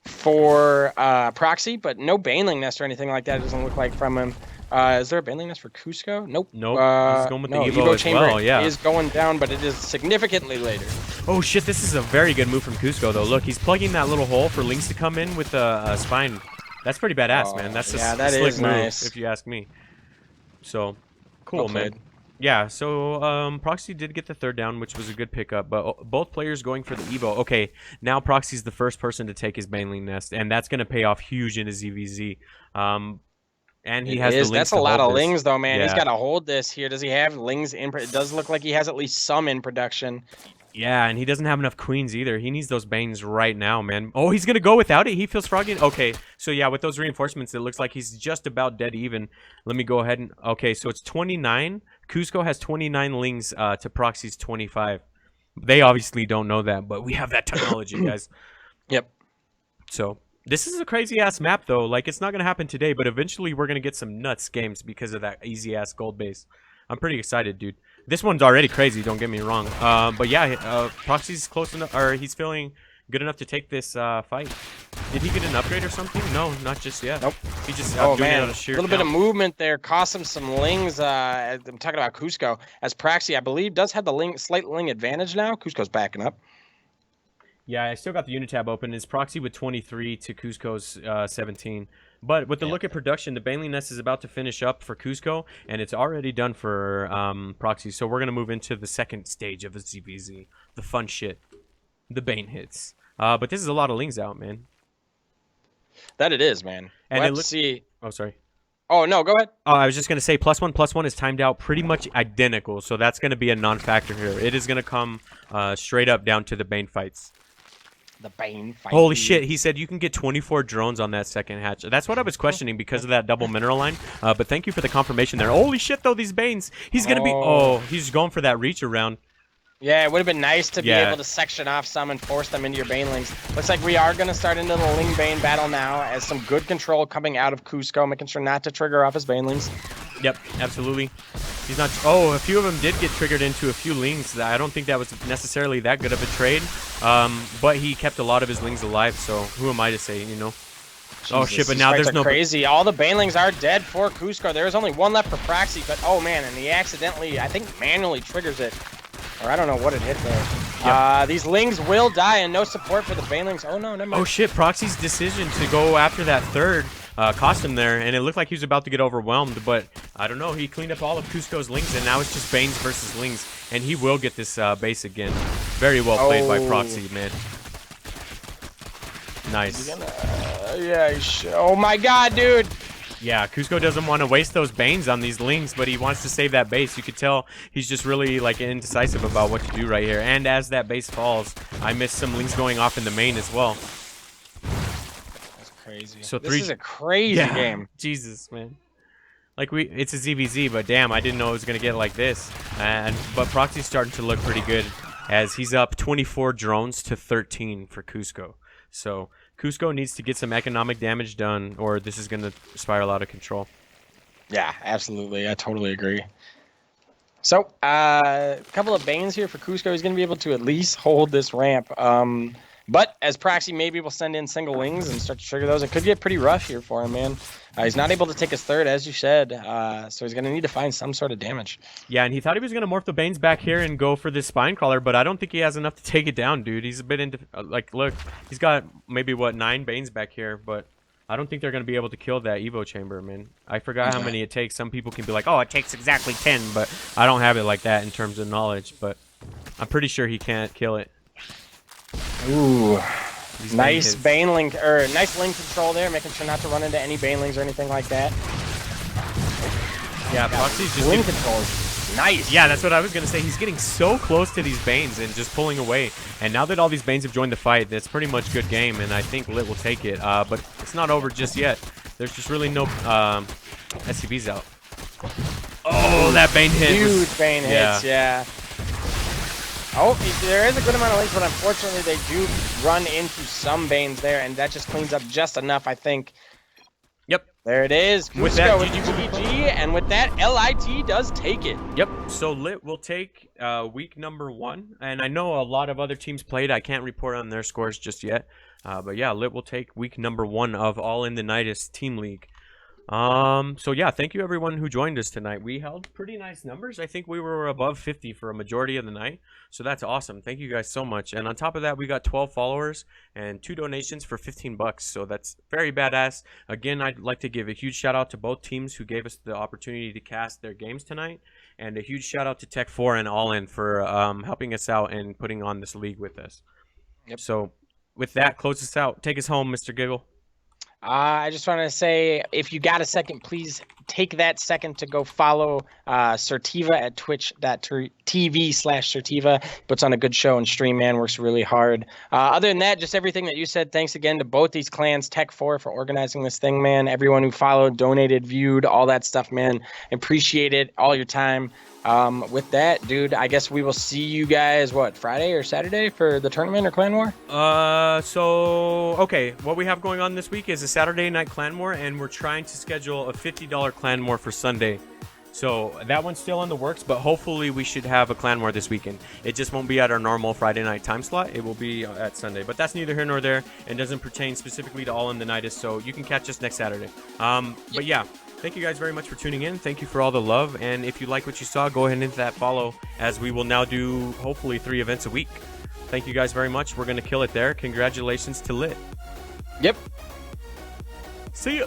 for Proxy, but no Baneling nest or anything like that. It doesn't look like from him. Is there a Baneling nest for Cusco? Nope. Nope. He's going with the Evo as chamber well. Yeah. Is going down, but it is significantly later. Oh shit! This is a very good move from Cusco, though. Look, he's plugging that little hole for links to come in with a spine. That's pretty badass, man. That's yeah, a slick move, nice. if you ask me. So, cool, Well man. played. Yeah, so Proxy did get the third down, which was a good pickup, but both players going for the Evo. Okay, now Proxy's the first person to take his Baneling nest, and that's going to pay off huge in his ZVZ. And he has the lings. That's a to lot hold of this. lings, though, man. Yeah. He's got to hold this here. Does he have lings in? It does look like he has at least some in production. Yeah, and he doesn't have enough queens either. He needs those Banes right now, man. Oh, he's going to go without it? He feels froggy? Okay, so yeah, with those reinforcements, it looks like he's just about dead even. Let me go ahead and... Okay, so it's 29. Cusco has 29 lings to Proxy's 25. They obviously don't know that, but we have that technology, guys. Yep. So, this is a crazy-ass map, though. Like, it's not going to happen today, but eventually we're going to get some nuts games because of that easy-ass gold base. I'm pretty excited, dude. This one's already crazy, don't get me wrong. But yeah, Proxy's close enough, or he's feeling good enough to take this fight. Did he get an upgrade or something? No, not just yet. Nope. He just Oh, doing it man. on a sheer little bit of count. movement there. Cost him some lings. I'm talking about Cusco. As Praxi, I believe, does have the slight ling advantage now. Cusco's backing up. Yeah, I still got the Unitab open. It's Proxy with 23 to Cusco's 17. But with the look at production, the Baneling Nest is about to finish up for Cusco, and it's already done for Proxy. So we're going to move into the second stage of the ZVZ. The fun shit. The Bane hits. But this is a lot of lings out, man. That it is, man. And Let's see. Oh, sorry. Oh, no, go ahead. Oh, I was just going to say +1/+1 is timed out pretty much identical. So that's going to be a non-factor here. It is going to come straight up down to the Bane fights. The Bane fight. Holy shit, he said you can get 24 drones on that second hatch. That's what I was questioning because of that double mineral line. But thank you for the confirmation there. Holy shit, though, these Banes. He's going to be... Oh, he's going for that reach around. Yeah, it would have been nice to be able to section off some and force them into your Banelings. Looks like we are going to start into the Ling Bane battle now as some good control coming out of Cusco, making sure not to trigger off his Banelings. Yep, absolutely. He's not... Oh, a few of them did get triggered into a few Lings. I don't think that was necessarily that good of a trade. But he kept a lot of his Lings alive, so who am I to say, you know? Jesus, oh shit, but now there's no... crazy. All the Banelings are dead for Cusco. There is only one left for Praxi, but oh man, and he accidentally, I think, manually triggers it. Or I don't know what it hit there. Yep. These Lings will die and no support for the Banelings. Oh no, never mind. Oh shit, Proxy's decision to go after that third cost him there, and it looked like he was about to get overwhelmed, but I don't know. He cleaned up all of Cusco's Lings, and now it's just Banes versus Lings, and he will get this base again. Very well played by Proxy, man. Nice. Yeah, oh my god, dude. Yeah, Cusco doesn't want to waste those Banes on these Lings, but he wants to save that base. You could tell he's just really like indecisive about what to do right here. And as that base falls, I missed some Lings going off in the main as well. That's crazy. So this is a crazy game. Jesus, man. Like it's a ZVZ, but damn, I didn't know it was gonna get like this. But Proxy's starting to look pretty good as he's up 24 drones to 13 for Cusco. So Cusco needs to get some economic damage done, or this is going to spiral out of control. Yeah, absolutely. I totally agree. So, a couple of Banes here for Cusco. He's going to be able to at least hold this ramp. But as Praxi maybe will send in single wings and start to trigger those, it could get pretty rough here for him, man. He's not able to take his third, as you said, so he's going to need to find some sort of damage. Yeah, and he thought he was going to morph the Banes back here and go for this Spine Crawler, but I don't think he has enough to take it down, dude. He's a bit into... like, look, he's got maybe, what, 9 Banes back here, but I don't think they're going to be able to kill that Evo Chamber, man. I forgot how many it takes. Some people can be like, oh, it takes exactly 10, but I don't have it like that in terms of knowledge, but... I'm pretty sure he can't kill it. Ooh. These Nice Bane hits. Baneling, or nice link control there, making sure not to run into any Banelings or anything like that. Yeah, Proxy's just Link getting, control is nice. yeah, that's what I was gonna say. He's getting so close to these Banes and just pulling away. And now that all these Banes have joined the fight, that's pretty much good game, and I think Lit will take it. But it's not over just yet. There's just really no SCVs out. Oh, that Bane hit. Huge Bane hits, yeah. Oh, there is a good amount of links, but unfortunately they do run into some Banes there, and that just cleans up just enough, I think. Yep. There it is. With that, Cusco with GG, and with that, LIT does take it. Yep. So Lit will take week number 1, and I know a lot of other teams played. I can't report on their scores just yet, but yeah, Lit will take week number 1 of All in the Nydus Team League. So yeah, thank you everyone who joined us tonight. We held pretty nice numbers. I think we were above 50 for a majority of the night, so that's awesome. Thank you guys so much. And on top of that, we got 12 followers and 2 donations for $15, so that's very badass. Again, I'd like to give a huge shout out to both teams who gave us the opportunity to cast their games tonight, and a huge shout out to Tech 4 and All In for helping us out and putting on this league with us. Yep. So with that, close us out. Take us home, Mr. Giggle. I just want to say, if you got a second, please take that second to go follow Certiva at twitch.tv/Certiva. Puts on a good show and stream, man. Works really hard. Other than that, just everything that you said. Thanks again to both these clans, Tech 4 for organizing this thing, man. Everyone who followed, donated, viewed, all that stuff, man. Appreciate it. All your time. With that, dude, I guess we will see you guys, what, Friday or Saturday for the tournament or Clan War? Okay, what we have going on this week is a Saturday night Clan War, and we're trying to schedule a $50 Clan War for Sunday. So that one's still in the works, but hopefully we should have a Clan War this weekend. It just won't be at our normal Friday night time slot. It will be at Sunday, but that's neither here nor there and doesn't pertain specifically to All in the Nydus, so you can catch us next Saturday. But yeah. Thank you guys very much for tuning in. Thank you for all the love. And if you like what you saw, go ahead and hit that follow, as we will now do hopefully 3 events a week. Thank you guys very much. We're going to kill it there. Congratulations to Lit. Yep. See ya.